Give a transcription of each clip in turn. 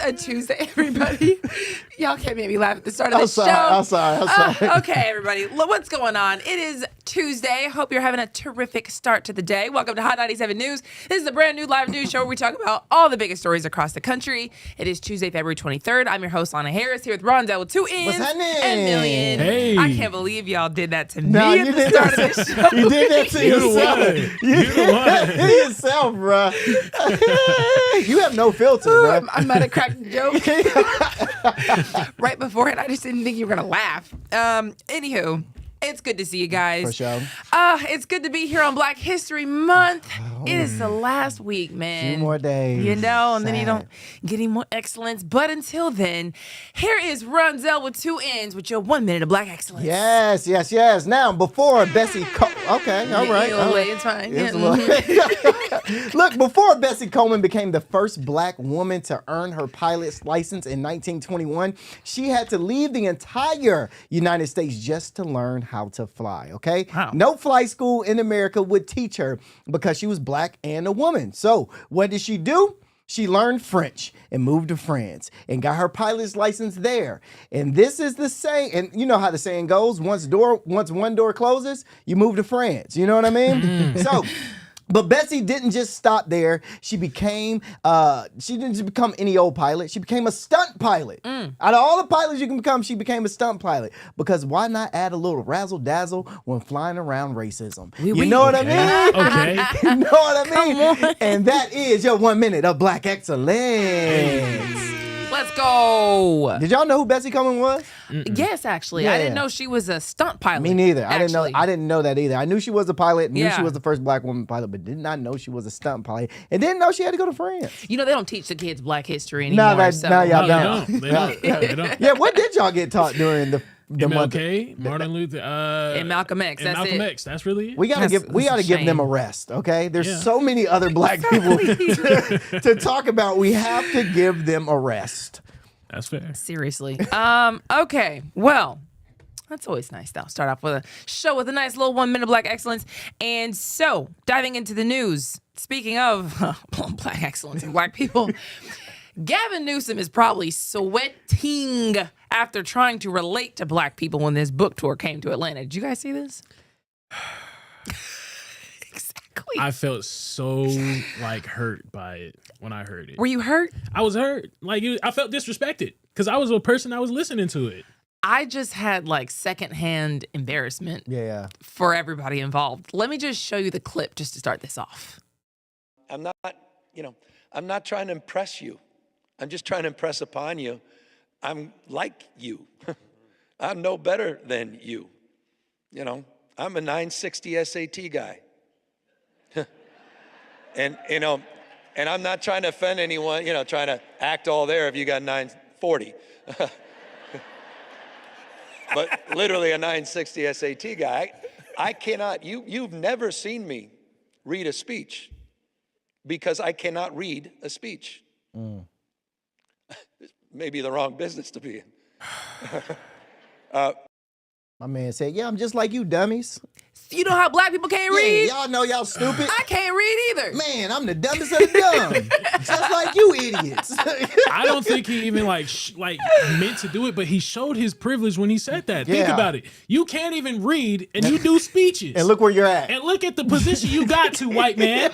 a Tuesday, everybody. Y'all can't make me laugh at the start of the show. I'm sorry. Okay, everybody. What's going on? It is Tuesday. Hope you're having a terrific start to the day. Welcome to Hot 97 News. This is a brand new live news show where we talk about all the biggest stories across the country. It is Tuesday, February 23rd. I'm your host, Lana Harris, here with Rondell with 2 N's What's happening? and Million. Hey. I can't believe y'all did that to No, me you at the did start that. of this show. You did that to You the yourself. one. You the one. Yourself, bro. You have no filter, bro. I might have cracked a joke right before it. I just didn't think you were going to laugh. Anywho, it's good to see you guys. For sure. It's good to be here on Black History Month. It is the last week, man. 2 more days. You know, and then you Sad. don't get any more excellence. But until then, here is Runzel with 2 N's with your 1 minute of Black excellence. Yes. Now, before Bessie okay, all right. It's fine. It's Yeah. Look, before Bessie Coleman became the first black woman to earn her pilot's license in 1921, she had to leave the entire United States just to learn how to fly, okay? Wow. No flight school in America would teach her because she was black and a woman. So what did she do? She learned French and moved to France and got her pilot's license there. And this is the saying, and you know how the saying goes, once one door closes, you move to France. You know what I mean? But Bessie didn't just stop there. She didn't just become any old pilot. She became a stunt pilot. Out of all the pilots you can become, she became a stunt pilot. Because why not add a little razzle dazzle when flying around racism? You know what I mean? Okay. You know what I mean? And that is your 1 minute of Black excellence. Let's go. Did y'all know who Bessie Coleman was? Yes, actually. Yeah, I didn't yeah. know she was a stunt pilot. Me neither. I actually. didn't know that either. I knew she was a pilot, knew Yeah. she was the first black woman pilot, but did not know she was a stunt pilot, and didn't know she had to go to France. You know, they don't teach the kids Black history anymore. No, so. y'all No, don't. they don't. They don't. Yeah, what did y'all get taught during the month? MLK, Martin Luther, And Malcolm X. and That's Malcolm it. X. That's really it. We gotta That's a give them a shame. rest, okay? There's Yeah. so many other black people to talk about. We have to give them a rest. That's fair. Seriously. Okay. Well, that's always nice, though. Start off with a show with a nice little 1 minute Black excellence. And so, diving into the news, speaking of Black excellence and Black people, Gavin Newsom is probably sweating after trying to relate to Black people when this book tour came to Atlanta. Did you guys see this? Exactly. I felt so hurt by it when I heard it. Were you hurt? I was hurt. I felt disrespected because I was a person that was listening to it. I just had secondhand embarrassment Yeah. for everybody involved. Let me just show you the clip just to start this off. I'm not trying to impress you. I'm just trying to impress upon you. I'm like you. I'm no better than you. I'm a 960 SAT guy. and I'm not trying to offend anyone, trying to act all there if you got 940. But literally a 960 SAT guy. I cannot, you've never seen me read a speech because I cannot read a speech. Maybe the wrong business to be in. My man said, "Yeah, I'm just like you, dummies." You know how Black people can't read? Yeah, y'all know y'all stupid. I can't read either. Man, I'm the dumbest of the dumb. Just like you idiots. I don't think he even meant to do it, but he showed his privilege when he said that. Think Yeah. about it. You can't even read and you do speeches. And look where you're at. And look at the position you got to, white man.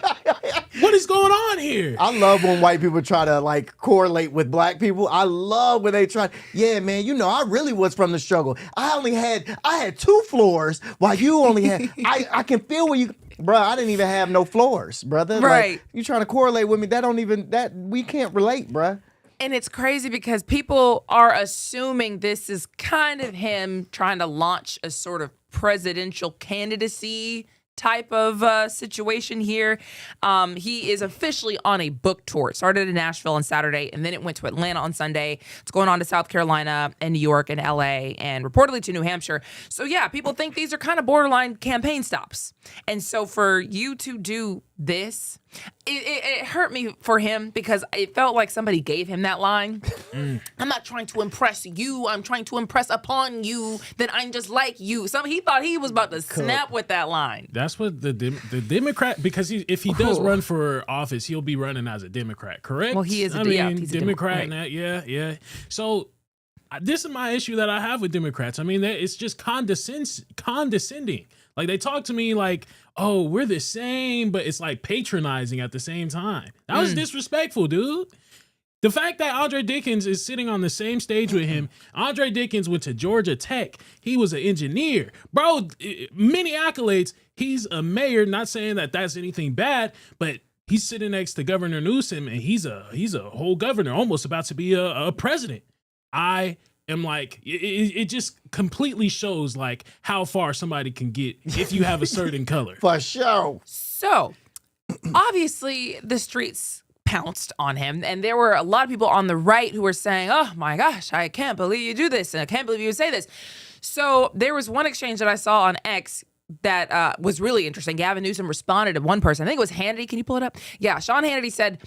What is going on here? I love when white people try to correlate with black people. I love when they try. Yeah, man, I really was from the struggle. I had 2 floors while you only had. I can feel where you. Bruh, I didn't even have no floors, brother. Right. You trying to correlate with me? We can't relate, bruh. And it's crazy because people are assuming this is kind of him trying to launch a sort of presidential candidacy type of situation here. He is officially on a book tour. It started in Nashville on Saturday, and then it went to Atlanta on Sunday. It's going on to South Carolina and New York and LA and reportedly to New Hampshire. So yeah, people think these are kind of borderline campaign stops. And so for you to do this, it hurt me for him because it felt like somebody gave him that line. I'm not trying to impress you. I'm trying to impress upon you that I'm just like you. He thought he was about to snap with that line. That's That's what the Democrat, because if he does run for office, he'll be running as a Democrat, correct? Well, he is. I mean, he's a Democrat. Right. Yeah. So this is my issue that I have with Democrats. I mean, it's just condescending. Like they talk to me like, "Oh, we're the same," but it's like patronizing at the same time. That was disrespectful, dude. The fact that Andre Dickens is sitting on the same stage with him, Andre Dickens went to Georgia Tech. He was an engineer. Bro, many accolades. He's a mayor, not saying that that's anything bad, but he's sitting next to Governor Newsom, and he's a whole governor, almost about to be a president. I am like, it just completely shows like how far somebody can get if you have a certain color. For sure. So, obviously, the streets pounced on him, and there were a lot of people on the right who were saying, "Oh my gosh, I can't believe you do this, and I can't believe you would say this." So there was one exchange that I saw on X that was really interesting. Gavin Newsom responded to one person. I think it was Hannity. Can you pull it up? Yeah, Sean Hannity said,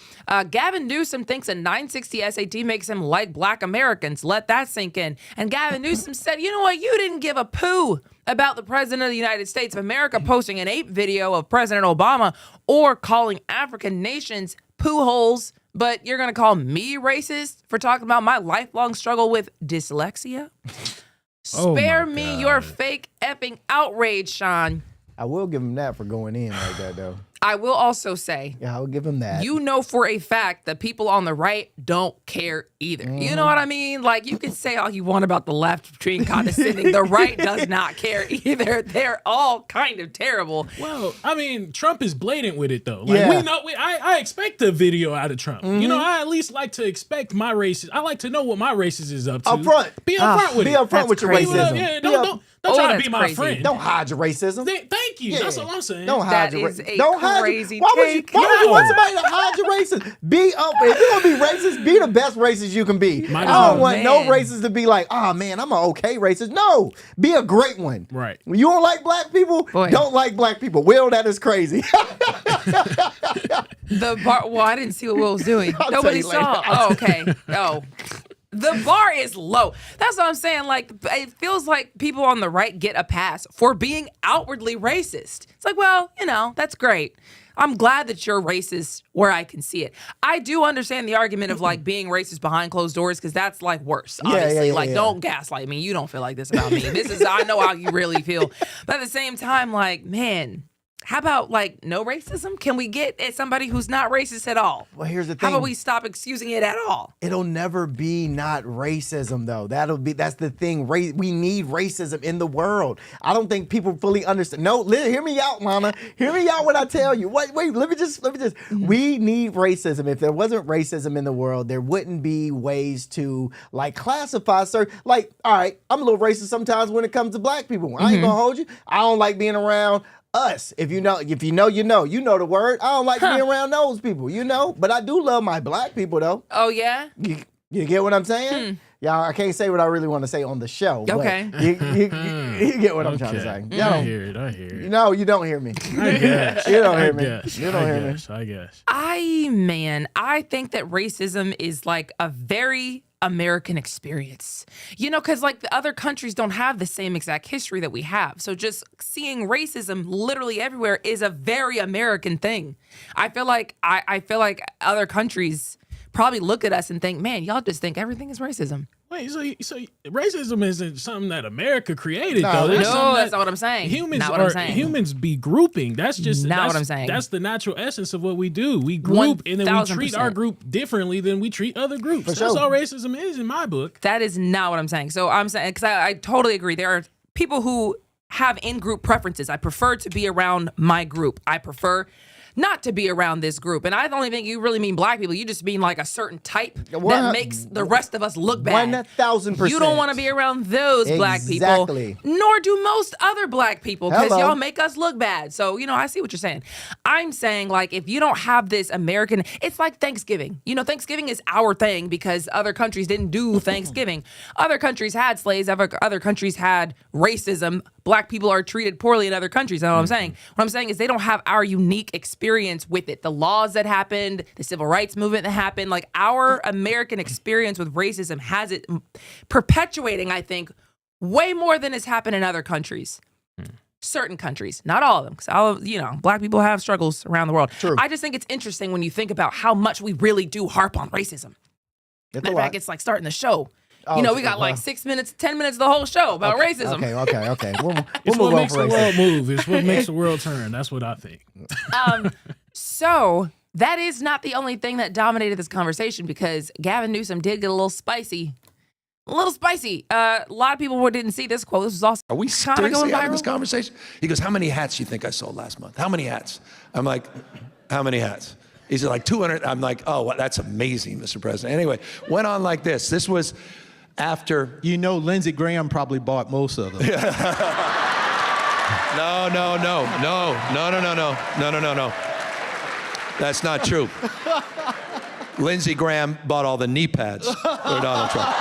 Gavin Newsom thinks a 960 SAT makes him like black Americans. Let that sink in. And Gavin Newsom said, you know what? You didn't give a poo about the president of the United States of America posting an ape video of President Obama or calling African nations poo holes, but you're going to call me racist for talking about my lifelong struggle with dyslexia? Spare me your fake effing outrage, Sean. I will give him that for going in like that, though. I will also say, yeah, I'll give him that. You know for a fact that people on the right don't care either. You know what I mean? Like, you can say all you want about the left being condescending. The right does not care either. They're all kind of terrible. Well, I mean, Trump is blatant with it, though. Like, we know, I expect a video out of Trump. You know, I at least like to expect my racist. I like to know what my racist is up to. Up front. Be up front with it. Be up front with your racism. Yeah, don't try to be my friend. Don't hide your racism. Thank you. That's all I'm saying. Don't hide your racism. Don't crazy Why would you want take. somebody to hide your racism? Be up. If you're gonna be racist, be the best racist you can be. I don't want no racist to be like, oh man, I'm an okay racist. No, be a great one. Right. When you don't like black people, don't like black people. Will, that is crazy. The bar. Well, I didn't see what Will was doing. Nobody saw. Oh, okay. Oh. The bar is low. That's what I'm saying. Like, it feels like people on the right get a pass for being outwardly racist. It's like, well, you know, that's great. I'm glad that you're racist where I can see it. I do understand the argument of like being racist behind closed doors because that's like worse. Obviously, don't gaslight me. You don't feel like this about me. I know how you really feel. But at the same time, like, man, how about like no racism? Can we get at somebody who's not racist at all? Well, here's the thing. How about we stop excusing it at all? It'll never be not racism though. That's the thing. We need racism in the world. I don't think people fully understand. No, hear me out, mama. Hear me out when I tell you. Wait, let me just. We need racism. If there wasn't racism in the world, there wouldn't be ways to like classify certain. Like, all right, I'm a little racist sometimes when it comes to black people. I ain't gonna hold you. I don't like being around us. If you know, you know the word. I don't like being around those people, you know. But I do love my black people, though. Oh yeah. You get what I'm saying? Yeah, I can't say what I really want to say on the show. Okay. But you get what I'm trying to say. I hear it. No, you don't hear me. I guess. You don't hear me. You don't hear me. I guess. I think that racism is like a very American experience, you know, because like the other countries don't have the same exact history that we have. So just seeing racism literally everywhere is a very American thing. I feel like other countries probably look at us and think, man, y'all just think everything is racism. Wait, so racism isn't something that America created, though. That's not what I'm saying. Humans be grouping. That's just not what I'm saying. That's the natural essence of what we do. We group and then we treat our group differently than we treat other groups. That's all racism is in my book. That is not what I'm saying. So I'm saying, because I totally agree. There are people who have in-group preferences. I prefer to be around my group. I prefer not to be around this group. And I don't even think you really mean black people. You just mean like a certain type that makes the rest of us look bad. 1,000%. You don't want to be around those black people. Nor do most other black people, because y'all make us look bad. So, you know, I see what you're saying. I'm saying, like, if you don't have this American, it's like Thanksgiving. You know, Thanksgiving is our thing because other countries didn't do Thanksgiving. Other countries had slaves. Other countries had racism. Black people are treated poorly in other countries. You know what I'm saying? What I'm saying is they don't have our unique experience with it. The laws that happened, the civil rights movement that happened, like our American experience with racism has it perpetuating, I think, way more than has happened in other countries. certain countries, not all of them, because black people have struggles around the world. True. I just think it's interesting when you think about how much we really do harp on racism. It's In a lot. fact, it's like starting the show. Oh, we got like 6 minutes, 10 minutes of the whole show about racism. Okay. We'll It's move what on makes for the racism. world move. It's what makes the world turn. That's what I think. So that is not the only thing that dominated this conversation, because Gavin Newsom did get a little spicy. A lot of people didn't see this quote. This was also Are we kind of going seriously having this viral. conversation? He goes, how many hats do you think I sold last month? How many hats? I'm like, how many hats? He said, like 200. I'm like, oh, well, that's amazing, Mr. President. Anyway, went on like this. This was after. Lindsey Graham probably bought most of them. No. That's not true. Lindsey Graham bought all the knee pads for Donald Trump.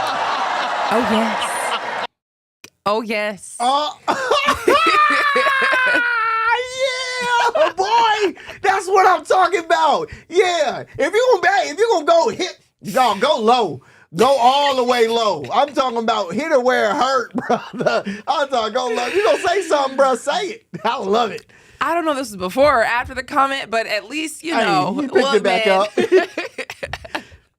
Oh, yes. Yeah, boy, that's what I'm talking about. Yeah, if you're gonna go hit, go low. Go all the way low. I'm talking about hit it where it hurt, brother. I'm talking go low. You gonna say something, bro? Say it. I love it. I don't know if this was before or after the comment, but at least, You picked it back up.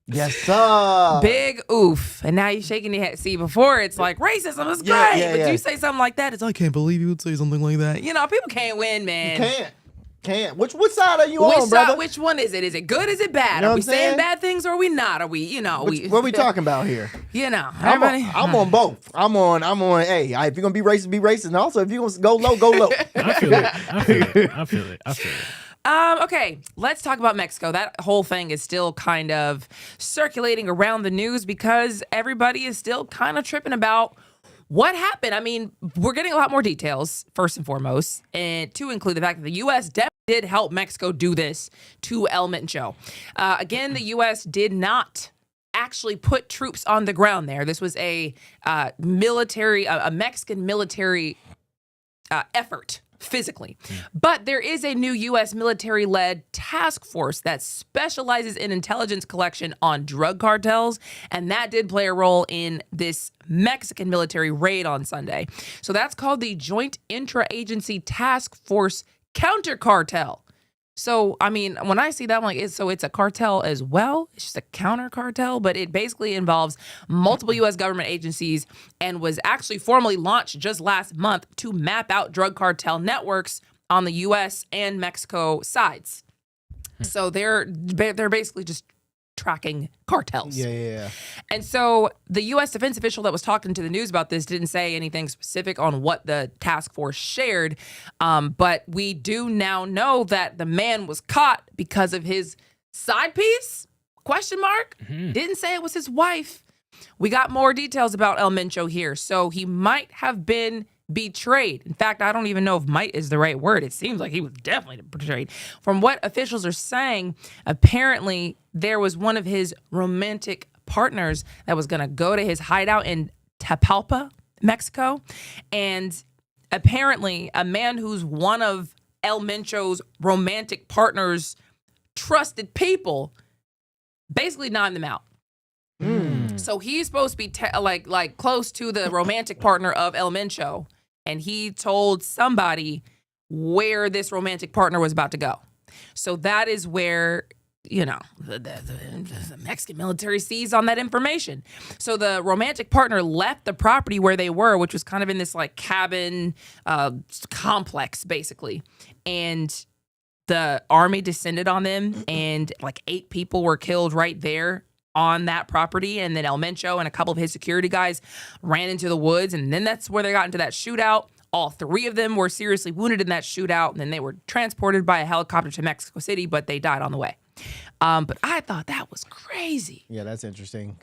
Yes, sir. Big oof. And now you're shaking your head. See, before it's like racism is great. But you say something like that, it's like, I can't believe you would say something like that. People can't win, man. Can't. Which side are you on, brother? Which one is it? Is it good? Is it bad? You know Are what we I'm saying saying? bad things or are we not? Are we, What are we talking about here? Everybody. I'm on both. I'm on. Hey, if you're gonna be racist, be racist. And also, if you're gonna go low, go low. I feel it. Okay, let's talk about Mexico. That whole thing is still kind of circulating around the news because everybody is still kind of tripping about what happened. I mean, we're getting a lot more details, first and foremost, and to include the fact that the U.S. did help Mexico do this to El Mencho. Again, the U.S. did not actually put troops on the ground there. This was a Mexican military effort. Physically. But there is a new U.S. military-led task force that specializes in intelligence collection on drug cartels, and that did play a role in this Mexican military raid on Sunday. So that's called the Joint Intra-Agency Task Force Counter Cartel. So, I mean, when I see that, I'm like, it's a cartel as well. It's just a counter cartel, but it basically involves multiple U.S. government agencies and was actually formally launched just last month to map out drug cartel networks on the U.S. and Mexico sides. So they're basically just tracking cartels. Yeah. And so the U.S. defense official that was talking to the news about this didn't say anything specific on what the task force shared. But we do now know that the man was caught because of his side piece? ? Didn't say it was his wife. We got more details about El Mencho here. So he might have been betrayed. In fact, I don't even know if might is the right word. It seems like he was definitely betrayed. From what officials are saying, apparently there was one of his romantic partners that was going to go to his hideout in Tapalpa, Mexico. And apparently a man who's one of El Mencho's romantic partner's trusted people basically knocked him out. So he's supposed to be like close to the romantic partner of El Mencho, and he told somebody where this romantic partner was about to go. So that is where, the Mexican military seized on that information. So the romantic partner left the property where they were, which was kind of in this like cabin complex, basically. And the army descended on them, and like 8 people were killed right there on that property. And then El Mencho and a couple of his security guys ran into the woods. And then that's where they got into that shootout. All 3 of them were seriously wounded in that shootout. And then they were transported by a helicopter to Mexico City, but they died on the way. But I thought that was crazy. Yeah, that's interesting.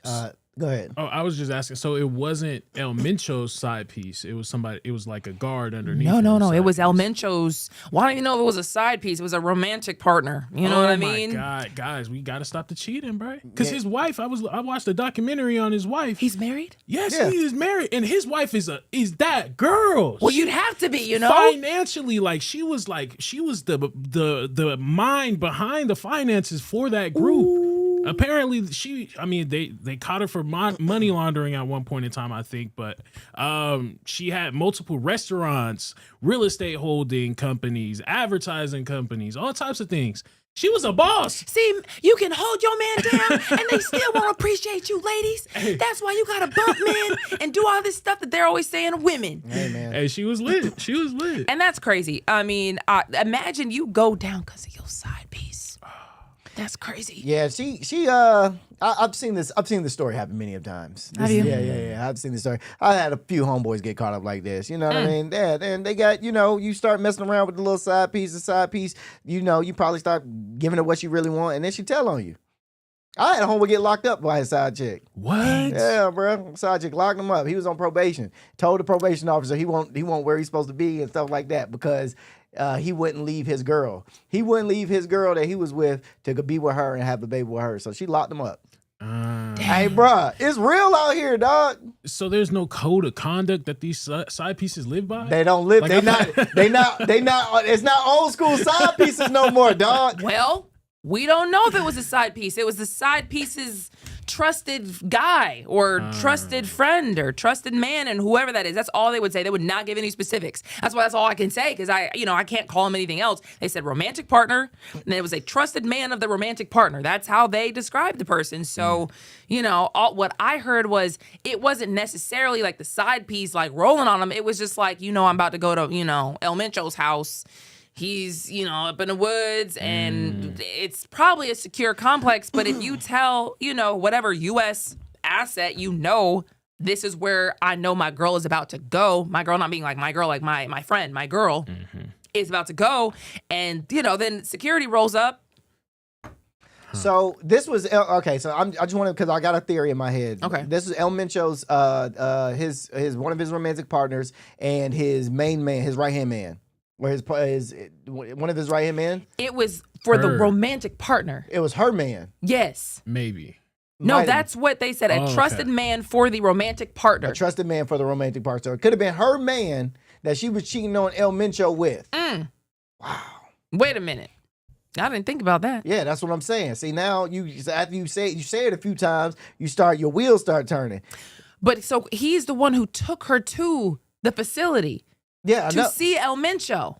Go ahead. Oh, I was just asking. So it wasn't El Mencho's side piece. It was somebody. It was like a guard underneath. No. It was El Mencho's. Well, I don't even know if it was a side piece. It was a romantic partner. You know what I mean? Oh my God, guys, we got to stop the cheating, bro. Because his wife. I watched a documentary on his wife. He's married? Yes, he is married, and his wife is that girl. Well, you'd have to be, financially, she was the mind behind the finances for that group. Apparently, they caught her for money laundering at one point in time, I think. But she had multiple restaurants, real estate holding companies, advertising companies, all types of things. She was a boss. See, you can hold your man down and they still won't appreciate you, ladies. That's why you gotta bump men and do all this stuff that they're always saying to women. Hey, man. Hey, she was lit. She was lit. And that's crazy. I mean, imagine you go down because of your side piece. That's crazy. Yeah, I've seen this story happen many of times. Have you? Yeah. I've seen this story. I had a few homeboys get caught up like this. You know what I mean? Yeah, and they got, you start messing around with the little side piece, you probably start giving her what she really want, and then she tell on you. I had a homeboy get locked up by a side chick. What? Yeah, bro. Side chick locked him up. He was on probation. Told the probation officer he won't where he's supposed to be and stuff like that because he wouldn't leave his girl. He wouldn't leave his girl that he was with to be with her and have a baby with her. So she locked him up. Hey, bro, it's real out here, dog. So there's no code of conduct that these side pieces live by? They don't live. Like, They not. It's not old school side pieces no more, dog. Well, we don't know if it was a side piece. It was the side piece's trusted guy or trusted friend or trusted man, and whoever that is. That's all they would say. They would not give any specifics. That's all I can say because I can't call him anything else. They said romantic partner, and it was a trusted man of the romantic partner. That's how they described the person. So, what I heard was it wasn't necessarily like the side piece like rolling on him. It was just like, I'm about to go to, El Mencho's house. He's, up in the woods and it's probably a secure complex. But if you tell, whatever U.S. asset, this is where I know my girl is about to go. My girl not being like my girl, like my friend, my girl is about to go. And, then security rolls up. So this was okay. So I just wanted because I got a theory in my head. Okay, this is El Mencho's his one of his romantic partners and his main man, his right hand man. Where his one of his right hand man? It was for the romantic partner. It was her man. Yes. Maybe. No, that's what they said. A trusted man for the romantic partner. A trusted man for the romantic partner. So it could have been her man that she was cheating on El Mencho with. Wow. Wait a minute. I didn't think about that. Yeah, that's what I'm saying. See, now after you say it a few times, your wheels start turning. But so he's the one who took her to the facility. Yeah, to see El Mencho.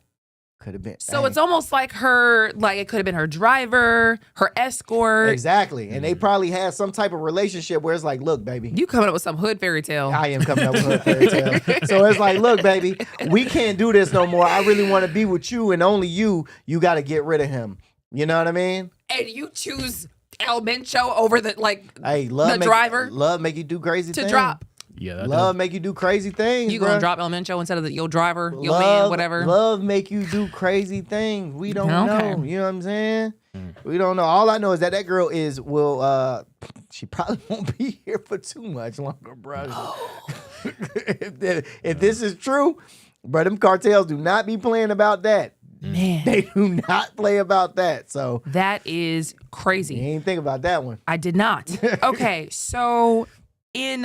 Could have been. So it's almost like it could have been her driver, her escort. Exactly. And they probably had some type of relationship where it's like, look, baby. You coming up with some hood fairy tale. I am coming up with hood fairy tale. So it's like, look, baby, we can't do this no more. I really want to be with you and only you. You got to get rid of him. You know what I mean? And you choose El Mencho over the driver. Love make you do crazy things. To drop. Yeah, love make you do crazy things. You gonna drop El Mencho instead of your driver, your man, whatever. Love make you do crazy things. We don't know. You know what I'm saying? We don't know. All I know is that girl she probably won't be here for too much longer, bro. No. if this is true, bro, them cartels do not be playing about that. Man, they do not play about that. So that is crazy. You ain't think about that one. I did not. Okay, so in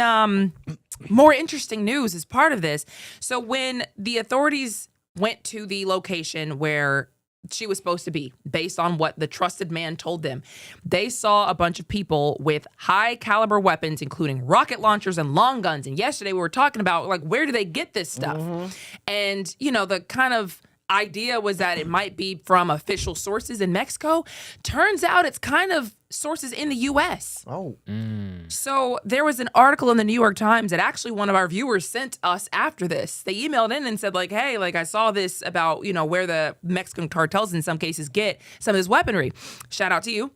more interesting news as part of this. So when the authorities went to the location where she was supposed to be, based on what the trusted man told them, they saw a bunch of people with high caliber weapons, including rocket launchers and long guns. And yesterday we were talking about, where do they get this stuff? And, the kind of idea was that it might be from official sources in Mexico. Turns out it's kind of sources in the U.S. Oh. So there was an article in the New York Times that actually one of our viewers sent us after this. They emailed in and said, hey, I saw this about, where the Mexican cartels in some cases get some of this weaponry. Shout out to you.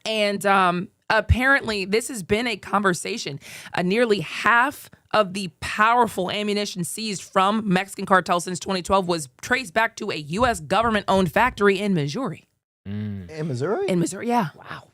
And apparently this has been a conversation. Nearly half of the powerful ammunition seized from Mexican cartels since 2012 was traced back to a U.S. government-owned factory in Missouri. In Missouri? In Missouri, yeah. Wow.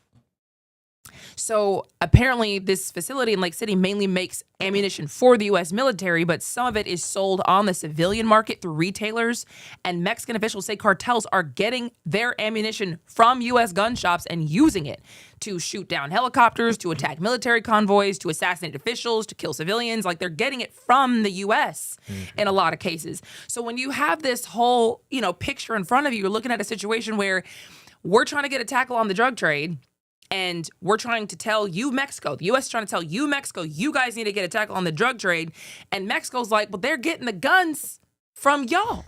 So apparently this facility in Lake City mainly makes ammunition for the U.S. military, but some of it is sold on the civilian market through retailers. And Mexican officials say cartels are getting their ammunition from U.S. gun shops and using it to shoot down helicopters, to attack military convoys, to assassinate officials, to kill civilians. They're getting it from the U.S. in a lot of cases. So when you have this whole, picture in front of you, you're looking at a situation where we're trying to get a tackle on the drug trade. And we're trying to tell you, Mexico, the U.S. is trying to tell you, Mexico, you guys need to get a tackle on the drug trade. And Mexico's like, well, they're getting the guns from y'all.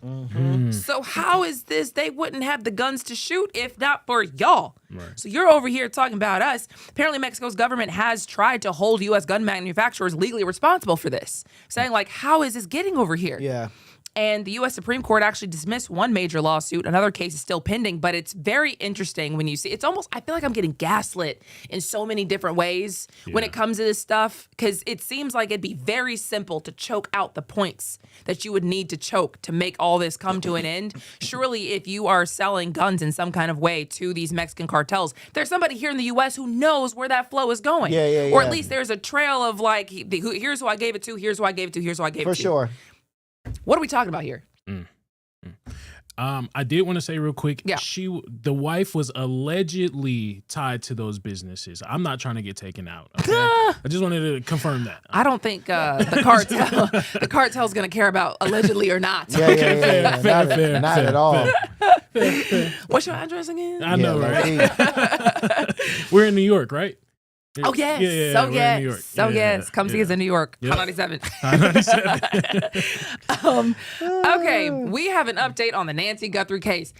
So how is this? They wouldn't have the guns to shoot if not for y'all. Right. So you're over here talking about us. Apparently, Mexico's government has tried to hold U.S. gun manufacturers legally responsible for this, saying like, how is this getting over here? Yeah. And the U.S. Supreme Court actually dismissed one major lawsuit. Another case is still pending, but it's very interesting when you see, it's almost, I feel like I'm getting gaslit in so many different ways when it comes to this stuff, because it seems like it'd be very simple to choke out the points that you would need to choke to make all this come to an end. Surely if you are selling guns in some kind of way to these Mexican cartels, there's somebody here in the U.S. who knows where that flow is going. Or at least there's a trail of like, here's who I gave it to, here's who I gave it to, here's who I gave it to. For sure. What are we talking about here? I did want to say real quick, Yeah. the wife was allegedly tied to those businesses. I'm not trying to get taken out. Okay? I just wanted to confirm that. I don't think the cartel's going to care about allegedly or not. Yeah. Fair, Not at all. What's your address again? I know, Yeah, right? We're in New York, right? Oh, yes. Yeah, So we're in yes. New York. So Yeah, yes. Come see us in New York. Yep. Hot 97. 97. Okay. We have an update on the Nancy Guthrie case.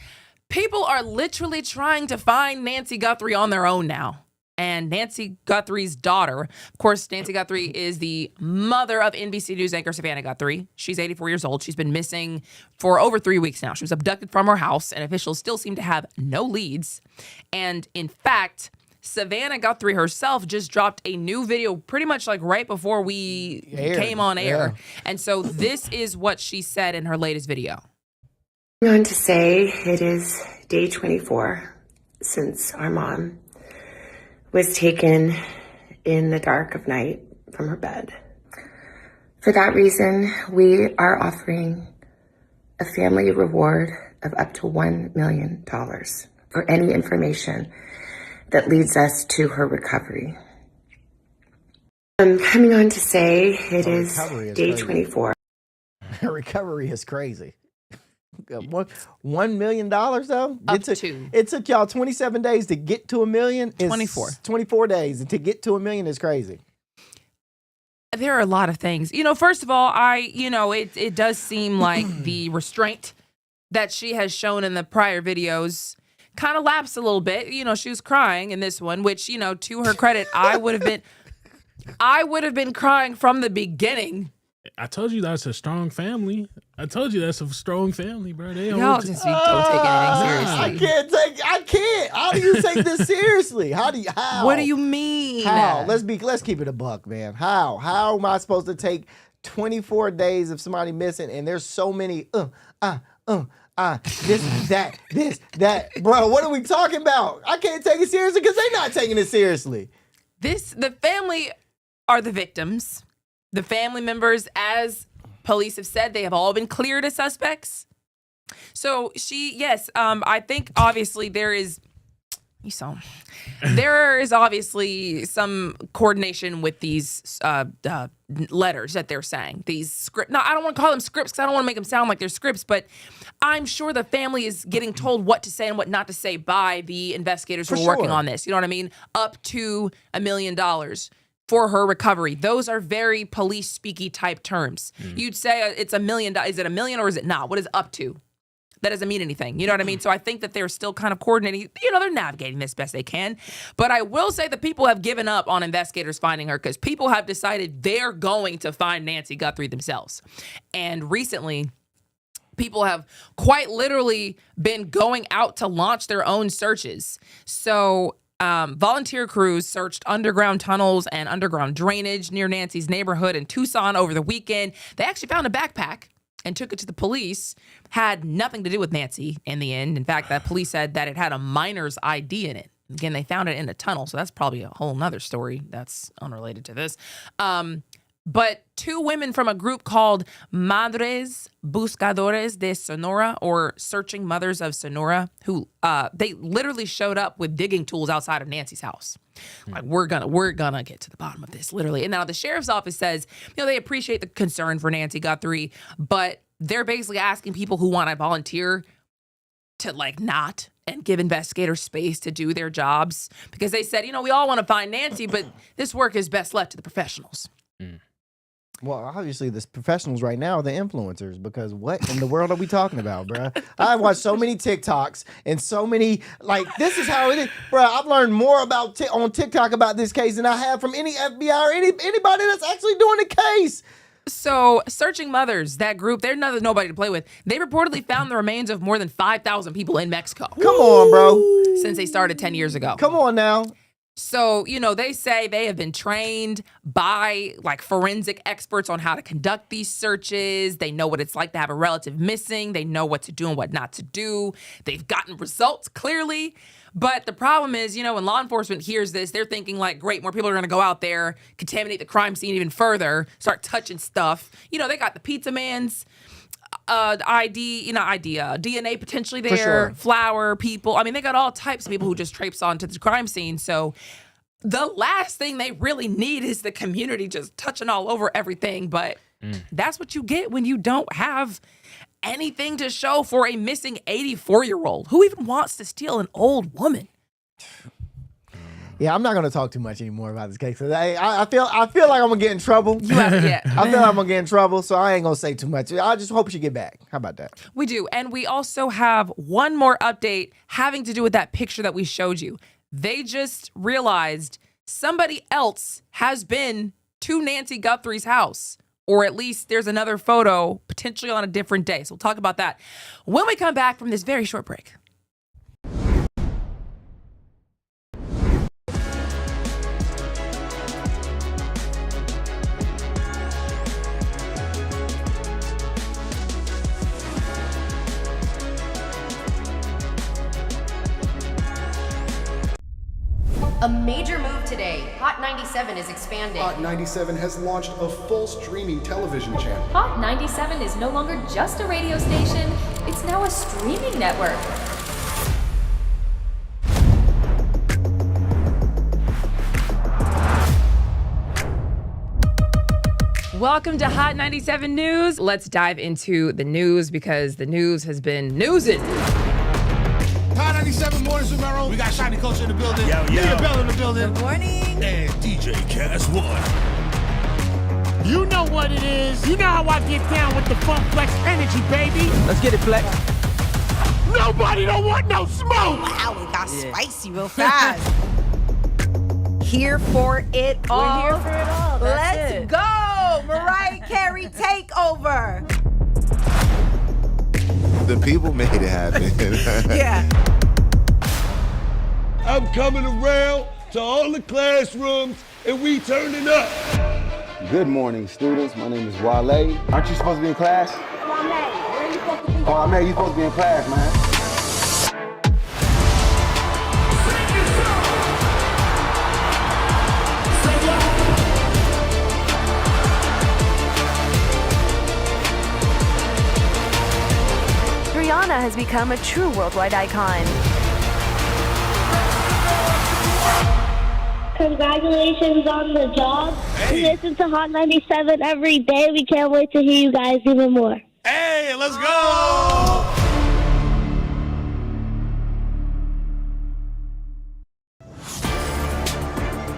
People are literally trying to find Nancy Guthrie on their own now. And Nancy Guthrie's daughter, of course, Nancy Guthrie is the mother of NBC News anchor Savannah Guthrie. She's 84 years old. She's been missing for over 3 weeks now. She was abducted from her house, and officials still seem to have no leads. And in fact, Savannah Guthrie herself just dropped a new video pretty much like right before we came on air. Yeah. And so this is what she said in her latest video. I'm going to say it is day 24 since our mom was taken in the dark of night from her bed. For that reason, we are offering a family reward of up to $1 million for any information that leads us to her recovery. I'm coming on to say it is day crazy. 24. Her recovery is crazy. $1 million though? It took y'all 27 days to get to $1 million. 24 days. And to get to $1 million is crazy. There are a lot of things. First of all, it does seem like the restraint that she has shown in the prior videos kind of lapsed a little bit. She was crying in this one, which, to her credit, I would have been crying from the beginning. I told you that's a strong family. I told you that's a strong family, bro. They Y'all just don't take anything seriously. I can't. How do you take this seriously? How? What do you mean? How? Let's keep it a buck, man. How am I supposed to take 24 days of somebody missing and there's so many this, that. Bro, what are we talking about? I can't take it seriously because they're not taking it seriously. The family are the victims. The family members, as police have said, they have all been cleared as suspects. So I think obviously there is obviously some coordination with these letters that they're saying. These scripts. No, I don't want to call them scripts because I don't want to make them sound like they're scripts, but I'm sure the family is getting told what to say and what not to say by the investigators who are working on this. You know what I mean? Up to $1 million. For her recovery. Those are very police speaky type terms. You'd say it's $1 million. Is it $1 million or is it not? What is up to? That doesn't mean anything. You know what I mean? So I think that they're still kind of coordinating. They're navigating this best they can. But I will say that people have given up on investigators finding her because people have decided they're going to find Nancy Guthrie themselves. And recently, people have quite literally been going out to launch their own searches. So volunteer crews searched underground tunnels and underground drainage near Nancy's neighborhood in Tucson over the weekend. They actually found a backpack and took it to the police. Had nothing to do with Nancy in the end. In fact, that police said that it had a miner's ID in it. Again, they found it in a tunnel, so that's probably a whole nother story that's unrelated to this. But two women from a group called Madres Buscadores de Sonora, or Searching Mothers of Sonora, who they literally showed up with digging tools outside of Nancy's house. Like, we're gonna get to the bottom of this, literally. And now the sheriff's office says, they appreciate the concern for Nancy Guthrie, but they're basically asking people who want to volunteer to not and give investigators space to do their jobs because they said, we all want to find Nancy, but this work is best left to the professionals. Well, obviously, the professionals right now are the influencers because what in the world are we talking about, bruh? I watched so many TikToks and so many, this is how it is. Bruh, I've learned more about on TikTok about this case than I have from any FBI or anybody that's actually doing the case. So, Searching Mothers, that group, they're nobody to play with. They reportedly found the remains of more than 5,000 people in Mexico. Come on, bro. Since they started 10 years ago. Come on now. So, they say they have been trained by forensic experts on how to conduct these searches. They know what it's like to have a relative missing. They know what to do and what not to do. They've gotten results clearly. But the problem is, when law enforcement hears this, they're thinking great, more people are going to go out there, contaminate the crime scene even further, start touching stuff. They got the pizza man's DNA potentially there, sure. flour people. They got all types of people who just traipse onto the crime scene. So the last thing they really need is the community just touching all over everything. But that's what you get when you don't have anything to show for a missing 84-year-old. Who even wants to steal an old woman? Yeah, I'm not going to talk too much anymore about this case. I feel like I'm going to get in trouble. Yeah. I feel like I'm going to get in trouble, so I ain't going to say too much. I just hope she get back. How about that? We do. And we also have one more update having to do with that picture that we showed you. They just realized somebody else has been to Nancy Guthrie's house. Or at least there's another photo potentially on a different day. So we'll talk about that when we come back from this very short break. A major move today. Hot 97 is expanding. Hot 97 has launched a full streaming television channel. Hot 97 is no longer just a radio station, it's now a streaming network. Welcome to Hot 97 News. Let's dive into the news because the news has been newsing. Hot 97 Mornings with Merrill. We got Shiny Culture in the building. Leah Bell in the building. Good morning. And DJ Cass One. You know what it is. You know how I get down with the Funk Flex energy, baby. Let's get it, Flex. Nobody don't want no smoke. Wow, it got spicy real fast. Here for it all. We're here for it all. Let's go. Mariah Carey takeover. The people made it happen. Yeah. I'm coming around to all the classrooms and we turning up. Good morning, students. My name is Wale. Aren't you supposed to be in class? Wale, where are you supposed to be? Oh, man, you supposed to be in class, man. Rihanna has become a true worldwide icon. Congratulations on the job. We listen to Hot 97 every day. We can't wait to hear you guys even more. Hey, let's go!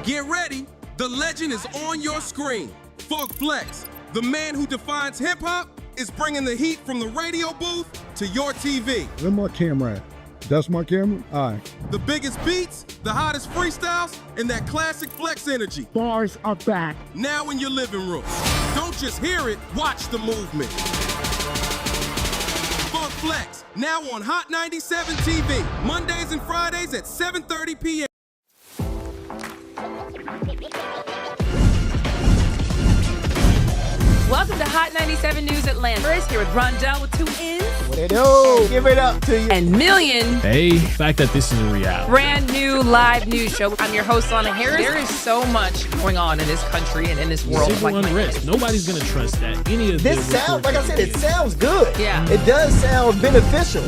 Get ready. The legend is on your screen. Funk Flex, the man who defines hip-hop, is bringing the heat from the radio booth to your TV. Where's my camera at? That's my camera? All right. The biggest beats, the hottest freestyles, and that classic Flex energy. Bars are back. Now in your living room. Don't just hear it, watch the movement. Funk Flex, now on Hot 97 TV, Mondays and Fridays at 7:30 p.m. Welcome to Hot 97 News Atlanta. Here with Rondell with 2 N's. What it do? Give it up to you. And Million. Hey, the fact that this is a reality. Brand new live news show. I'm your host, Lana Harris. There is so much going on in this country and in this world. Civil unrest. Nobody's going to trust that. Any of this sounds, like I said, it sounds good. Yeah. It does sound beneficial.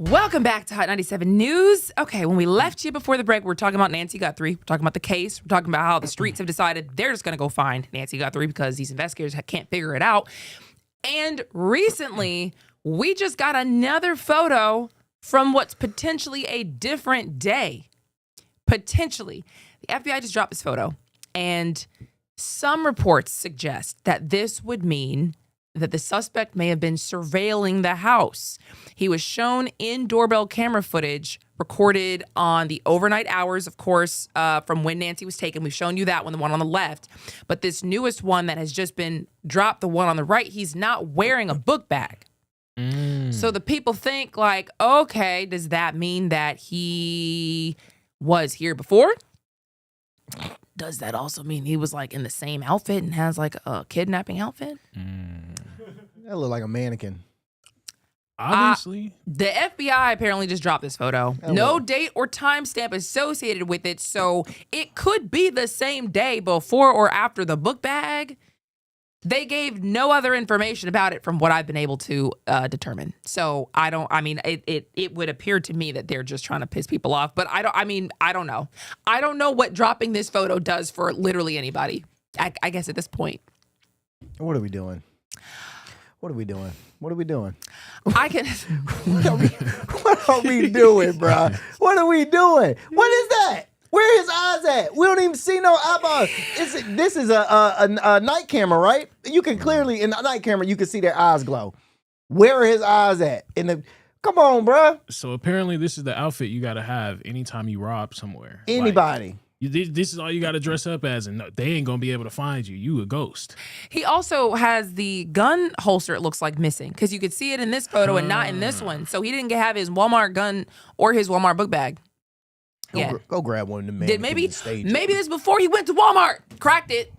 Welcome back to Hot 97 News. Okay, when we left you before the break, we were talking about Nancy Guthrie. We're talking about the case. We're talking about how the streets have decided they're just going to go find Nancy Guthrie because these investigators can't figure it out. And recently, we just got another photo from what's potentially a different day. Potentially. The FBI just dropped this photo, and some reports suggest that this would mean that the suspect may have been surveilling the house. He was shown in doorbell camera footage recorded on the overnight hours, of course, from when Nancy was taken. We've shown you that one, the one on the left. But this newest one that has just been dropped, the one on the right, he's not wearing a book bag. So the people think like, okay, does that mean that he was here before? Does that also mean he was like in the same outfit and has like a kidnapping outfit? That look like a mannequin. Obviously. The FBI apparently just dropped this photo. No date or timestamp associated with it, so it could be the same day before or after the book bag. They gave no other information about it from what I've been able to determine. So it would appear to me that they're just trying to piss people off, but I don't know. I don't know what dropping this photo does for literally anybody. I guess at this point. What are we doing? What are we doing? What are we doing? What are we doing, bro? What are we doing? What is that? Where his eyes at? We don't even see no eyeballs. This is a night camera, right? You can clearly, in the night camera, you can see their eyes glow. Where are his eyes at? Come on, bro. So apparently this is the outfit you got to have anytime you rob somewhere. Anybody. This is all you got to dress up as, and no, they ain't going to be able to find you. You a ghost. He also has the gun holster, it looks like, missing, because you could see it in this photo and not in this one. So he didn't have his Walmart gun or his Walmart book bag. Go grab one of them. Maybe this is before he went to Walmart. Cracked it.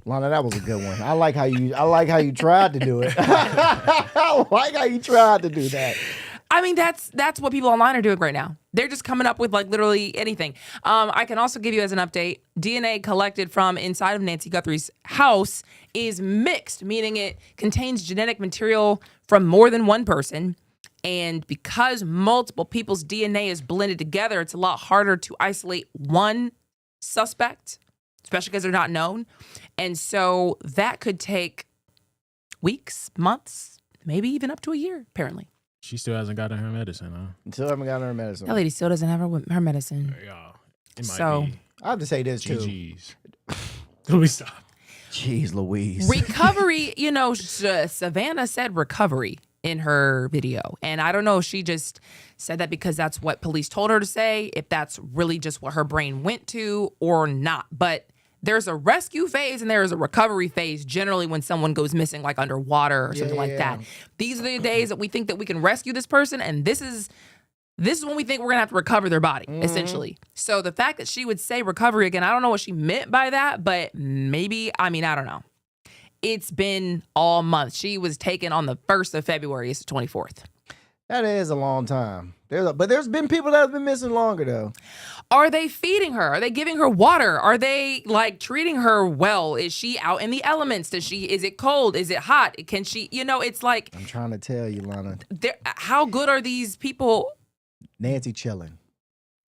Lana, that was a good one. I like how you tried to do it. I like how you tried to do that. I mean, that's what people online are doing right now. They're just coming up with like literally anything. I can also give you as an update, DNA collected from inside of Nancy Guthrie's house is mixed, meaning it contains genetic material from more than one person. And because multiple people's DNA is blended together, it's a lot harder to isolate one suspect, especially because they're not known. And so that could take weeks, months, maybe even up to a year, apparently. She still hasn't gotten her medicine, huh? Still haven't gotten her medicine. That lady still doesn't have her medicine. Yeah, it might be. I have to say this too. GG's. Let me stop. Jeez Louise. Recovery, Savannah said recovery in her video. And I don't know if she just said that because that's what police told her to say, if that's really just what her brain went to or not. But there's a rescue phase and there is a recovery phase generally when someone goes missing, like underwater or something like that. These are the days that we think that we can rescue this person, and this is when we think we're gonna have to recover their body, essentially. So the fact that she would say recovery again, I don't know what she meant by that, but maybe, I don't know. It's been all month. She was taken on the 1st of February. It's the 24th. That is a long time. But there's been people that have been missing longer, though. Are they feeding her? Are they giving her water? Are they like treating her well? Is she out in the elements? Is it cold? Is it hot? Can she, it's like. I'm trying to tell you, Lana. How good are these people? Nancy chilling.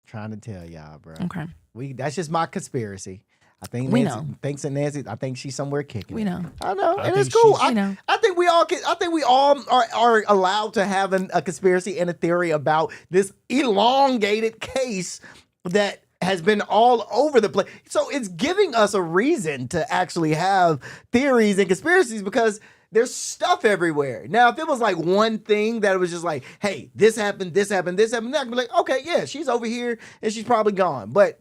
Trying to tell y'all, bro. Okay. That's just my conspiracy. I think Nancy thinks that Nancy. I think she's somewhere kicking. We know. I know, and it's cool. I think we all are allowed to have a conspiracy and a theory about this elongated case that has been all over the place. So it's giving us a reason to actually have theories and conspiracies because there's stuff everywhere. Now, if it was like one thing that it was just like, hey, this happened, then I could be like, okay, yeah, she's over here and she's probably gone, but.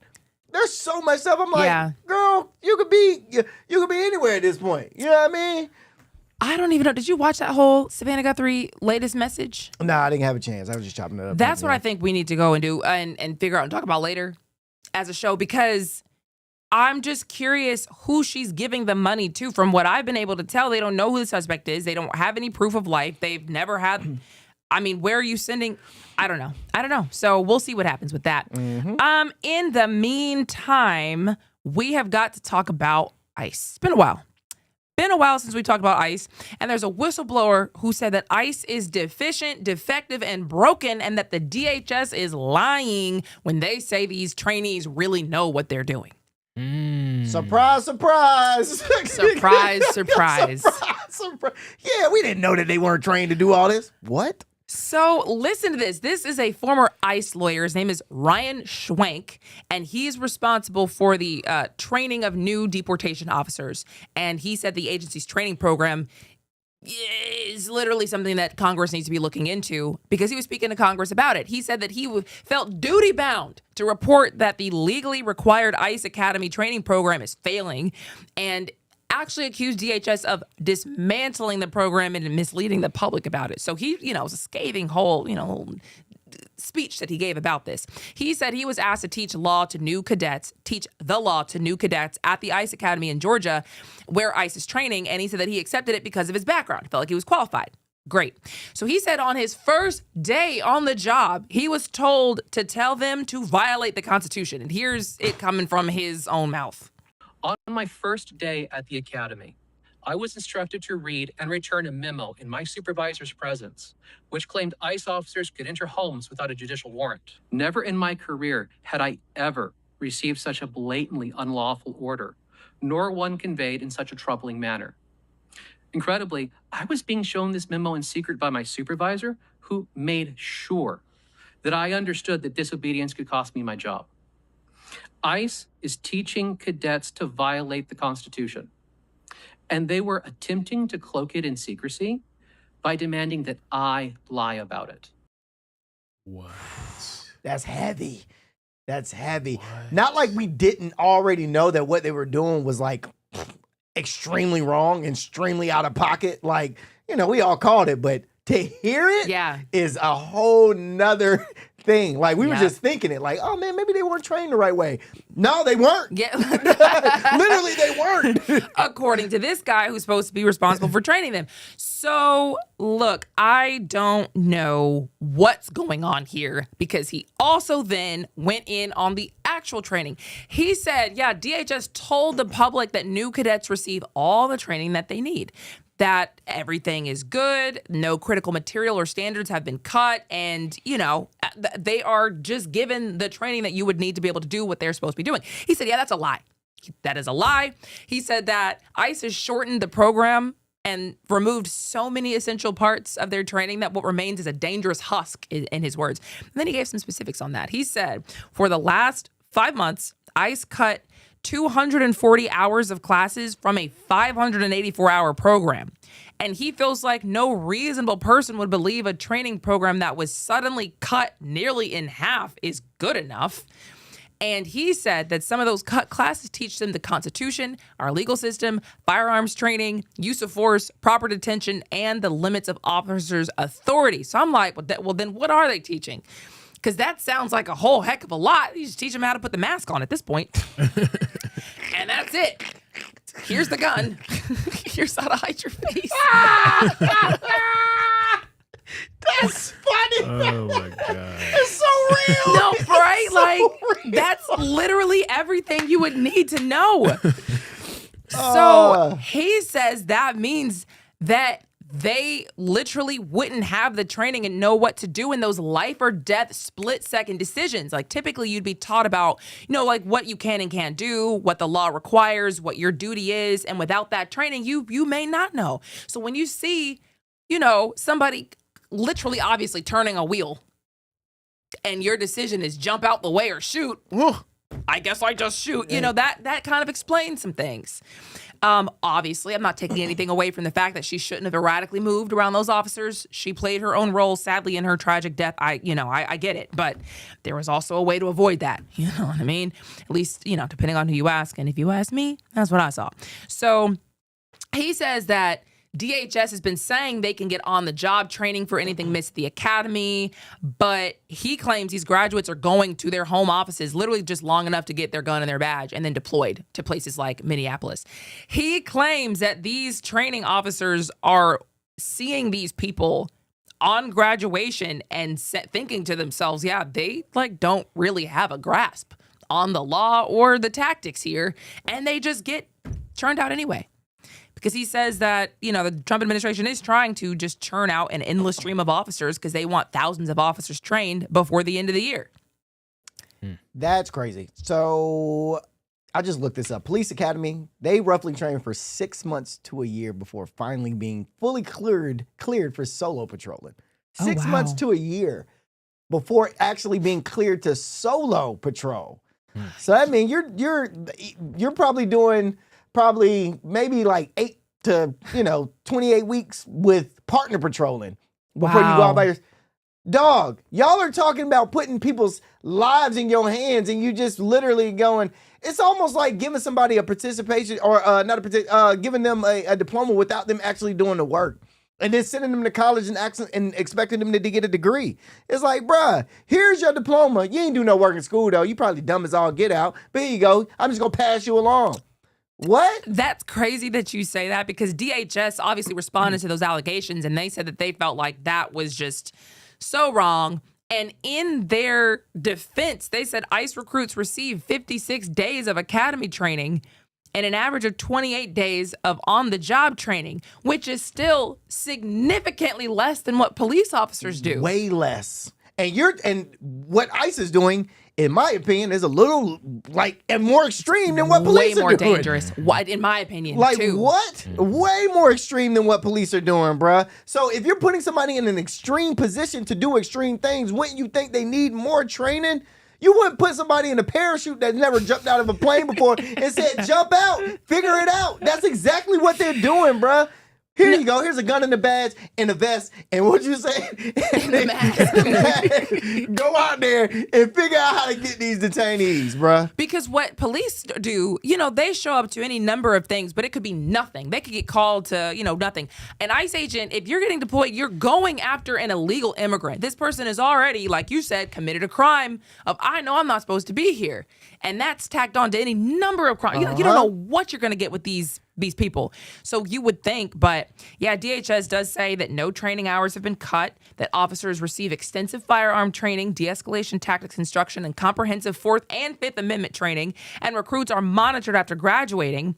There's so much stuff. I'm like, girl, you could be anywhere at this point. You know what I mean? I don't even know. Did you watch that whole Savannah Guthrie latest message? No, I didn't have a chance. I was just chopping it up. That's what I think we need to go and do and figure out and talk about later as a show, because I'm just curious who she's giving the money to. From what I've been able to tell, they don't know who the suspect is. They don't have any proof of life. They've never had. Where are you sending? I don't know. So we'll see what happens with that. Mm-hmm. In the meantime, we have got to talk about ICE. It's been a while. been a while since we talked about ICE, and there's a whistleblower who said that ICE is deficient, defective, and broken, and that the DHS is lying when they say these trainees really know what they're doing. Surprise, surprise. Surprise, surprise. Surprise. Yeah, we didn't know that they weren't trained to do all this. What? So listen to this. This is a former ICE lawyer. His name is Ryan Schwenk, and he's responsible for the training of new deportation officers. And he said the agency's training program is literally something that Congress needs to be looking into, because he was speaking to Congress about it. He said that he felt duty-bound to report that the legally required ICE Academy training program is failing, and actually accused DHS of dismantling the program and misleading the public about it. So he, it was a scathing whole speech that he gave about this. He said he was asked to teach the law to new cadets at the ICE Academy in Georgia, where ICE is training, and he said that he accepted it because of his background. He felt like he was qualified. Great. So he said on his first day on the job, he was told to tell them to violate the Constitution. And here's it coming from his own mouth. On my first day at the academy, I was instructed to read and return a memo in my supervisor's presence, which claimed ICE officers could enter homes without a judicial warrant. Never in my career had I ever received such a blatantly unlawful order, nor one conveyed in such a troubling manner. Incredibly, I was being shown this memo in secret by my supervisor, who made sure that I understood that disobedience could cost me my job. ICE is teaching cadets to violate the Constitution, and they were attempting to cloak it in secrecy by demanding that I lie about it. What? That's heavy. That's heavy. What? Not like we didn't already know that what they were doing was like extremely wrong, extremely out of pocket. Like, we all called it, but to hear it is a whole nother thing. Like, we were just thinking it like, oh man, maybe they weren't trained the right way. No, they weren't. Yeah. Literally, they weren't. According to this guy who's supposed to be responsible for training them. So, look, I don't know what's going on here, because he also then went in on the actual training. He said, DHS told the public that new cadets receive all the training that they need, that everything is good, no critical material or standards have been cut, and, they are just given the training that you would need to be able to do what they're supposed to be doing. He said, that's a lie. That is a lie. He said that ICE has shortened the program and removed so many essential parts of their training that what remains is a dangerous husk, in his words. And then he gave some specifics on that. He said, for the last 5 months, ICE cut 240 hours of classes from a 584-hour program. And he feels like no reasonable person would believe a training program that was suddenly cut nearly in half is good enough. And he said that some of those cut classes teach them the Constitution, our legal system, firearms training, use of force, proper detention, and the limits of officers' authority. So I'm like, well, then what are they teaching? Because that sounds like a whole heck of a lot. You just teach them how to put the mask on at this point. And that's it. Here's the gun. Here's how to hide your face. That's funny. Oh my God. It's so real. No, right? So that's literally everything you would need to know. So he says that means that they literally wouldn't have the training and know what to do in those life or death split-second decisions. Like, typically you'd be taught about, like what you can and can't do, what the law requires, what your duty is. And without that training, you may not know. So when you see, somebody literally obviously turning a wheel and your decision is jump out the way or shoot, I guess I just shoot. That kind of explains some things. Obviously, I'm not taking anything away from the fact that she shouldn't have erratically moved around those officers. She played her own role, sadly, in her tragic death. I get it. But there was also a way to avoid that. You know what I mean? At least, depending on who you ask. And if you ask me, that's what I saw. So he says that DHS has been saying they can get on-the-job training for anything missed at the academy, but he claims these graduates are going to their home offices literally just long enough to get their gun and their badge and then deployed to places like Minneapolis. He claims that these training officers are seeing these people on graduation and thinking to themselves, they don't really have a grasp on the law or the tactics here, and they just get churned out anyway. because he says that, the Trump administration is trying to just churn out an endless stream of officers because they want thousands of officers trained before the end of the year. That's crazy. So I just looked this up. Police Academy, they roughly train for 6 months to a year before finally being fully cleared for solo patrolling. 6 months to a year before actually being cleared to solo patrol. So that means you're probably doing maybe like 8 to 28 weeks with partner patrolling before you go out by yourself. Dog, y'all are talking about putting people's lives in your hands, and you just literally going. It's almost like giving somebody a participation or giving them a diploma without them actually doing the work, and then sending them to college and expecting them to get a degree. It's like, bruh, here's your diploma. You ain't do no work in school though. You probably dumb as all get out. But here you go. I'm just gonna pass you along. What? That's crazy that you say that, because DHS obviously responded to those allegations, and they said that they felt like that was just so wrong. And in their defense, they said ICE recruits receive 56 days of academy training and an average of 28 days of on-the-job training, which is still significantly less than what police officers do. Way less. And what ICE is doing, in my opinion, is a little and more extreme than what police are doing. Way more dangerous, in my opinion. Too. What? Way more extreme than what police are doing, bruh. So if you're putting somebody in an extreme position to do extreme things, wouldn't you think they need more training? You wouldn't put somebody in a parachute that never jumped out of a plane before and said, jump out, figure it out. That's exactly what they're doing, bruh. Here you go. Here's a gun in the badge and a vest. And what'd you say? Go out there and figure out how to get these detainees, bruh. Because what police do, they show up to any number of things, but it could be nothing. They could get called to, nothing. An ICE agent, if you're getting deployed, you're going after an illegal immigrant. This person is already, like you said, committed a crime of, I know I'm not supposed to be here. And that's tacked on to any number of crimes. You don't know what you're going to get with these people. So you would think, but yeah, DHS does say that no training hours have been cut, that officers receive extensive firearm training, de-escalation tactics instruction, and comprehensive 4th and 5th Amendment training, and recruits are monitored after graduating.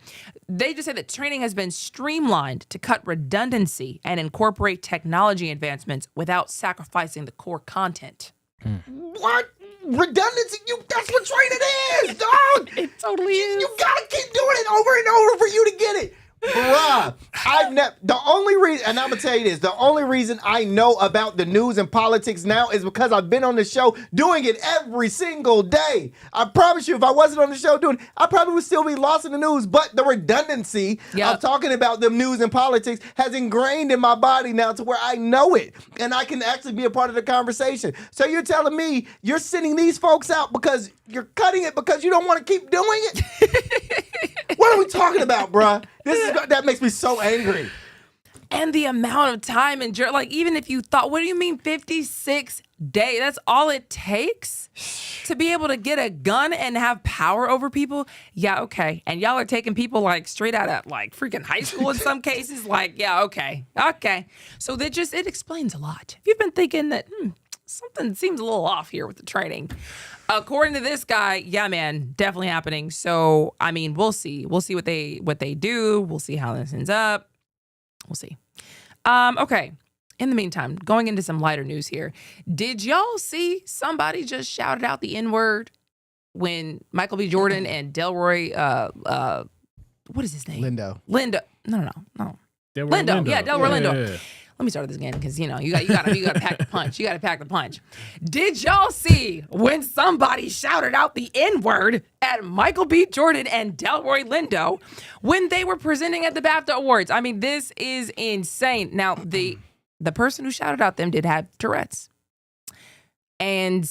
They just say that training has been streamlined to cut redundancy and incorporate technology advancements without sacrificing the core content. What? Redundancy? That's what training is, dog! It totally is. You gotta keep doing it over and over for you to get it. Bruh, the only reason, and I'm gonna tell you this, the only reason I know about the news and politics now is because I've been on the show doing it every single day. I promise you, if I wasn't on the show doing it, I probably would still be lost in the news. But the redundancy of talking about the news and politics has ingrained in my body now to where I know it, and I can actually be a part of the conversation. So you're telling me you're sending these folks out because you're cutting it because you don't want to keep doing it? What are we talking about, bruh? That makes me so angry. And the amount of time and even if you thought, what do you mean 56 days? That's all it takes to be able to get a gun and have power over people? Yeah, okay. And y'all are taking people straight out of freaking high school in some cases. Yeah, okay. So it explains a lot. If you've been thinking that something seems a little off here with the training, according to this guy, yeah, man, definitely happening. So, I mean, we'll see. We'll see what they do. We'll see how this ends up. We'll see. Okay. In the meantime, going into some lighter news here. Did y'all see somebody just shouted out the N-word when Michael B. Jordan and Delroy, what is his name? Lindo. No. Delroy Lindo. Yeah, Delroy Lindo. Yeah. Let me start this again because you gotta pack the punch. You gotta pack the punch. Did y'all see when somebody shouted out the N-word at Michael B. Jordan and Delroy Lindo when they were presenting at the BAFTA Awards? I mean, this is insane. Now, the person who shouted out them did have Tourette's, and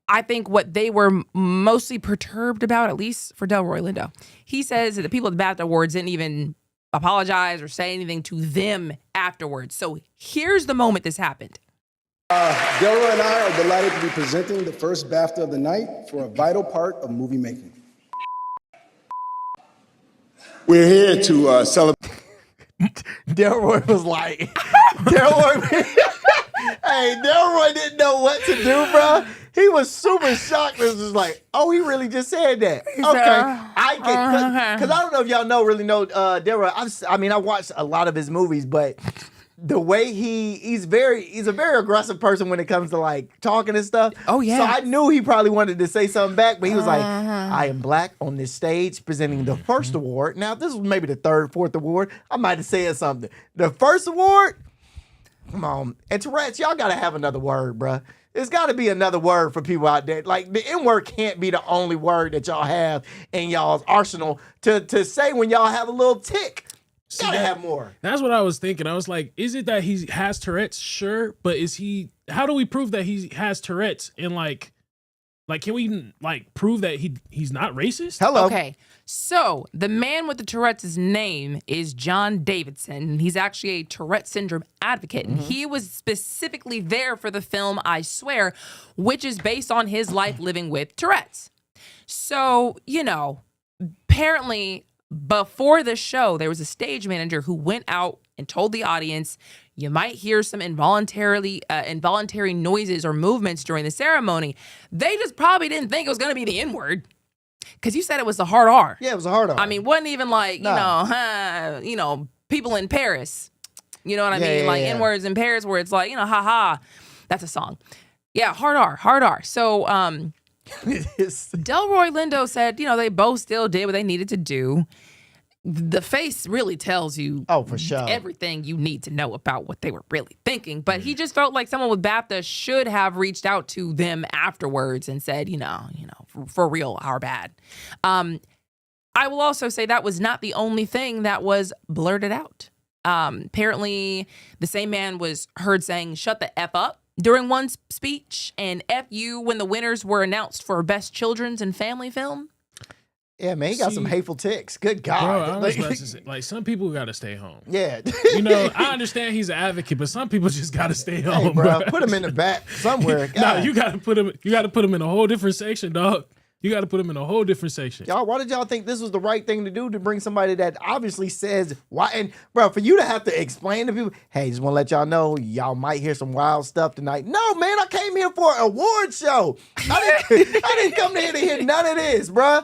I think what they were mostly perturbed about, at least for Delroy Lindo, he says that the people at the BAFTA Awards didn't even apologize or say anything to them afterwards. So here's the moment this happened. Delroy and I are delighted to be presenting the first BAFTA of the night for a vital part of movie making. We're here to celebrate. Delroy was like, Delroy didn't know what to do, bro. He was super shocked. It was just like, oh, he really just said that. Okay, I get because I don't know if y'all really know Delroy. I watched a lot of his movies, but the way he's a very aggressive person when it comes to like talking and stuff. Oh yeah. So I knew he probably wanted to say something back, but he was like, I am black on this stage presenting the first award. Now, if this was maybe the third, fourth award, I might have said something. The first award, come on. And Tourette's, y'all gotta have another word, bruh. There's got to be another word for people out there. Like, the N-word can't be the only word that y'all have in y'all's arsenal to say when y'all have a little tick. Gotta have more. That's what I was thinking. I was like, is it that he has Tourette's? Sure. But how do we prove that he has Tourette's? And like, can we like prove that he's not racist? Hello. Okay. So the man with the Tourette's name is John Davidson, and he's actually a Tourette syndrome advocate. And he was specifically there for the film I Swear, which is based on his life living with Tourette's. So, apparently before the show, there was a stage manager who went out and told the audience, you might hear some involuntary noises or movements during the ceremony. They just probably didn't think it was going to be the N-word. Because you said it was a hard R. Yeah, it was a hard R. I mean, wasn't even like, people in Paris. You know what I mean? Like N-words in Paris where it's like, haha, that's a song. Yeah, hard R. So Delroy Lindo said, they both still did what they needed to do. The face really tells you for sure everything you need to know about what they were really thinking. But he just felt like someone with BAFTA should have reached out to them afterwards and said, for real, our bad. I will also say that was not the only thing that was blurted out. Apparently, the same man was heard saying, shut the F up during one speech, and F you when the winners were announced for Best Children's and Family Film. Yeah, man, he got some hateful ticks. Good God. Bro, I was about to say, like, some people got to stay home. Yeah. I understand he's an advocate, but some people just got to stay home. Hey, bro, put him in the back somewhere. No, you got to put him in a whole different section, dog. You got to put him in a whole different section. Y'all, why did y'all think this was the right thing to do to bring somebody that obviously says why? And bro, for you to have to explain to people, hey, just want to let y'all know, y'all might hear some wild stuff tonight. No, man, I came here for an award show. I didn't come here to hear none of this, bro.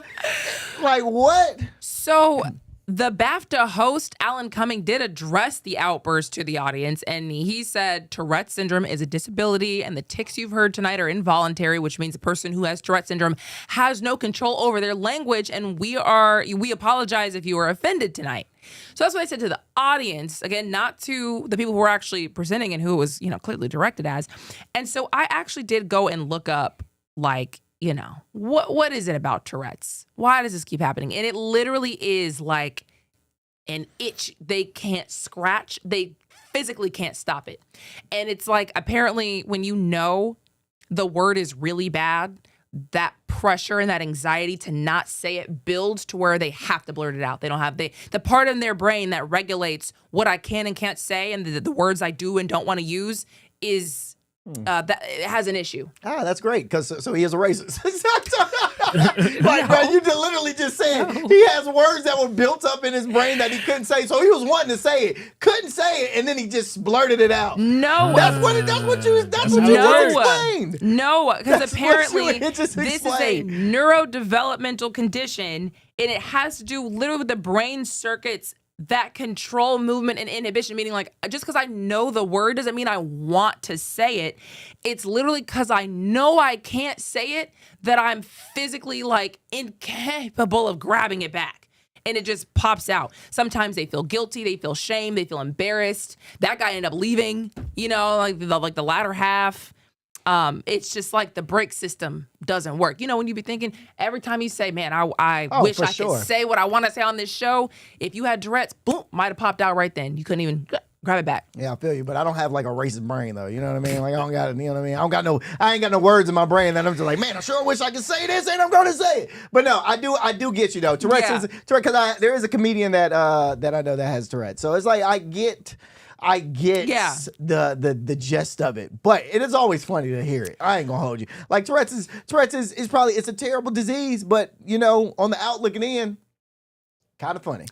Like, what? So the BAFTA host, Alan Cumming, did address the outburst to the audience, and he said Tourette syndrome is a disability, and the tics you've heard tonight are involuntary, which means a person who has Tourette syndrome has no control over their language, and we apologize if you were offended tonight. So that's what I said to the audience, again, not to the people who were actually presenting and who it was, clearly directed as. And so I actually did go and look up, what is it about Tourette's? Why does this keep happening? And it literally is like an itch they can't scratch. They physically can't stop it. And it's like, apparently when the word is really bad, that pressure and that anxiety to not say it builds to where they have to blurt it out. They don't have the part in their brain that regulates what I can and can't say and the words I do and don't want to use is that it has an issue. That's great, because so he is a racist. Like, bro, you literally just said he has words that were built up in his brain that he couldn't say. So he was wanting to say it, couldn't say it, and then he just blurted it out. No, that's what you explained. No, because apparently this is a neurodevelopmental condition, and it has to do literally with the brain circuits that control movement and inhibition, meaning like just because I know the word doesn't mean I want to say it. It's literally because I know I can't say it that I'm physically like incapable of grabbing it back. And it just pops out. Sometimes they feel guilty, they feel shame, they feel embarrassed. That guy ended up leaving, like the latter half. It's just like the brake system doesn't work. When you be thinking every time you say, man, I wish I could say what I want to say on this show. If you had Tourette's, boom, might have popped out right then. You couldn't even grab it back. Yeah, I feel you, but I don't have like a racist brain though. You know what I mean? Like I don't got it. You know what I mean? I ain't got no words in my brain that I'm just like, man, I sure wish I could say this, and I'm gonna say it. But no, I do get you though. Tourette's is Tourette, because there is a comedian that I know that has Tourette's. So it's like I get the gist of it, but it is always funny to hear it. I ain't gonna hold you. Like Tourette's is probably, it's a terrible disease, but on the out looking in, kind of funny.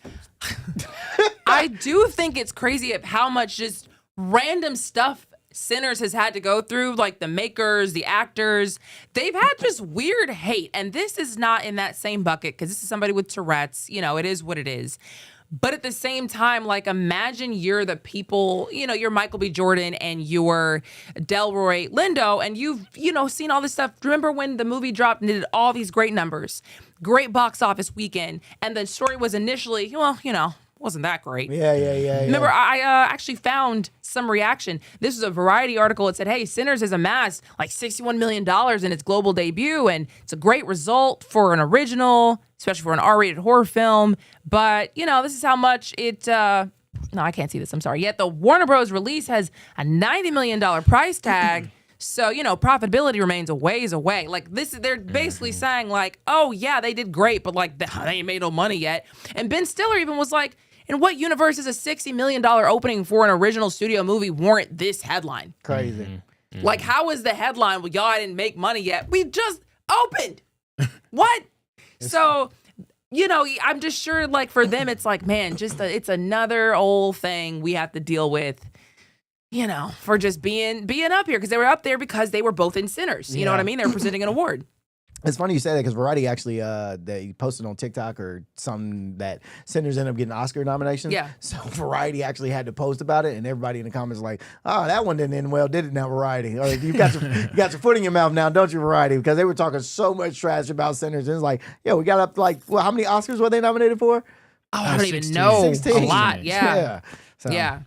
I do think it's crazy of how much just random stuff Sinners has had to go through, like the makers, the actors, they've had just weird hate. And this is not in that same bucket because this is somebody with Tourette's. You know, it is what it is. But at the same time, like, imagine you're the people, you know, you're Michael B. Jordan and you're Delroy Lindo, and you've, you know, seen all this stuff. Remember when the movie dropped and did all these great numbers, great box office weekend, and the story was initially, well, you know, wasn't that great. Yeah. Remember, I actually found some reaction. This was a Variety article. It said, hey, Sinners has amassed like $61 million in its global debut, and it's a great result for an original, especially for an R-rated horror film. But, you know, this is how much it... no, I can't see this. I'm sorry. Yet the Warner Bros. Release has a $90 million price tag. So, you know, profitability remains a ways away. Like, they're basically saying, like, oh, yeah, they did great, but, like, they ain't made no money yet. And Ben Stiller even was like, in what universe is a $60 million opening for an original studio movie warrant this headline? Crazy. Like, how is the headline, well, y'all didn't make money yet? We just opened. What? So, you know, I'm just sure, like, for them, it's like, man, it's another old thing we have to deal with, you know, for just being up here. Because they were up there because they were both in Sinners. You know what I mean? They were presenting an award. It's funny you say that because Variety actually they posted on TikTok or something that Sinners ended up getting Oscar nominations. Yeah. So Variety actually had to post about it, and everybody in the comments was like, "Oh, that one didn't end well, did it now, Variety? Or you got your foot in your mouth now, don't you, Variety?" Because they were talking so much trash about Sinners, and it's like, yeah, we got up like, well, how many Oscars were they nominated for? Oh, I don't even know. 16. A lot. Yeah. Yeah. So. Yeah.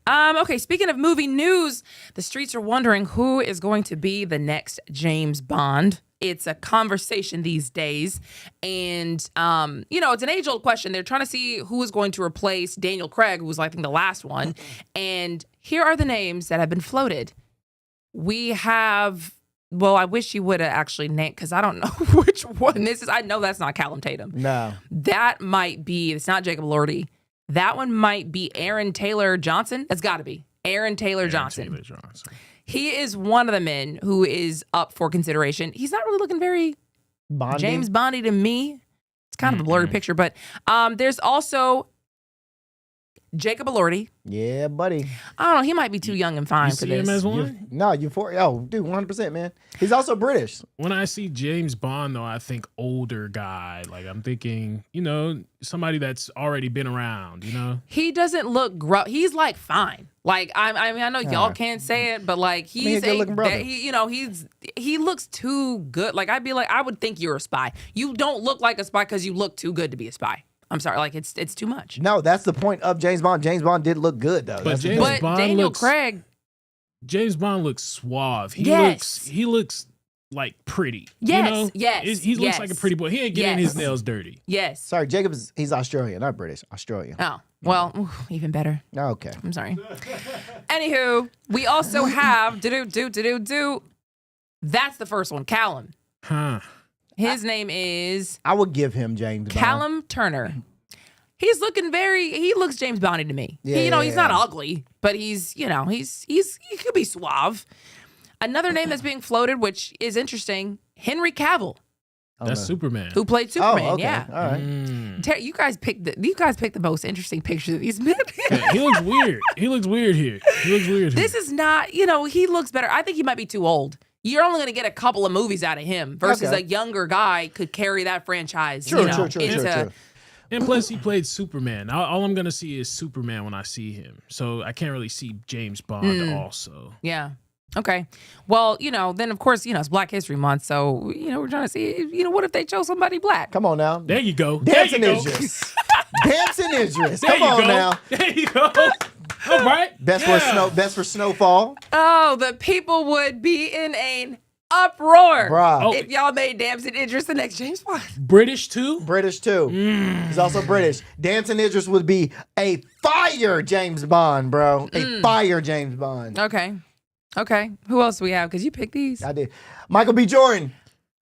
Okay, speaking of movie news, the streets are wondering who is going to be the next James Bond. It's a conversation these days. And, you know, it's an age-old question. They're trying to see who is going to replace Daniel Craig, who was, I think, the last one. And here are the names that have been floated. We have, well, I wish you would have actually named, because I don't know which one this is. I know that's not Callum Tatum. No. That might be, it's not Jacob Elordi. That one might be Aaron Taylor Johnson. That's got to be Aaron Taylor Johnson. He is one of the men who is up for consideration. He's not really looking very Bondy? James Bondy to me. It's kind of a blurry picture, but there's also Jacob Elordi. Yeah, buddy. I don't know. He might be too young and fine You for see this. him as one? No, dude, 100%, man. He's also British. When I see James Bond, though, I think older guy. Like, I'm thinking, you know, somebody that's already been around, you know? He doesn't look he's like fine. Like, I mean, I know y'all can't say it, but like he's a good-looking brother. He looks too good. Like, I'd be like, I would think you're a spy. You don't look like a spy because you look too good to be a spy. I'm sorry, like it's too much. No, that's the point of James Bond. James Bond did look good though. But Daniel Craig. James Bond looks suave. He looks like pretty. Yes, you know? yes. He looks like a pretty boy. He ain't getting his nails dirty. Yes. Sorry, he's Australian, not British. Australian. Oh, well, even better. Okay. I'm sorry. Anywho, we also have that's the first one, Callum. Huh. His name is I would give him James Bond. Callum Turner. He looks James Bondy to me. Yeah, He's not ugly, but he could be suave. Another name that's being floated, which is interesting, Henry Cavill. That's Superman. Who played Superman, okay. yeah. All right. You guys picked the most interesting pictures of these men. He looks weird. He looks weird here. This is not, he looks better. I think he might be too old. You're only going to get a couple of movies out of him versus a younger guy could carry that franchise. True. And plus, he played Superman. All I'm going to see is Superman when I see him. So I can't really see James Bond also. Yeah. Okay. Well, then of course, it's Black History Month. So, we're trying to see, what if they chose somebody black? Come on now. There you go. Dancing Idris. Dancing Idris. Come on now. There you go. All right. Best for Snowfall. Oh, the people would be in an uproar Bruh. if y'all made Dancing Idris the next James Bond. British too? He's also British. Dancing Idris would be a fire James Bond, bro. A fire James Bond. Okay. Who else do we have? Because you picked these. I did. Michael B. Jordan.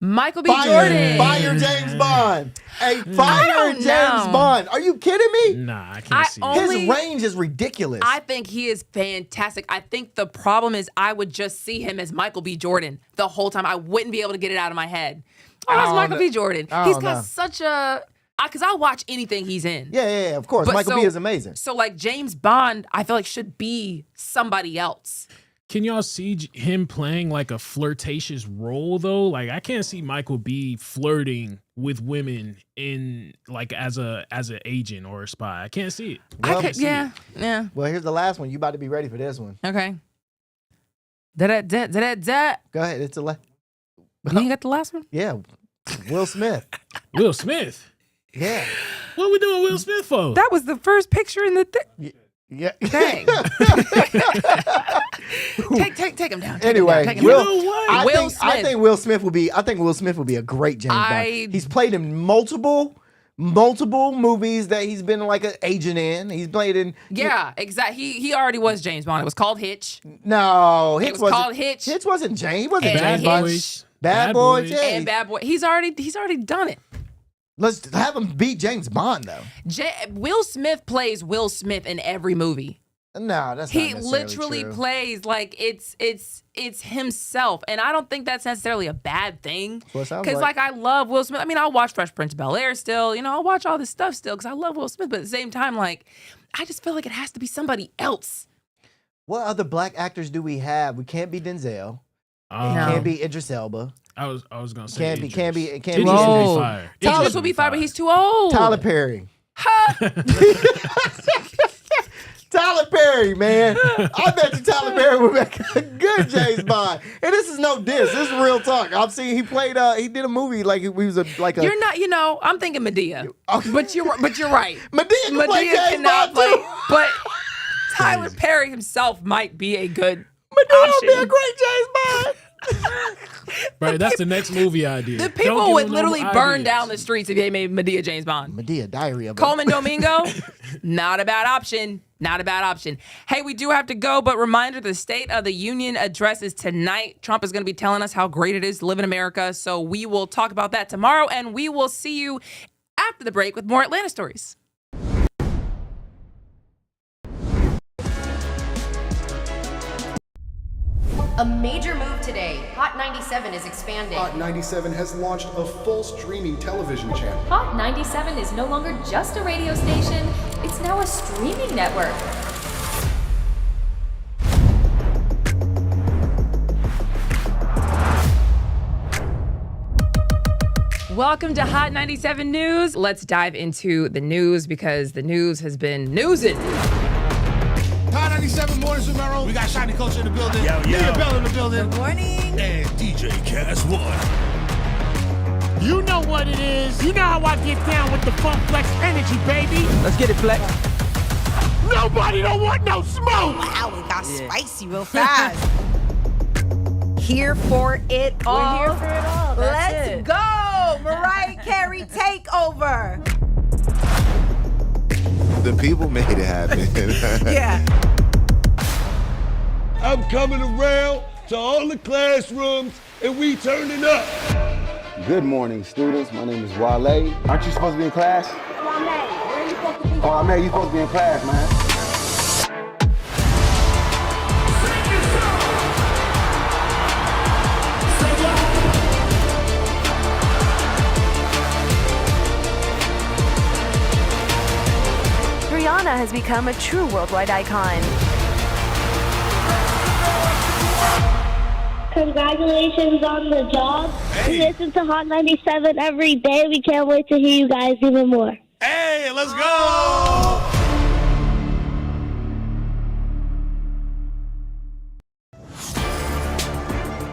Jordan. Fire James Bond. A fire James Bond. Are you kidding me? Nah, I can't see it. His range is ridiculous. I think he is fantastic. I think the problem is I would just see him as Michael B. Jordan the whole time. I wouldn't be able to get it out of my head. Oh, that's Michael B. Jordan. He's got such a... Because I'll watch anything he's in. Yeah, of course. But Michael B. is amazing. So, like, James Bond, I feel like should be somebody else. Can y'all see him playing like a flirtatious role though? Like I can't see Michael B flirting with women in like as an agent or a spy. I can't see it. Well, Yeah. Well, here's the last one. You about to be ready for this one. Okay. Da. Go ahead. It's the last. You ain't got the last one? Yeah. Will Smith. Will Smith. Yeah. What we doing Will Smith for? That was the first picture in the thing. Yeah. Dang. take him down. Anyway, take him down. I think Will Smith will be a great James Bond. He's played in multiple movies that he's been like an agent in. He's played in exactly. He already was James Bond. It was called Hitch. No, Hitch was called Hitch. Hitch wasn't James. He wasn't And James Hitch. Bond. Bad Boys. Yeah. And Bad Boy. He's already done it. Let's have him beat James Bond though. Will Smith plays Will Smith in every movie. No, that's he not literally true. plays like it's himself, and I don't think that's necessarily a bad thing. Because like I love Will Smith. I mean, I'll watch Fresh Prince of Bel-Air still. You know, I'll watch all this stuff still because I love Will Smith. But at the same time, like I just feel like it has to be somebody else. What other black actors do we have? We can't be Denzel. It can't be Idris Elba. I was gonna say Can't be. Idris would be fire. Idris would be fire, but he's too old. Tyler Perry. Tyler Perry, man. I bet you Tyler Perry would make a good James Bond. And this is no diss. This is real talk. I've seen he played. He did a movie like he was a. You're not. You know, I'm thinking Medea. But you're right. Medea play James cannot Bond play. too. But Tyler Perry himself might be a good. Medea would be a great James Bond. Right, that's the next movie idea. The people would literally burn down the streets if they made Medea James Bond. Medea Diary of Coleman Domingo, not a bad option. Not a bad option. Hey, we do have to go, but reminder, the State of the Union address is tonight. Trump is going to be telling us how great it is to live in America. So we will talk about that tomorrow, and we will see you after the break with more Atlanta stories. A major move today. Hot 97 is expanding. Hot 97 has launched a full streaming television channel. Hot 97 is no longer just a radio station, it's now a streaming network. Welcome to Hot 97 News. Let's dive into the news because the news has been newsing. Hot 97 mornings with Merrill. We got Shiny Culture in the building. Leah Bell in the building. Good morning. And DJ Cass One. You know what it is. You know how I get down with the Funk Flex energy, baby. Let's get it, Flex. Nobody don't want no smoke. Wow, it got spicy real fast. Here for it all. We're here for it all. That's Let's go. Mariah Carey takeover. The people made it happen. Yeah. I'm coming around to all the classrooms and we turning up. Good morning, students. My name is Wale. Aren't you supposed to be in class? Where are you supposed to be? Oh, man, you supposed to be in class, man. Rihanna has become a true worldwide icon. Congratulations on the job. We listen to Hot 97 every day. We can't wait to hear you guys even more. Hey, let's go!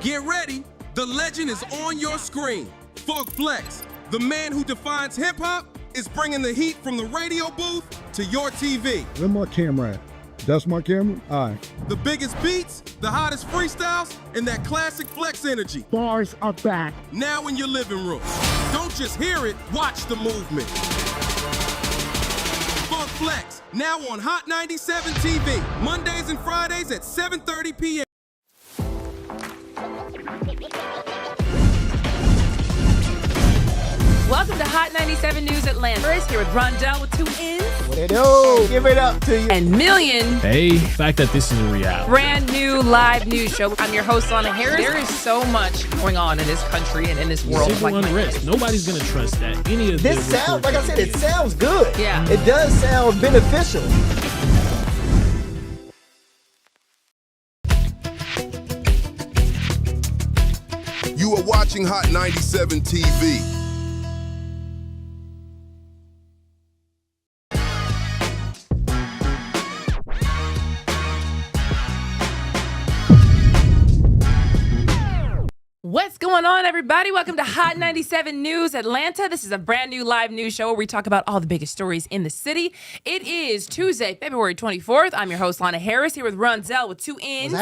Get ready. The legend is on your screen. Funk Flex, the man who defines hip-hop, is bringing the heat from the radio booth to your TV. Where my camera at? That's my camera? All right. The biggest beats, the hottest freestyles, and that classic Flex energy. Bars are back. Now in your living room. Don't just hear it, watch the movement. Funk Flex, now on Hot 97 TV, Mondays and Fridays at 7:30 p.m. Welcome to Hot 97 News Atlanta. First, here with Rondell with 2 N's. What they do? Give it up to you. And Million. Hey, the fact that this is a reality. Brand new live news show. I'm your host, Lana Harris. There is so much going on in this country and in this world. Civil unrest. Nobody's gonna trust that. Any of This sounds, like I said, it sounds good. Yeah. It does sound beneficial. You are watching Hot 97 TV. What's going on, everybody? Welcome to Hot 97 News Atlanta. This is a brand new live news show where we talk about all the biggest stories in the city. It is Tuesday, February 24th. I'm your host, Lana Harris, here with Ronzel with 2 N's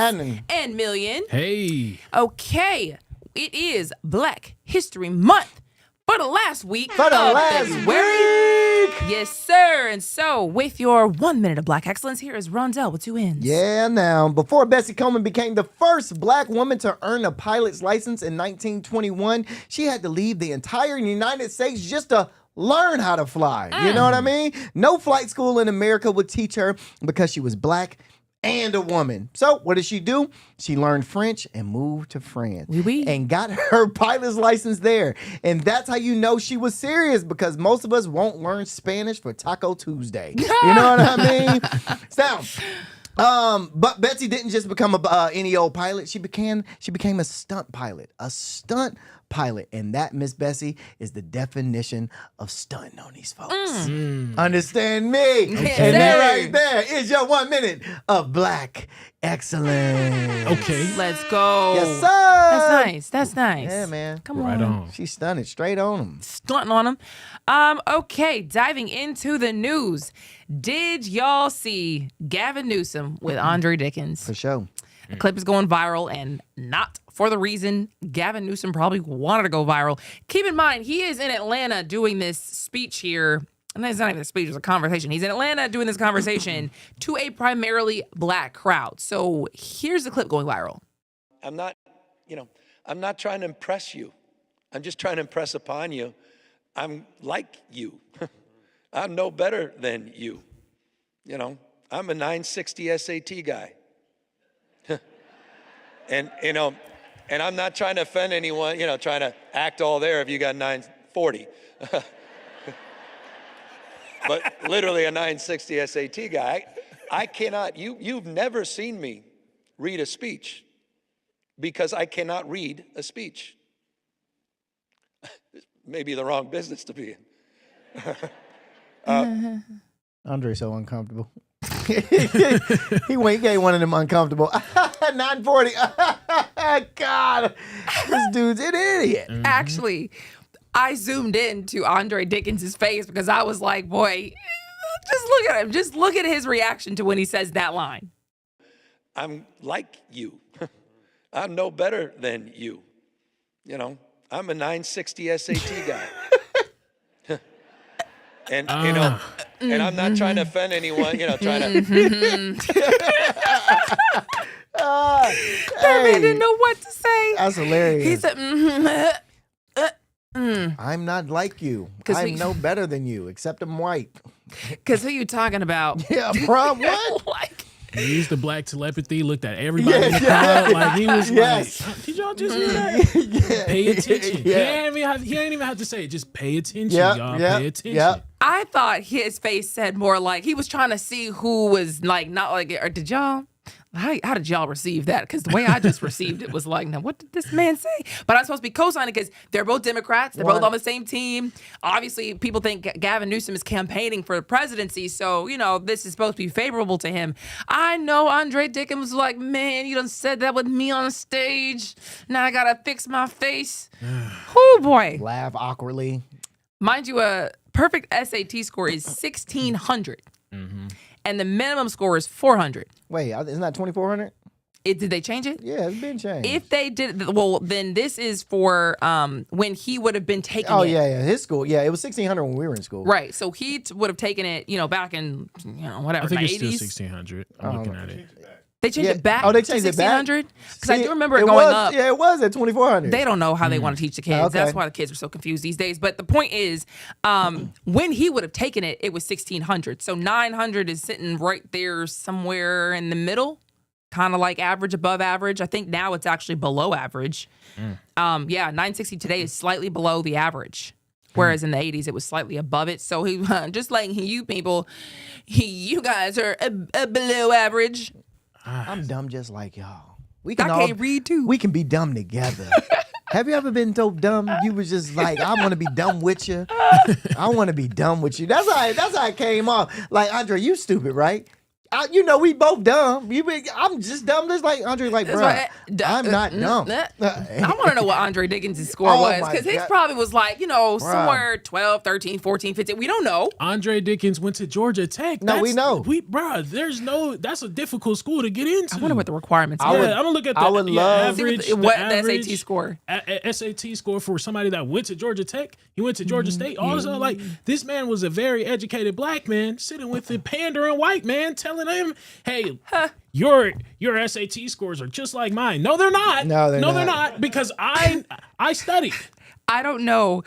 and Million. Hey. Okay, it is Black History Month for the last week of February. Yes, sir. And so, with your 1 minute of Black excellence, here is Ronzel with 2 N's. Yeah, now, before Bessie Coleman became the first Black woman to earn a pilot's license in 1921, she had to leave the entire United States just to learn how to fly. You know what I mean? No flight school in America would teach her because she was Black and a woman. So what did she do? She learned French and moved to France and got her pilot's license there. And that's how you know she was serious, because most of us won't learn Spanish for Taco Tuesday. You know what I mean? But Betsy didn't just become any old pilot. She became a stunt pilot. And that, Miss Bessie, is the definition of stunting on these folks. Understand me? Yes, and sir. that right there is your 1 minute of Black excellence. Okay. Let's go. Yes, sir. That's nice. Yeah, man. Come Right on. on. She stunned it straight on him. Stunting on them. Okay, diving into the news. Did y'all see Gavin Newsom with Andre Dickens? For sure. The clip is going viral, and not for the reason Gavin Newsom probably wanted to go viral. Keep in mind, he is in Atlanta doing this speech here. And it's not even a speech, it's a conversation. He's in Atlanta doing this conversation to a primarily Black crowd. So here's the clip going viral. I'm not trying to impress you. I'm just trying to impress upon you. I'm like you. I'm no better than you. You know, I'm a 960 SAT guy. And I'm not trying to offend anyone, trying to act all there if you got 940. But literally a 960 SAT guy. I cannot, you've never seen me read a speech, because I cannot read a speech. Maybe the wrong business to be in. Andre's so uncomfortable. he gave one of them uncomfortable. 940. God, this dude's an idiot. Actually, I zoomed in to Andre Dickens' face because I was like, boy, just look at him. Just look at his reaction to when he says that line. I'm like you. I'm no better than you. I'm a 960 SAT guy. And and I'm not trying to offend anyone, trying to. That man didn't know what to say. That's hilarious. He said, I'm not like you. I'm no better than you, except I'm white. Because who you talking about? Yeah, bro, what? He used the Black telepathy, looked at everybody in the crowd like he was like, did y'all just hear that? Pay attention. Yeah. He ain't even have to say it. Just pay attention, y'all. Pay attention. Yeah. I thought his face said more like he was trying to see who was like, not like, or did y'all? How did y'all receive that? Because the way I just received it was like, now what did this man say? But I'm supposed to be co-signing because they're both Democrats. They're both on the same team. Obviously, people think Gavin Newsom is campaigning for the presidency. So, this is supposed to be favorable to him. I know Andre Dickens was like, man, you done said that with me on stage. Now I got to fix my face. Oh, boy. Laugh awkwardly. Mind you, a perfect SAT score is 1,600. And the minimum score is 400. Wait, isn't that 2,400? Did they change it? Yeah, it's been changed. If they did, well, then this is for when he would have been taking it. Oh, yeah. His school. Yeah, it was 1,600 when we were in school. Right. So he would have taken it, back in, whatever, I think the it's 80s. still 1,600. I'm looking at it. They changed it back. Oh, they changed to it back? 1,600? Because I do remember it going up. Yeah, it was at 2,400. They don't know how they want to teach the kids. Okay. That's why the kids are so confused these days. But the point is, when he would have taken it, it was 1,600. So 900 is sitting right there somewhere in the middle, kind of like average, above average. I think now it's actually below average. 960 today is slightly below the average. Whereas in the 80s, it was slightly above it. So he just like you people, you guys are below average. I'm dumb just like y'all. I can't read too. We can be dumb together. Have you ever been so dumb? You was just like, I want to be dumb with you. I want to be dumb with you. That's how it came off. Like, Andre, you stupid, right? We both dumb. I'm just dumb. Just like Andre, like, bro, I'm not dumb. I want to know what Andre Diggins' score was, because his probably was like, somewhere 12, 13, 14, 15. We don't know. Andre Dickens went to Georgia Tech. We know. That's a difficult school to get into. I wonder what the requirements are. I'm gonna look at the average. The SAT score. SAT score for somebody that went to Georgia Tech. He went to Georgia State. All of a sudden, like, this man was a very educated black man sitting with the pandering white man telling him, hey, your SAT scores are just like mine. No, they're not. No, they're not, because I studied. I don't know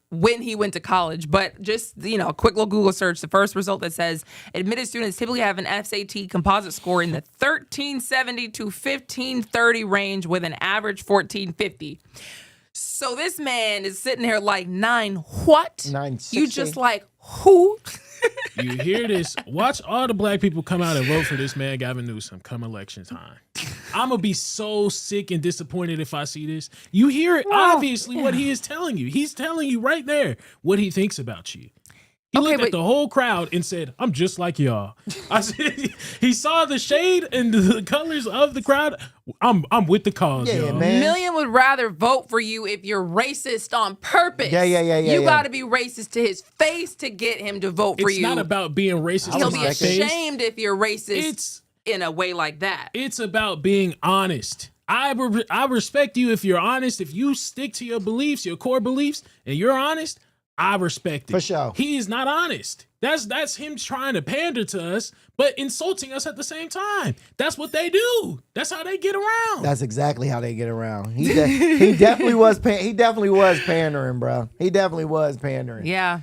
when he went to college, but just, a quick little Google search, the first result that says admitted students typically have an SAT composite score in the 1370 to 1530 range with an average 1450. So this man is sitting here like 960. You just like, who? You hear this? Watch all the black people come out and vote for this man, Gavin Newsom, come election time. I'm going to be so sick and disappointed if I see this. You hear it, obviously, what he is telling you. He's telling you right there what he thinks about you. He looked at the whole crowd and said, I'm just like y'all. I said, he saw the shade and the colors of the crowd. I'm with the cause, y'all. Man. Million would rather vote for you if you're racist on purpose. You got to be racist to his face to get him to vote for you. It's not about being racist. He'll be ashamed if you're racist in a way like that. It's about being honest. I respect you if you're honest. If you stick to your beliefs, your core beliefs, and you're honest, I respect it. For sure. He is not honest. That's him trying to pander to us, but insulting us at the same time. That's what they do. That's how they get around. That's exactly how they get around. He definitely was. He definitely was pandering, bro. He definitely was pandering. Yeah.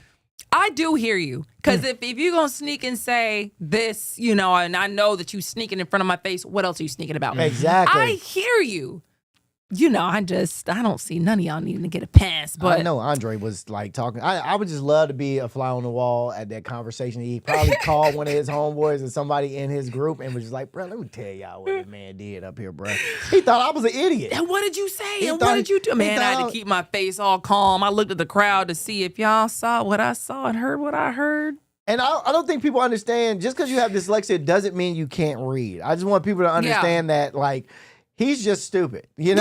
I do hear you. Because if you're going to sneak and say this, and I know that you sneaking in front of my face, what else are you sneaking about? Exactly. I hear you. I don't see none of y'all needing to get a pass. But I know Andre was like talking. I would just love to be a fly on the wall at that conversation. He probably called one of his homeboys or somebody in his group and was just like, bro, let me tell y'all what this man did up here, bro. He thought I was an idiot. And what did you say? And what did you do? Man, I had to keep my face all calm. I looked at the crowd to see if y'all saw what I saw and heard what I heard. And I don't think people understand, just because you have dyslexia doesn't mean you can't read. I just want people to understand that, like, he's just stupid, He is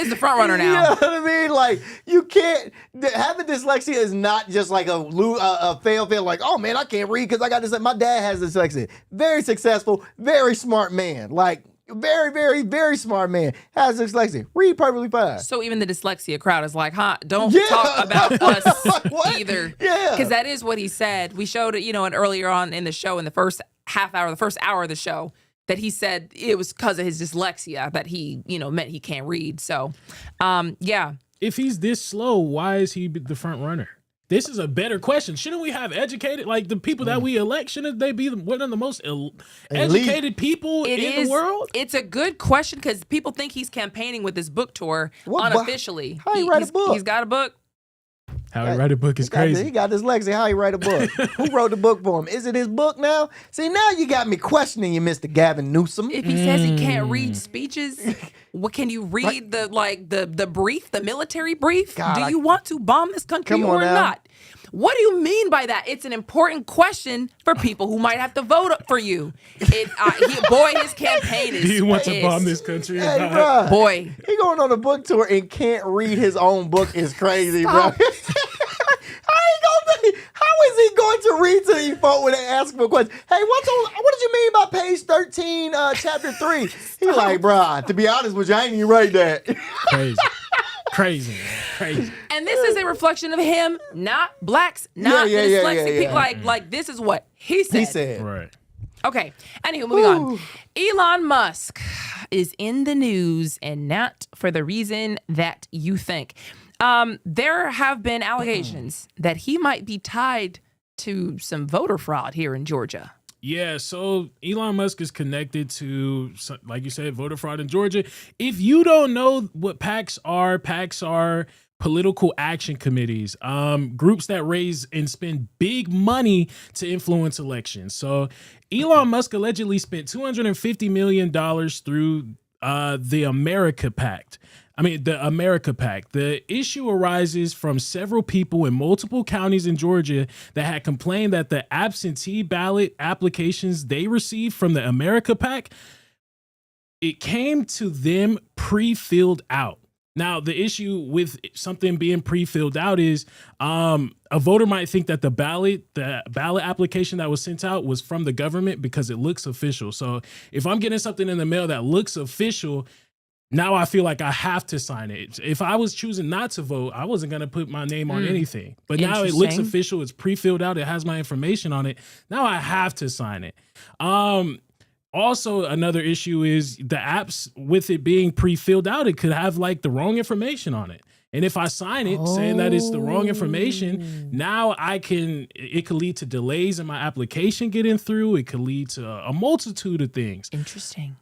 the front runner now. You know what I mean? Like, you can't, having dyslexia is not just like a fail, like, oh man, I can't read because I got this. My dad has dyslexia. Very successful, very smart man. Like, very, very, very smart man. Has dyslexia. Read perfectly fine. So even the dyslexia crowd is like, don't talk about us either. Yeah. Because that is what he said. We showed it, and earlier on in the show, in the first half hour, the first hour of the show, that he said it was because of his dyslexia that he, meant he can't read. So, yeah. If he's this slow, why is he the front runner? This is a better question. Shouldn't we have educated, like the people that we elect, shouldn't they be one of the most educated people in the world? It's a good question because people think he's campaigning with this book tour unofficially. How he write a book? He's got a book. How he write a book is crazy. He got dyslexia. How he write a book? Who wrote the book for him? Is it his book now? See, now you got me questioning you, Mr. Gavin Newsom. If he says he can't read speeches, what can you read the brief, the military brief? God, do you want to bomb this country or not? What do you mean by that? It's an important question for people who might have to vote for you. His campaign is. Do you want to bomb this country? Hey, bro, boy, he going on a book tour and can't read his own book is crazy, bro. How is he going to read to these folk when they ask him a question? Hey, what did you mean by page 13, chapter 3? He like, bro, to be honest with you, I ain't even write that. Crazy. And this is a reflection of him, not blacks, not the dyslexic people. Like this is what he said. He said. Right. Okay. Anywho, moving on. Elon Musk is in the news, and not for the reason that you think. There have been allegations that he might be tied to some voter fraud here in Georgia. Yeah, so Elon Musk is connected to, like you said, voter fraud in Georgia. If you don't know what PACs are political action committees, groups that raise and spend big money to influence elections. So Elon Musk allegedly spent $250 million through the America Pact. The America Pact. The issue arises from several people in multiple counties in Georgia that had complained that the absentee ballot applications they received from the America Pact, it came to them pre-filled out. Now, the issue with something being pre-filled out is a voter might think that the ballot application that was sent out was from the government because it looks official. So if I'm getting something in the mail that looks official, now I feel like I have to sign it. If I was choosing not to vote, I wasn't going to put my name on anything. But now it looks official. It's pre-filled out. It has my information on it. Now I have to sign it. Also, another issue is the apps, with it being pre-filled out, it could have like the wrong information on it. And if I sign it saying that it's the wrong information, now it could lead to delays in my application getting through. It could lead to a multitude of things. Interesting.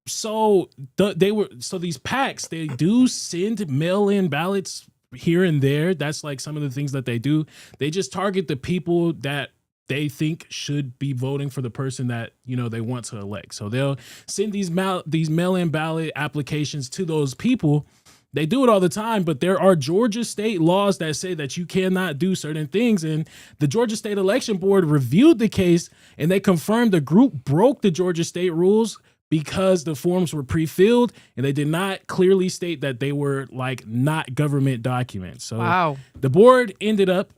So these PACs, they do send mail-in ballots here and there. That's like some of the things that they do. They just target the people that they think should be voting for the person that, they want to elect. So they'll send these mail-in ballot applications to those people. They do it all the time, but there are Georgia state laws that say that you cannot do certain things. And the Georgia State Election Board reviewed the case, and they confirmed the group broke the Georgia state rules because the forms were pre-filled and they did not clearly state that they were like not government documents. So the board ended up,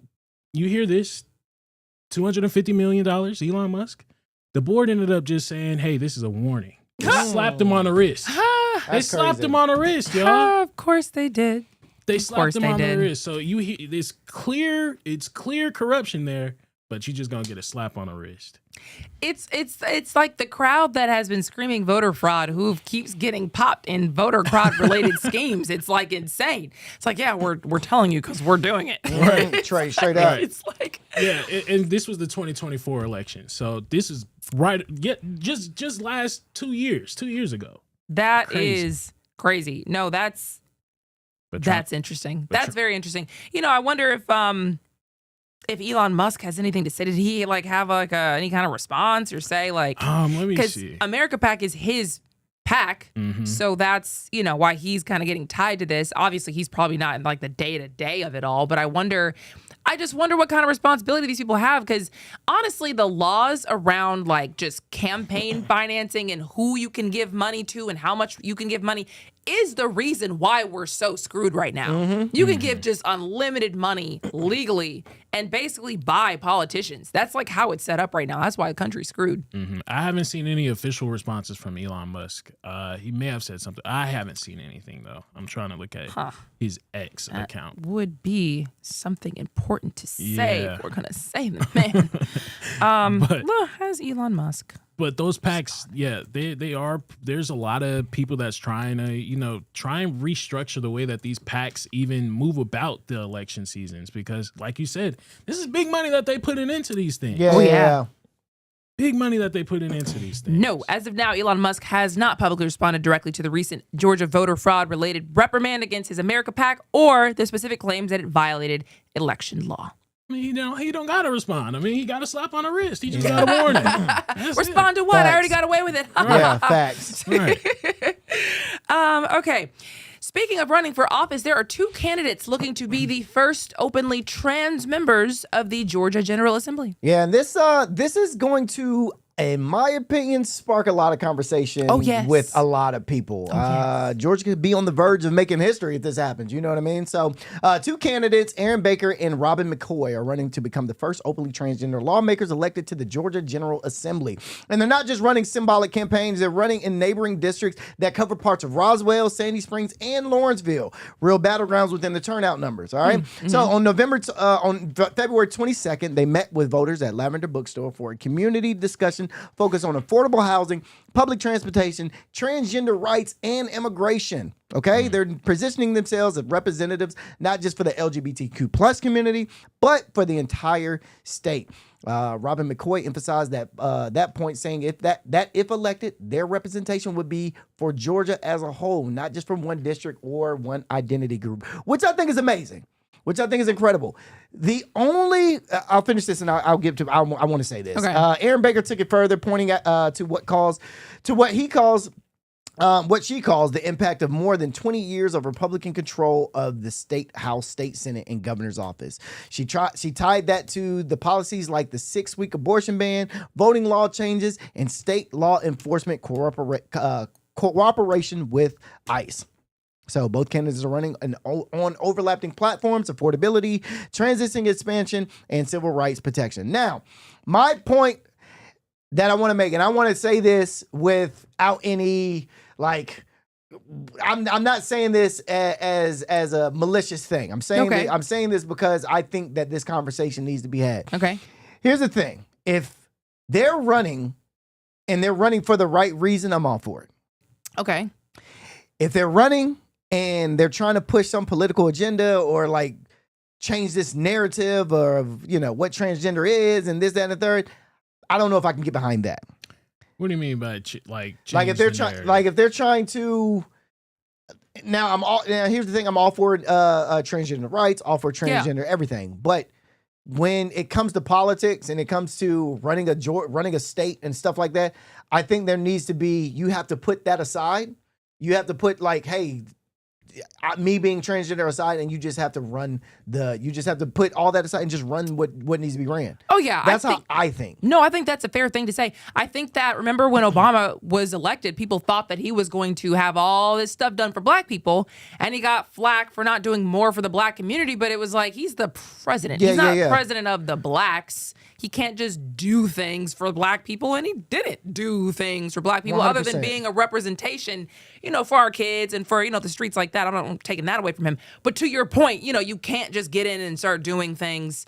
you hear this, $250 million, Elon Musk. The board ended up just saying, hey, this is a warning. They slapped him on the wrist. They slapped him on the wrist, y'all. Of course they did. They slapped him on the wrist. So you hear it's clear corruption there, but you just gonna get a slap on the wrist. It's like the crowd that has been screaming voter fraud who keeps getting popped in voter fraud related schemes. It's like insane. It's like, yeah, we're telling you because we're doing it. Right. Straight up. It's like, yeah, and this was the 2024 election. So this is right. Just last 2 years ago. That is crazy. No, that's interesting. That's very interesting. I wonder if Elon Musk has anything to say. Did he have any kind of response or say let me see. America PAC is his PAC, so that's why he's kind of getting tied to this. Obviously, he's probably not in the day-to-day of it all, but I just wonder what kind of responsibility these people have, because honestly, the laws around just campaign financing and who you can give money to and how much you can give money is the reason why we're so screwed right now. You can give just unlimited money legally and basically buy politicians. That's how it's set up right now. That's why the country's screwed. I haven't seen any official responses from Elon Musk. He may have said something. I haven't seen anything, though. I'm trying to look at his X account. Would be something important to say if we're going to say the man. But how's Elon Musk? But those PACs, they are. There's a lot of people that's trying to, try and restructure the way that these PACs even move about the election seasons, because, like you said, this is big money that they putting into these things. Yeah. Big money that they putting into these things. No, as of now, Elon Musk has not publicly responded directly to the recent Georgia voter fraud related reprimand against his America PAC or the specific claims that it violated election law. He don't gotta respond. He got a slap on the wrist. He just got a warning. Respond to what? Facts. I already got away with it. Yeah, facts. Right. Okay. Speaking of running for office, there are two candidates looking to be the first openly trans members of the Georgia General Assembly. Yeah, and this is going to, in my opinion, spark a lot of conversation with a lot of people. Georgia could be on the verge of making history if this happens. You know what I mean? So two candidates, Aaron Baker and Robin McCoy, are running to become the first openly transgender lawmakers elected to the Georgia General Assembly. And they're not just running symbolic campaigns. They're running in neighboring districts that cover parts of Roswell, Sandy Springs, and Lawrenceville. Real battlegrounds within the turnout numbers. All right. So on February 22nd, they met with voters at Lavender Bookstore for a community discussion focus on affordable housing, public transportation, transgender rights, and immigration. Okay, they're positioning themselves as representatives not just for the LGBTQ plus community, but for the entire state. Robin McCoy emphasized that point, saying if elected, their representation would be for Georgia as a whole, not just from one district or one identity group, which I think is amazing. Which I think is incredible. I'll finish this and I'll give to. I want to say this. Okay. Aaron Baker took it further, pointing at to what he calls what she calls the impact of more than 20 years of Republican control of the state House, state Senate, and governor's office. She tied that to the policies like the 6-week abortion ban, voting law changes, and state law enforcement cooperation with ICE. So both candidates are running on overlapping platforms: affordability, transition expansion, and civil rights protection. Now, my point that I want to make, and I want to say this without any I'm not saying this as a malicious thing. I'm saying I'm saying this because I think that this conversation needs to be had. Okay. Here's the thing: if they're running and they're running for the right reason, I'm all for it. Okay. If they're running and they're trying to push some political agenda or change this narrative of what transgender is and this, that, and the third, I don't know if I can get behind that. What do you mean by if they're trying to? Now here's the thing: I'm all for transgender rights, all for transgender everything. But when it comes to politics and it comes to running a state and stuff like that, I think there needs to be. You have to put that aside. You have to put hey, me being transgender aside, and you just have to put all that aside and just run what needs to be ran. Oh yeah, that's how I think. No, I think that's a fair thing to say. I think that, remember when Obama was elected, people thought that he was going to have all this stuff done for black people, and he got flack for not doing more for the black community. But it was he's the president. He's not president of the blacks. He can't just do things for black people, and he didn't do things for black people 100%. Other than being a representation, for our kids and for, the streets like that. I'm not taking that away from him. But to your point, you can't just get in and start doing things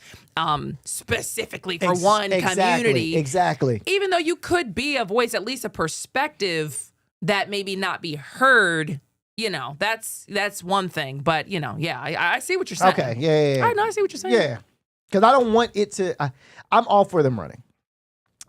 specifically for one community. Exactly. Even though you could be a voice, at least a perspective that maybe not be heard. That's one thing. But, I see what you're saying. Okay, yeah. I see what you're saying. Yeah. Because I don't want it to. I'm all for them running.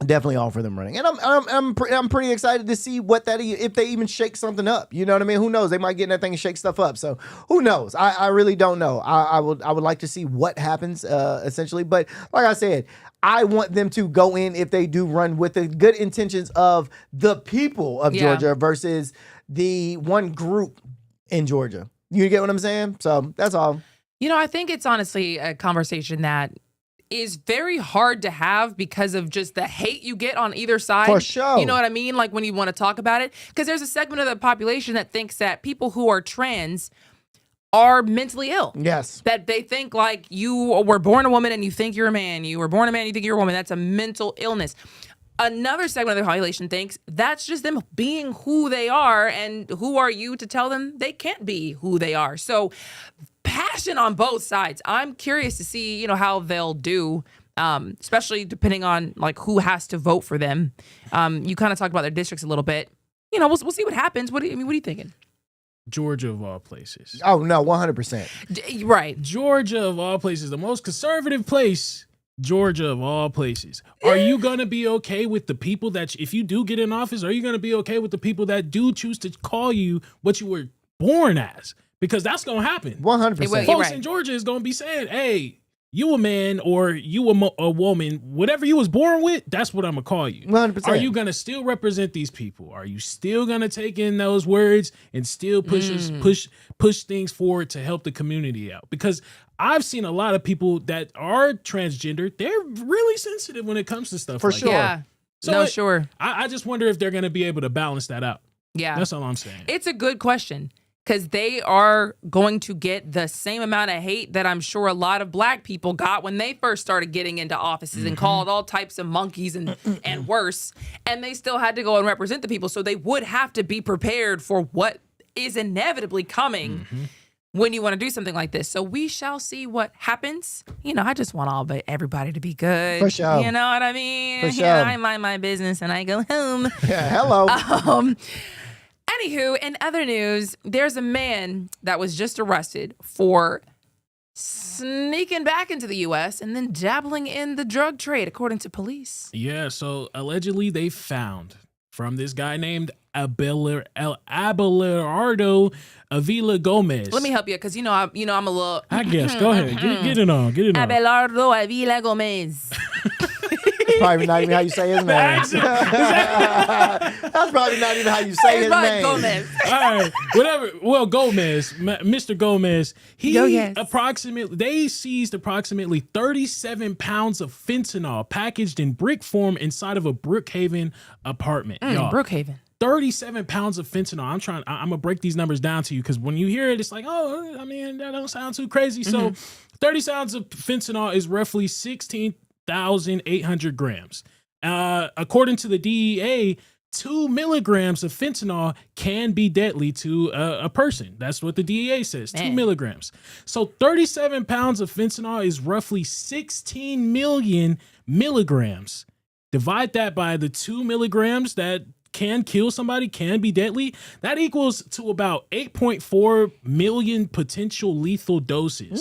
Definitely all for them running, and I'm pretty excited to see if they even shake something up. You know what I mean? Who knows? They might get in that thing and shake stuff up. So who knows? I really don't know. I would like to see what happens essentially. But like I said, I want them to go in, if they do run, with the good intentions of the people of Georgia versus the one group in Georgia. You get what I'm saying? So that's all. I think it's honestly a conversation that is very hard to have because of just the hate you get on either side. For sure. You know what I mean? When you want to talk about it. Because there's a segment of the population that thinks that people who are trans are mentally ill. Yes. That they think you were born a woman and you think you're a man. You were born a man and you think you're a woman. That's a mental illness. Another segment of the population thinks that's just them being who they are, and who are you to tell them they can't be who they are? So passion on both sides. I'm curious to see, how they'll do, especially depending on who has to vote for them. You kind of talked about their districts a little bit. We'll see what happens. What are you thinking? Georgia of all places. Oh no, 100%. Right. Georgia of all places, the most conservative place. Georgia of all places. Are you going to be okay with the people that, if you do get in office, are you going to be okay with the people that do choose to call you what you were born as? Because that's going to happen. 100%. Folks in Georgia is going to be saying, hey, you a man or you a woman, whatever you was born with, that's what I'm going to call you. 100%. Are you going to still represent these people? Are you still going to take in those words and still push things forward to help the community out? Because I've seen a lot of people that are transgender. They're really sensitive when it comes to stuff For like sure. that. Yeah. So sure. I just wonder if they're going to be able to balance that out. Yeah. That's all I'm saying. It's a good question. Because they are going to get the same amount of hate that I'm sure a lot of black people got when they first started getting into offices and called all types of monkeys and worse. And they still had to go and represent the people. So they would have to be prepared for what is inevitably coming when you want to do something like this. So we shall see what happens. I just want everybody to be good. For sure. You know what I mean? For sure. I mind my business and I go home. Yeah, hello. Anywho, in other news, there's a man that was just arrested for sneaking back into the U.S. and then dabbling in the drug trade, according to police. Yeah, so allegedly they found from this guy named Abelardo Avila Gomez. Let me help you, because I'm a little. I guess. Go ahead. Get it on. Abelardo Avila Gomez. probably not even how you say his name. That's probably not even how you say his name. Gomez. All right, whatever. Well, Gomez, Mr. Gomez, they seized approximately 37 pounds of fentanyl packaged in brick form inside of a Brookhaven apartment. Y'all. Brookhaven. 37 pounds of fentanyl. I'm gonna break these numbers down to you because when you hear it, it's like, oh, I mean, that don't sound too crazy. So 30 pounds of fentanyl is roughly 16,800 grams. According to the DEA, 2 milligrams of fentanyl can be deadly to a person. That's what the DEA says, 2 milligrams. So 37 pounds of fentanyl is roughly 16 million milligrams. Divide that by the 2 milligrams that can kill somebody, can be deadly. That equals to about 8.4 million potential lethal doses.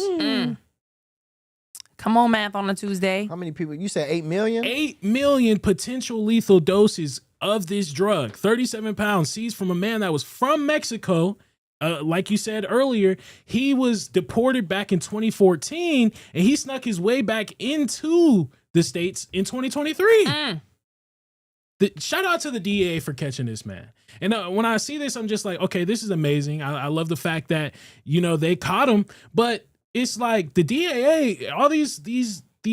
Come on, math on a Tuesday. How many people? You said 8 million? 8 million potential lethal doses of this drug. 37 pounds seized from a man that was from Mexico. Like you said earlier, he was deported back in 2014 and he snuck his way back into the States in 2023. Shout out to the DEA for catching this man. And when I see this, I'm just like, okay, this is amazing. I love the fact that, they caught him, but it's like the DEA, all these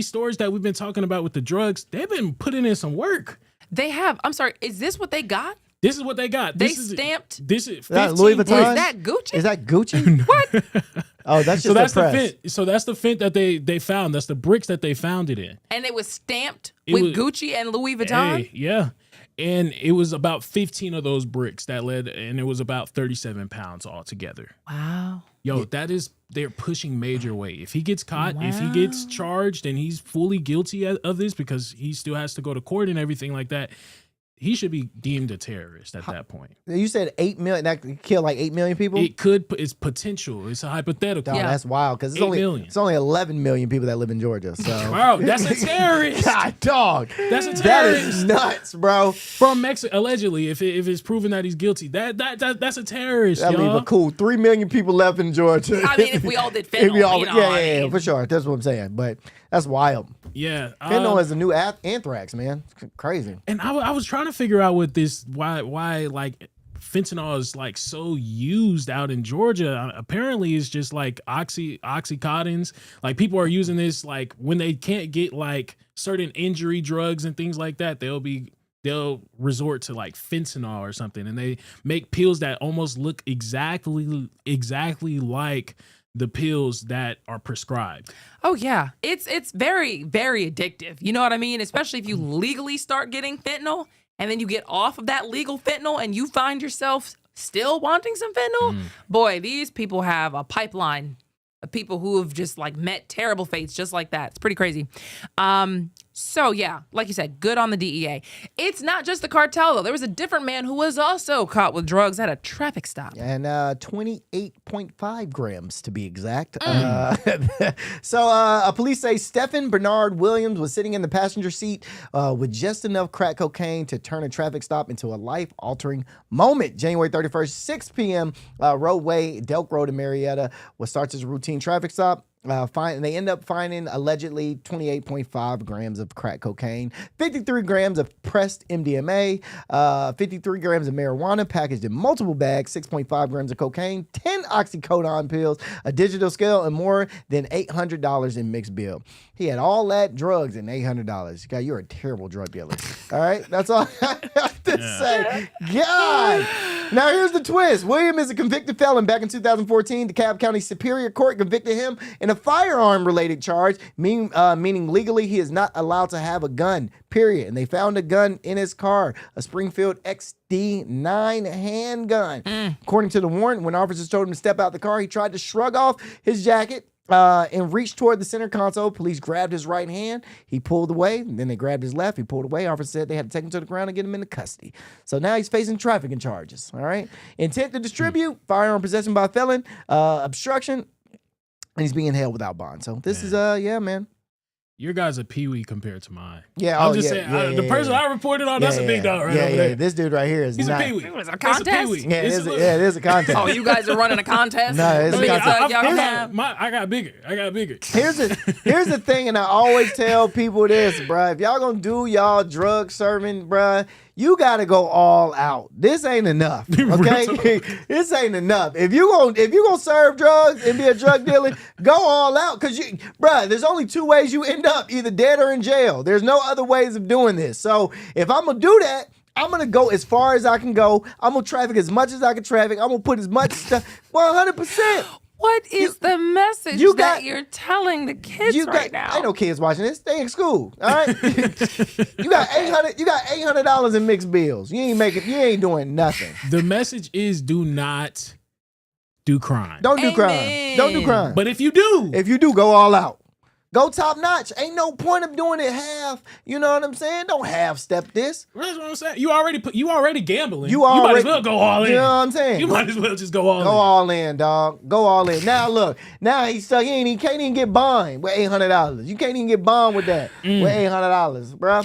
stories that we've been talking about with the drugs, they've been putting in some work. They have. I'm sorry. Is this what they got? This is what they got. They stamped. This is Louis Vuitton. Is that Gucci? Is that Gucci? What? Oh, that's just that's the press. fent. So that's the fent that they found. That's the bricks that they found it in. And it was stamped with Gucci and Louis Vuitton? Hey, yeah. And it was about 15 of those bricks that led, and it was about 37 pounds altogether. Wow. Yo, they're pushing major weight. If he gets caught, if he gets charged and he's fully guilty of this because he still has to go to court and everything like that, he should be deemed a terrorist at that point. You said 8 million. That could kill like 8 million people? It could. It's potential. It's a hypothetical. Dog, that's wild because it's only 11 million people that live in Georgia. So wow, that's a terrorist. God, dog. That's a terrorist. That is nuts, bro. From Mexico, allegedly, if it's proven that he's guilty, that's a terrorist. That leave a cool 3 million people left in Georgia. I mean, if we all did fentanyl, yeah, for sure. That's what I'm saying. But that's wild. Yeah, fentanyl is a new anthrax, man. It's crazy. And I was trying to figure out what this why like fentanyl is like so used out in Georgia. Apparently, it's just like oxycontins. Like people are using this like when they can't get like certain injury drugs and things like that. They'll resort to like fentanyl or something, and they make pills that almost look exactly like the pills that are prescribed. Oh yeah, it's very, very addictive. You know what I mean? Especially if you legally start getting fentanyl and then you get off of that legal fentanyl and you find yourself still wanting some fentanyl. Boy, these people have a pipeline of people who have just like met terrible fates just like that. It's pretty crazy. So yeah, like you said, good on the DEA. It's not just the cartel though. There was a different man who was also caught with drugs at a traffic stop. And 28.5 grams to be exact. So police say Stephen Bernard Williams was sitting in the passenger seat with just enough crack cocaine to turn a traffic stop into a life-altering moment. January 31st, 6 p.m. Roadway, Delk Road in Marietta, what starts as a routine traffic stop. They end up finding allegedly 28.5 grams of crack cocaine, 53 grams of pressed MDMA, 53 grams of marijuana packaged in multiple bags, 6.5 grams of cocaine, 10 oxycodone pills, a digital scale, and more than $800 in mixed bill. He had all that drugs and $800. God, you're a terrible drug dealer. All right? That's all I have to say. God. Now, here's the twist. William is a convicted felon. Back in 2014, DeKalb County Superior Court convicted him in a firearm-related charge, meaning legally he is not allowed to have a gun, period. And they found a gun in his car, a Springfield XD9 handgun. According to the warrant, when officers told him to step out the car, he tried to shrug off his jacket and reached toward the center console. Police grabbed his right hand. He pulled away. And then they grabbed his left. He pulled away. Officers said they had to take him to the ground and get him into custody. So now he's facing trafficking charges. All right. Intent to distribute, firearm possession by a felon, obstruction, and he's being held without bond. So this is, man. Your guy's a peewee compared to mine. Yeah, I'm just saying. The person I reported on, that's a big dog right over there. This dude right here is He's not. a peewee. It was a contest? Yeah, it is a contest. Oh, you guys are running a contest? No, it's a contest. I got bigger. Here's the thing, and I always tell people this, bruh. If y'all gonna do y'all drug serving, bruh, you gotta go all out. This ain't enough, okay? This ain't enough. If you gonna serve drugs and be a drug dealer, go all out, cause bruh, there's only two ways you end up: either dead or in jail. There's no other ways of doing this. So if I'm gonna do that, I'm gonna go as far as I can go. I'm gonna traffic as much as I can traffic. I'm gonna put as much stuff. 100%. What is the message that you're telling the kids right now? Ain't no kids watching this. They in school. All right. You got $800 in mixed bills. You ain't doing nothing. The message is do not do crime. Don't do crime. Don't do crime. But if you do, go all out. Go top notch. Ain't no point of doing it half. You know what I'm saying? Don't half step this. That's what I'm saying. You already gambling. You might as well go all in. You know what I'm saying? You might as well just go all in. Go all in, dog. Go all in. Now look. Now he's stuck. He can't even get bond with $800. You can't even get bond with that with $800, bro.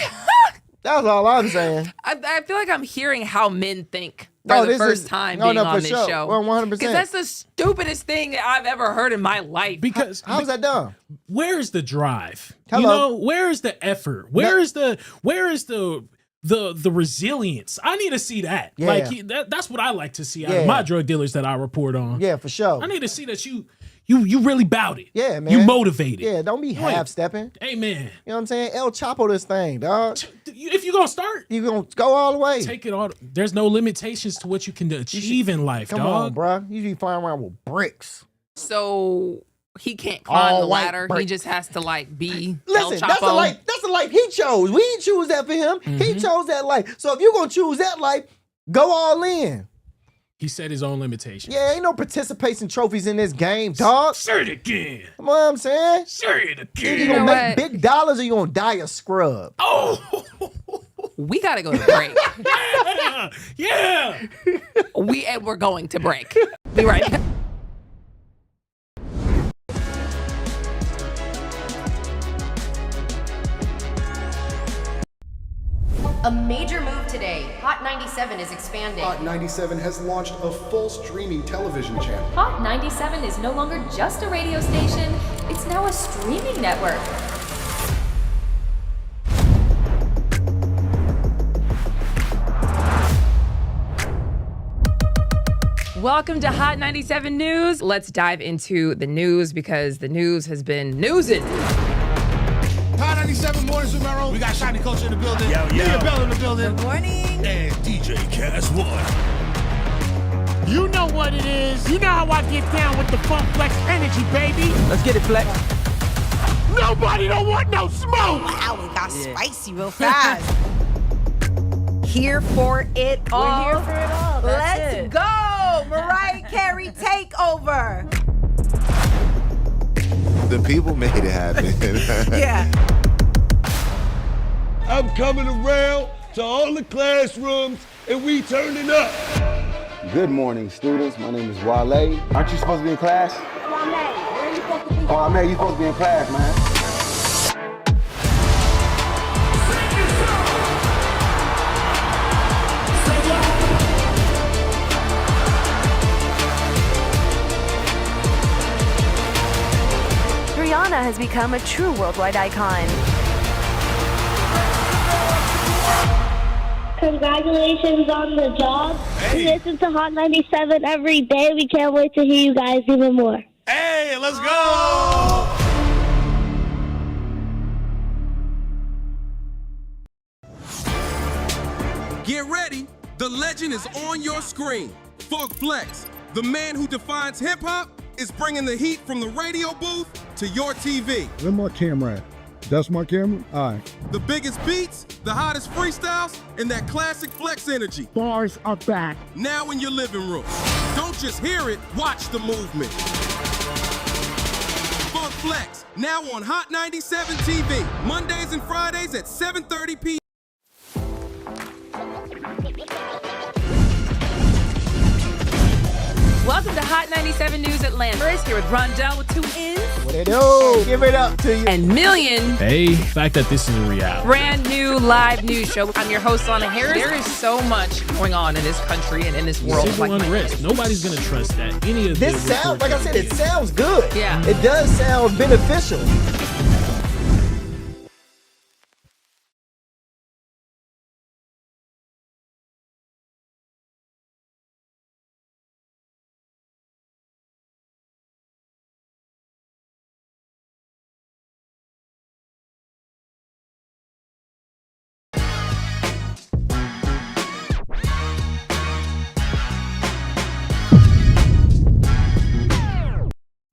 That's all I'm saying. I feel like I'm hearing how men think for the first time being on this show. Well, 100%. Because that's the stupidest thing that I've ever heard in my life. Because how's that done? Where is the drive? Hello? You know, where is the effort? Where is the resilience? I need to see that. Yeah. Like that's what I like to see out of my drug dealers that I report on. Yeah, for sure. I need to see that you really bout it. Yeah, man. You motivated. Yeah, don't be half stepping. Amen. You know what I'm saying? El Chapo this thing, dog. If you gonna start, you gonna go all the way. Take it all. There's no limitations to what you can achieve in life, Come dog. on, bro. You be flying around with bricks. So he can't climb All the white ladder. bricks. He just has to be Listen, El Chapo. that's the life he chose. We didn't choose that for him. He chose that life. So if you're gonna choose that life, go all in. He set his own limitations. Yeah, ain't no participation trophies in this game, dog. Say it again. Come on, I'm saying. Say it again. You gonna make big dollars or you gonna die a scrub? Oh, we gotta go to break. Yeah. We're going to break. Be right back. A major move today. Hot 97 is expanding. Hot 97 has launched a full streaming television channel. Hot 97 is no longer just a radio station, it's now a streaming network. Welcome to Hot 97 News. Let's dive into the news because the news has been newsing. Hot 97 Mornings with Merrill. We got Shiny Culture in the building. Leah Bell in the building. Good morning. And DJ Cass One. You know what it is. You know how I get down with the Funk Flex energy, baby. Let's get it, Flex. Nobody don't want no smoke. Wow, it got spicy real fast. Here for it all. We're here for it all. Let's go. Mariah Carey takeover. The people made it happen. Yeah. I'm coming around to all the classrooms and we turning up. Good morning, students. My name is Wale. Aren't you supposed to be in class? Wale, where are you supposed to be? Oh, man, you're supposed to be in class, man. Rihanna has become a true worldwide icon. Congratulations on the job. We listen to Hot 97 every day. We can't wait to hear you guys even more. Hey, let's go! Get ready. The legend is on your screen. Funk Flex, the man who defines hip-hop, is bringing the heat from the radio booth to your TV. Where my camera at? That's my camera? All right. The biggest beats, the hottest freestyles, and that classic Flex energy. Bars are back. Now in your living room. Don't just hear it, watch the movement. Funk Flex, now on Hot 97 TV, Mondays and Fridays at 7:30 p.m. Welcome to Hot 97 News Atlanta. Chris here with Rondell with 2 N's. What it do? Give it up to you. And Million. Hey, the fact that this is a reality. Brand new live news show. I'm your host, Lana Harris. There is so much going on in this country and in this world. Civil unrest. Nobody's going to trust that. Any of this sounds, like I said, it sounds good. Yeah. It does sound beneficial.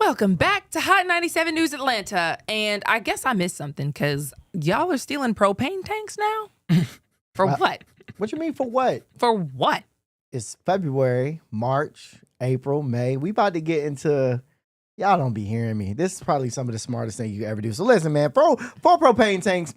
Welcome back to Hot 97 News Atlanta. And I guess I missed something because y'all are stealing propane tanks now? For what? What you mean for what? For what? It's February, March, April, May. We about to get into, y'all don't be hearing me. This is probably some of the smartest thing you could ever do. So listen, man, four propane tanks,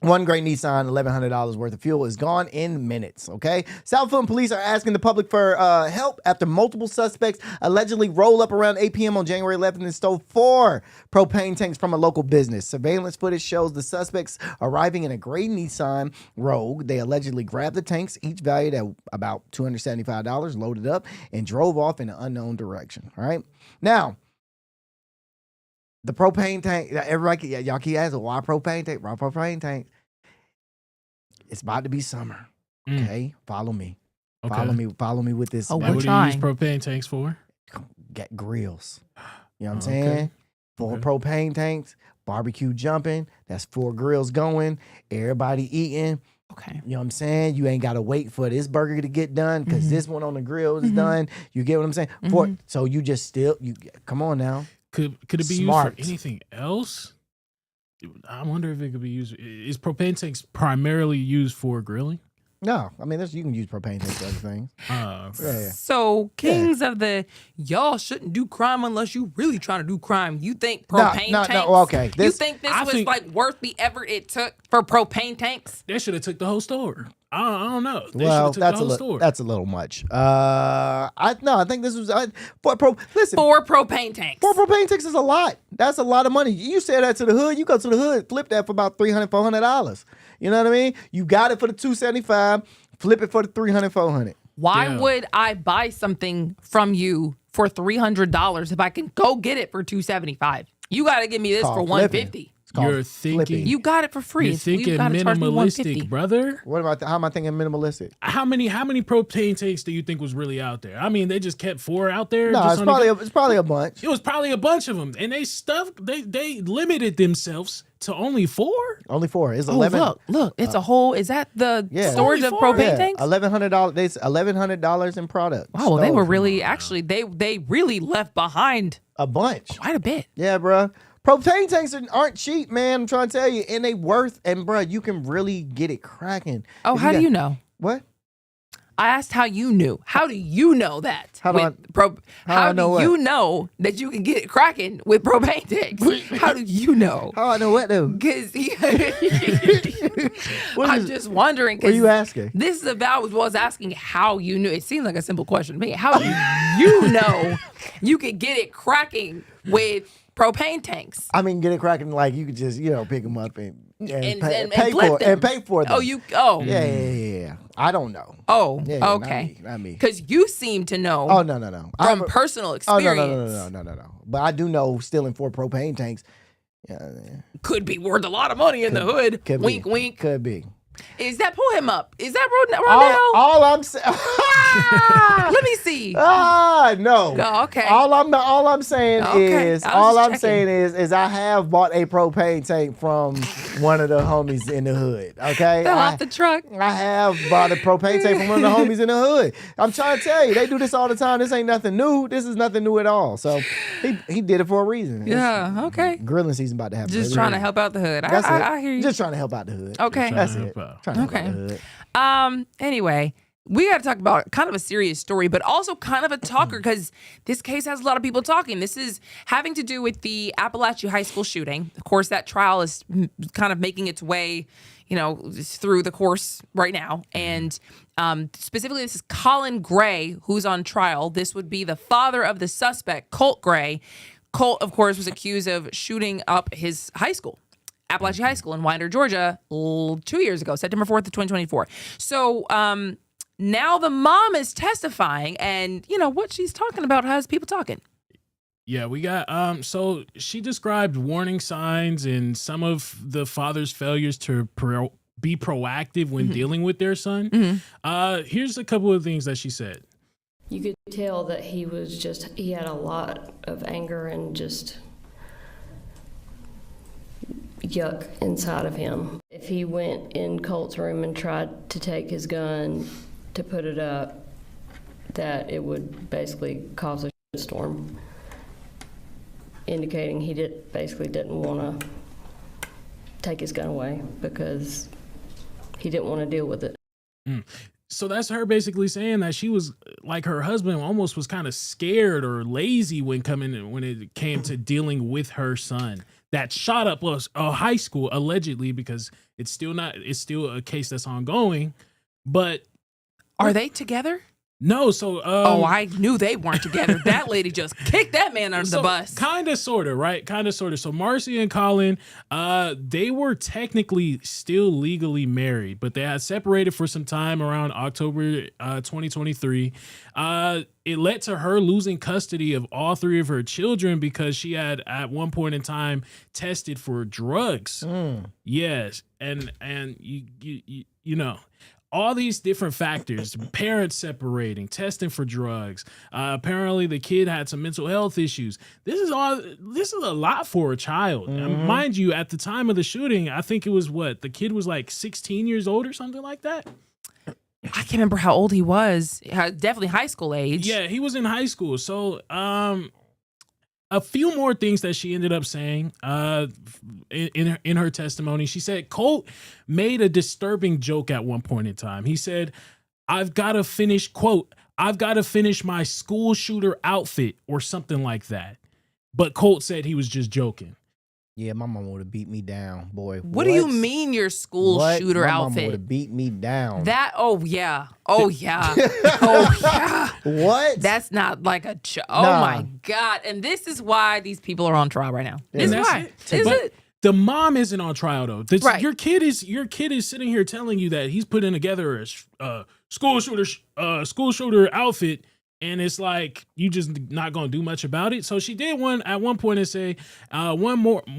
one great Nissan, $1,100 worth of fuel is gone in minutes, okay? South Fulton police are asking the public for help after multiple suspects allegedly roll up around 8 p.m. on January 11th and stole 4 propane tanks from a local business. Surveillance footage shows the suspects arriving in a gray Nissan Rogue. They allegedly grabbed the tanks, each valued at about $275, loaded up, and drove off in an unknown direction, all right? Now, the propane tank, everybody, y'all keep asking, why propane tank? Why propane tank? It's about to be summer. Okay, follow me. Okay. Follow me with this. Oh, what do you use propane tanks for? Get grills. You know what I'm saying? 4 propane tanks, barbecue jumping. That's 4 grills going. Everybody eating. Okay. You know what I'm saying? You ain't got to wait for this burger to get done because this one on the grill is done. You get what I'm saying? So you just come on now. Could it be Smart. used for anything else? I wonder if it could be used. Is propane tanks primarily used for grilling? No, I mean you can use propane tanks for other things. Yeah. So kings of the y'all shouldn't do crime unless you really trying to do crime. You think propane tanks? No, okay. You think this was like worth the effort it took for propane tanks? They should have took the whole store. I don't know. They Well, took the whole store. that's a little much. I think this was listen. 4 propane tanks. 4 propane tanks is a lot. That's a lot of money. You say that to the hood, you go to the hood, flip that for about $300, $400. You know what I mean? You got it for the $275, flip it for the $300, $400. Why would I buy something from you for $300 if I can go get it for $275? You got to give me this for $150. You're thinking flipping. You got it for free. You're thinking you gotta charge me minimalistic, $150. brother. What about how am I thinking minimalistic? How many propane tanks do you think was really out there? I mean, they just kept 4 out there. No, it's probably a bunch. It was probably a bunch of them, and they limited themselves to only 4. Only 4. It's Oh, 11. look, it's a whole. Is that the storage of propane tanks? $1,100. It's $1,100 in product. Wow, well, they were really actually they really left behind a bunch, quite a bit. Yeah, bro. Propane tanks aren't cheap, man. I'm trying to tell you, and they worth. And bro, you can really get it cracking. Oh, how do you know? What? I asked how you knew. How do you know that? How do you know that you can get it cracking with propane tanks? How do you know? How I know what though? Because I'm just wondering. What are you asking? This is about was asking how you knew. It seems like a simple question to me. How do you know you could get it cracking with propane tanks? I mean, get it cracking like you could just pick them up and pay flip them. for them. Yeah. I don't know. Oh, yeah, okay. Not me. Because you seem to know. Oh no. From personal experience. Oh no. But I do know stealing 4 propane tanks could be worth a lot of money in the hood. Wink, wink. Could be. Is that pull him up? Is that Rondell? All I'm saying. Let me see. No. Oh, okay. All I'm saying is I have bought a propane tank from one of the homies in the hood. Okay. Fell off the truck. I have bought a propane tank from one of the homies in the hood. I'm trying to tell you, they do this all the time. This ain't nothing new. This is nothing new at all. So he did it for a reason. Yeah. Okay. Grilling season about to happen. Just trying to help out the hood. That's it. I hear you. Just trying to help out the hood. Okay. That's it. Okay. Anyway, we got to talk about kind of a serious story, but also kind of a talker because this case has a lot of people talking. This is having to do with the Appalachia High School shooting. Of course, that trial is kind of making its way, through the course right now. And Specifically, this is Colin Gray, who's on trial. This would be the father of the suspect, Colt Gray. Colt, of course, was accused of shooting up his high school, Appalachian High School in Winder, Georgia, 2 years ago, September 4th of 2024. So now the mom is testifying, and what she's talking about has people talking. Yeah, we got so she described warning signs and some of the father's failures to be proactive when dealing with their son. Here's a couple of things that she said. You could tell that he had a lot of anger and just yuck inside of him. If he went in Colt's room and tried to take his gun to put it up, that it would basically cause a storm, indicating he didn't want to take his gun away because he didn't want to deal with it. So that's her basically saying that she was like, her husband almost was kind of scared or lazy when it came to dealing with her son that shot up a high school, allegedly, because it's still a case that's ongoing. But are they together? No, so I knew they weren't together. That lady just kicked that man under the bus. Kind of, sort of, right? Kind of, sort of. So Marcy and Colin, they were technically still legally married, but they had separated for some time around October 2023. It led to her losing custody of all three of her children because she had at one point in time tested for drugs. Yes, and you know. All these different factors, parents separating, testing for drugs. Apparently the kid had some mental health issues. This is a lot for a child. Mind you, at the time of the shooting, I think it was the kid was like 16 years old or something like that. I can't remember how old he was. Definitely high school age. Yeah, he was in high school. So, a few more things that she ended up saying in her testimony. She said Colt made a disturbing joke at one point in time. He said, I've got to finish my school shooter outfit or something like that. But Colt said he was just joking. Yeah, my mom would have beat me down, boy. What do you mean your school shooter my outfit? My mom would have beat me down. Oh yeah. What? That's not like a oh my God. And this is why these people are on trial right now. This is why. Is it? The mom isn't on trial though. Right. Your kid is sitting here telling you that he's putting together a school shooter outfit. And it's like, you just not going to do much about it. So she did at one point and say 1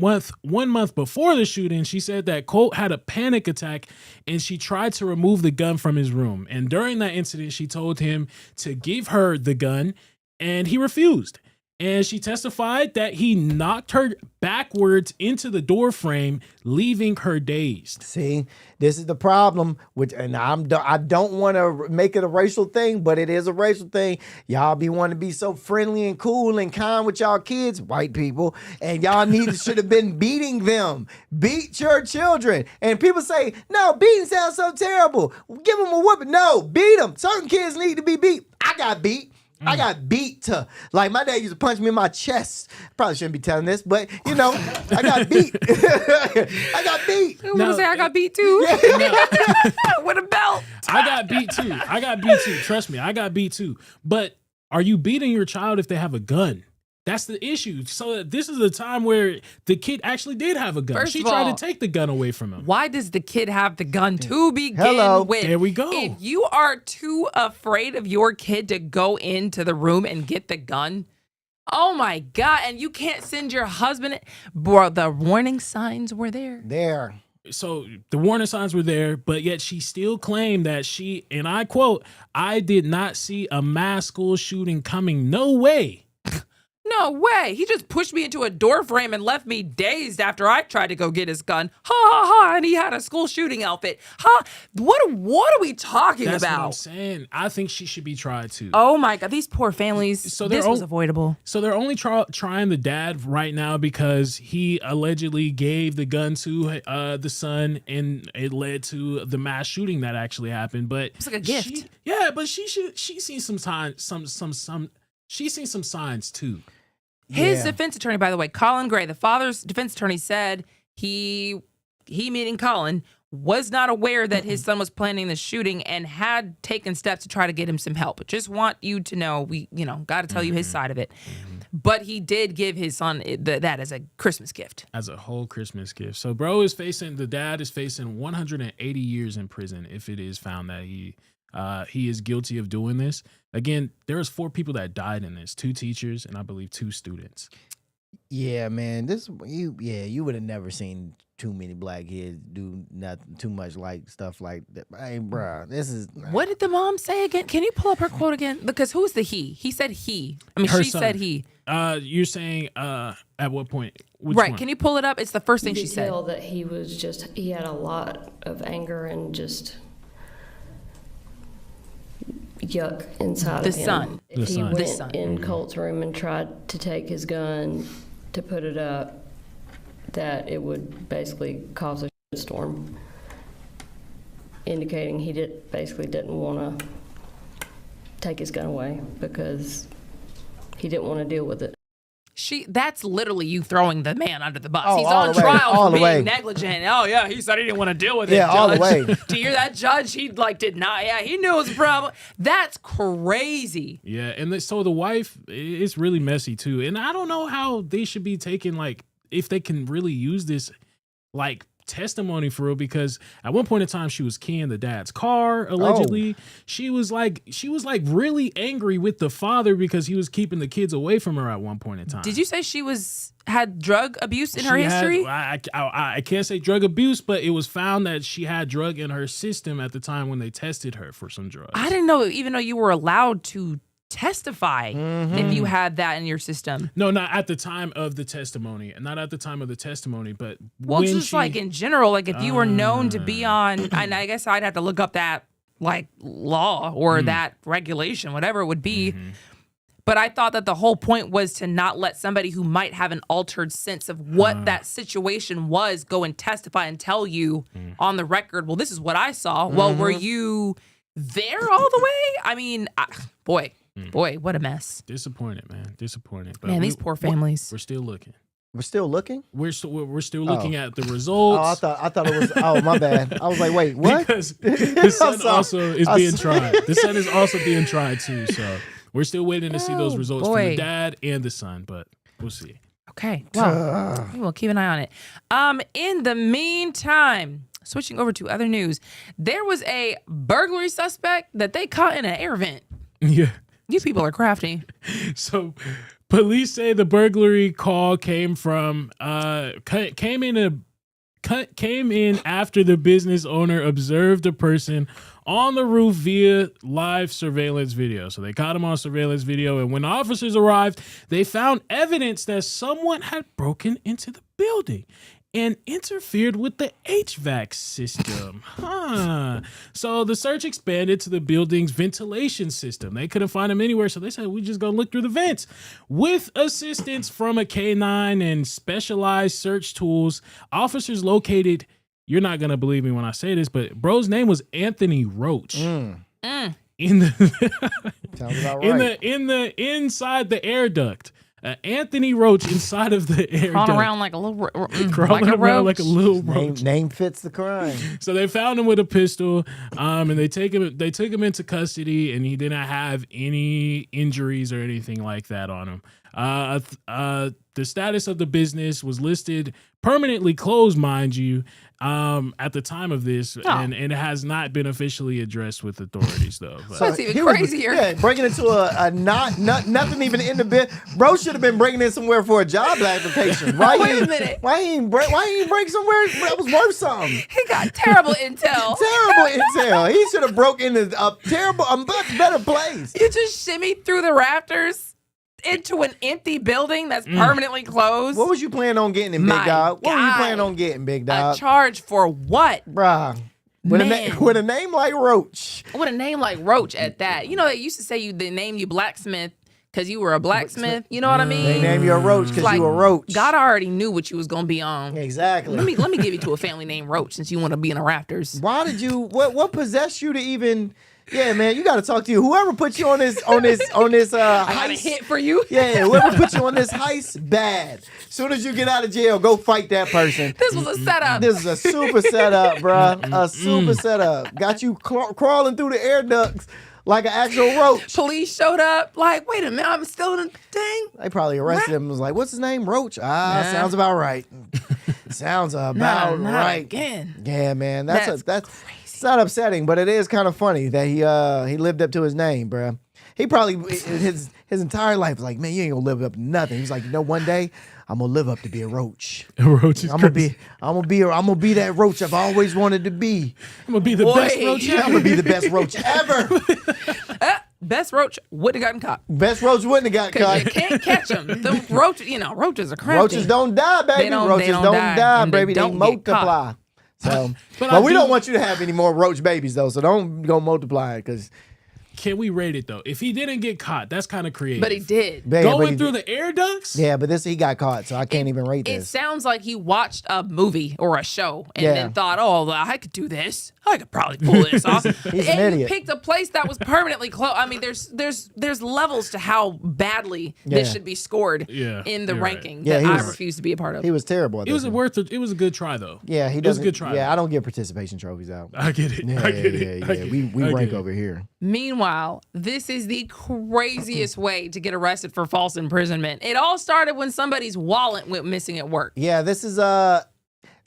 month before the shooting, she said that Colt had a panic attack and she tried to remove the gun from his room. And during that incident, she told him to give her the gun and he refused. And she testified that he knocked her backwards into the door frame, leaving her dazed. See, this is the problem. I don't want to make it a racial thing, but it is a racial thing. Y'all be wanting to be so friendly and cool and kind with y'all kids, white people, and y'all should have been beating them. Beat your children. And people say, no, beating sounds so terrible. Give them a whooping. No, beat them. Certain kids need to be beat. I got beat. I got beat like my dad used to punch me in my chest. Probably shouldn't be telling this, but I got beat. I got beat. I was gonna say I got beat too. With a belt. I got beat too. Trust me, I got beat too. But are you beating your child if they have a gun? That's the issue. So this is a time where the kid actually did have a gun. She tried to take the gun away from him. Why does the kid have the gun to begin with? There we go. If you are too afraid of your kid to go into the room and get the gun, oh my God, and you can't send your husband. Bro, the warning signs were there. So the warning signs were there, but yet she still claimed that she, and I quote, I did not see a mass school shooting coming. No way. No way. He just pushed me into a door frame and left me dazed after I tried to go get his gun. Ha ha ha. And he had a school shooting outfit. Ha. What are we talking about? That's what I'm saying. I think she should be tried too. Oh my God. These poor families. This was avoidable. So they're only trying the dad right now because he allegedly gave the gun to the son and it led to the mass shooting that actually happened. But it's like a gift. She's seen some signs, she's seen some signs too. His defense attorney, by the way, Colin Gray, the father's defense attorney, said he meaning Colin, was not aware that his son was planning the shooting and had taken steps to try to get him some help. Just want you to know, we, got to tell you his side of it. But he did give his son that as a Christmas gift. As a whole Christmas gift. So the dad is facing 180 years in prison if it is found that he is guilty of doing this. Again, there was 4 people that died in this, 2 teachers and I believe 2 students. Yeah, man, you would have never seen too many black kids do nothing too much like stuff like that. Hey, bro, this is. What did the mom say again? Can you pull up her quote again? Because who's the he? He said he. I mean, Her she son. said he. You're saying at what point? Which Right. one? Can you pull it up? It's the first thing You she could said. tell that he had a lot of anger and just yuck inside The of him. son. If The he son. The went son. in Colt's room and tried to take his gun to put it up, that it would basically cause a storm, indicating he didn't want to take his gun away because he didn't want to deal with it. That's literally you throwing the man under the bus. Oh, He's all on the way, trial all for the being way. negligent. Oh yeah, he said he didn't want to deal with it. Yeah, all the Judge. way. Do you hear that, Judge? He did not. Yeah, he knew it was a problem. That's crazy. Yeah, and so the wife, it's really messy too. And I don't know how they should be taking, if they can really use this, testimony for real, because at one point in time she was keying the dad's car allegedly. She was really angry with the father because he was keeping the kids away from her at one point in time. Did you say she had drug abuse in her history? I can't say drug abuse, but it was found that she had drug in her system at the time when they tested her for some drugs. I didn't know even though you were allowed to testify if you had that in your system. No, not at the time of the testimony, not at the time of the testimony, but Well, when just in general, if you were known to be on, and I guess I'd have to look up that law or that regulation, whatever it would be. But I thought that the whole point was to not let somebody who might have an altered sense of what that situation was go and testify and tell you on the record, well, this is what I saw. Well, were you there all the way? I mean, boy, what a mess. Disappointed, man. Disappointed. But Man, these poor families. We're still looking. We're still looking? We're still looking at the results. Oh, I thought it was. Oh, my bad. I was like, wait, what? Because the son also is being tried. The son is also being tried too. So we're still waiting to see those results from the dad and the son, but we'll see. Okay. Well, we'll keep an eye on it. In the meantime, switching over to other news, there was a burglary suspect that they caught in an air vent. Yeah. You people are crafty. So police say the burglary call came in after the business owner observed a person on the roof via live surveillance video. So they caught him on surveillance video, and when officers arrived, they found evidence that someone had broken into the building and interfered with the HVAC system. So the search expanded to the building's ventilation system. They couldn't find him anywhere, so they said, we just gonna look through the vents. With assistance from a K9 and specialized search tools, officers located, you're not gonna believe me when I say this, but bro's name was Anthony Roach. In the Sounds about right. inside the air duct. Anthony Roach inside of the air duct. Crawling around like a little Crawling around like a little roach. Name fits the crime. So they found him with a pistol, and they took him into custody, and he didn't have any injuries or anything like that on him. The status of the business was listed permanently closed, mind you, at the time of this, and it has not been officially addressed with authorities though. But. That's even crazier. Breaking into a nothing even in the bid. Bro should have been breaking in somewhere for a job application. Wait a minute. Why he ain't break somewhere that was worth something? He got terrible intel. Terrible intel. He should have broke into a much better place. You just shimmied through the rafters into an empty building that's permanently closed. What was you planning on getting, big dog? What were you planning on getting, big dog? A charge for what? Bruh. With a name like Roach. With a name like Roach at that. You know, they used to say they named you blacksmith because you were a blacksmith. You know what I mean? They named you a Roach because you were Roach. God already knew what you was going to be on. Exactly. Let me give you to a family named Roach since you want to be in the rafters. Why did you, what possessed you to even Yeah, man, you got to talk to you. Whoever put you on this heist. I got a hit for you. Yeah, whoever put you on this heist, bad. Soon as you get out of jail, go fight that person. This was a setup. This is a super setup, bruh. A super setup. Got you crawling through the air ducts like an actual roach. Police showed up. Like, wait a minute, I'm still in the thing. They probably arrested him. Was like, what's his name? Roach. Sounds about right. Sounds about not right. Again. Yeah, man. That's crazy. It's not upsetting, but it is kind of funny that he lived up to his name, bruh. He probably his entire life was like, man, you ain't gonna live up to nothing. He was like, one day I'm gonna live up to be a roach. A roach is I'm gonna be that roach I've always wanted to be. I'm gonna be the best roach ever. I'm gonna be the best roach ever. Best roach wouldn't have gotten caught. Best roach wouldn't have got caught. You can't catch them. The roaches are crafty. Roaches don't die, baby. Roaches don't die, baby. They multiply. So, but we don't want you to have any more roach babies though. So don't go multiplying because. Can we rate it though? If he didn't get caught, that's kind of creative. But he did. Going through the air ducts? Yeah, but he got caught, so I can't even rate It this. sounds like he watched a movie or a show and then thought, oh, I could do this. I could probably pull this off. He's an idiot. You picked a place that was permanently closed. I mean, there's levels to how badly this should be scored in the ranking that I refuse to be a part of. He was terrible. It was a good try though. Yeah, it was a good try. Yeah, I don't give participation trophies out. I get it. Yeah, I get it. Yeah. We rank over here. Meanwhile, this is the craziest way to get arrested for false imprisonment. It all started when somebody's wallet went missing at work. Yeah, this is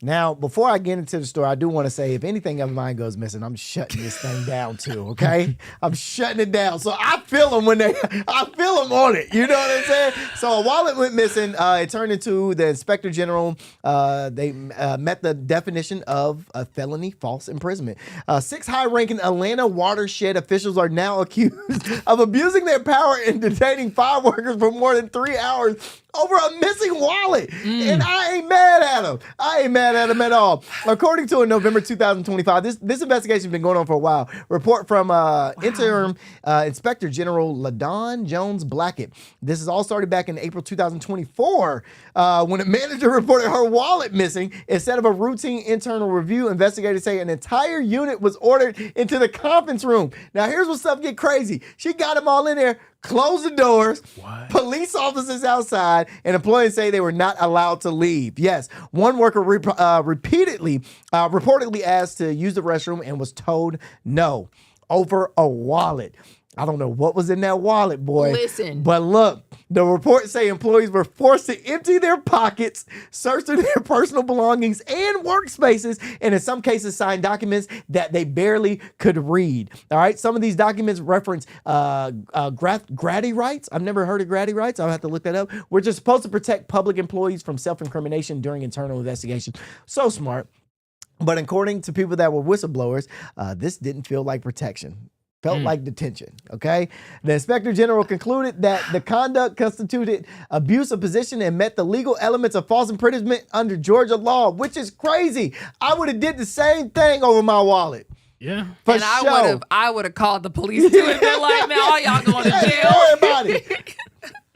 now, before I get into the story, I do want to say if anything of mine goes missing, I'm shutting this thing down too, okay? I'm shutting it down. So I feel them I feel them on it. You know what I'm saying? So a wallet went missing. It turned into the Inspector General. They met the definition of a felony false imprisonment. 6 high-ranking Atlanta watershed officials are now accused of abusing their power and detaining 5 workers for more than 3 hours over a missing wallet. And I ain't mad at them. I ain't mad at them at all. According to a November 2025, this investigation has been going on for a while. Report from interim Inspector General LaDawn Jones Blackett. This has all started back in April 2024 when a manager reported her wallet missing. Instead of a routine internal review, investigators say an entire unit was ordered into the conference room. Now here's where stuff get crazy. She got them all in there, closed the doors, police officers outside, and employees say they were not allowed to leave. Yes, one worker reportedly asked to use the restroom and was told no over a wallet. I don't know what was in that wallet, boy. Listen. But look, the reports say employees were forced to empty their pockets, search through their personal belongings and workspaces, and in some cases sign documents that they barely could read. All right, some of these documents reference grady rights. I've never heard of grady rights. I'll have to look that up. We're just supposed to protect public employees from self-incrimination during internal investigation. So smart. But according to people that were whistleblowers, this didn't feel like protection. Felt like detention, okay? The Inspector General concluded that the conduct constituted abuse of position and met the legal elements of false imprisonment under Georgia law, which is crazy. I would have did the same thing over my wallet. Yeah. For and sure. I would have called the police too and been like, man, all y'all going to jail.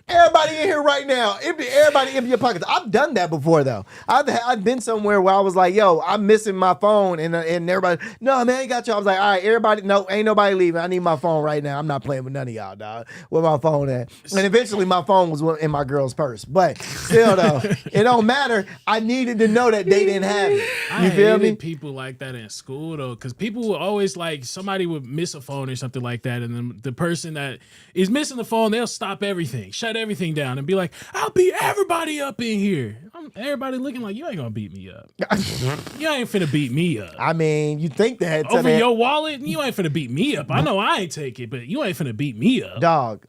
Everybody in here right now, everybody empty your pockets. I've done that before though. I've been somewhere where I was like, yo, I'm missing my phone, and everybody, no man, I got you. I was like, all right, everybody, no, ain't nobody leaving. I need my phone right now. I'm not playing with none of y'all, dog. Where my phone at? And eventually my phone was in my girl's purse. But still though, it don't matter. I needed to know that they didn't have it. You feel me? People like that in school though, because people would always like somebody would miss a phone or something like that, and then the person that is missing the phone, they'll stop everything, shut everything down, and be like, I'll beat everybody up in here. Everybody looking like, you ain't gonna beat me up. You ain't finna beat me up. I mean, you think that over your wallet, you ain't finna beat me up. I know I ain't take it, but you ain't finna beat me up. Dog.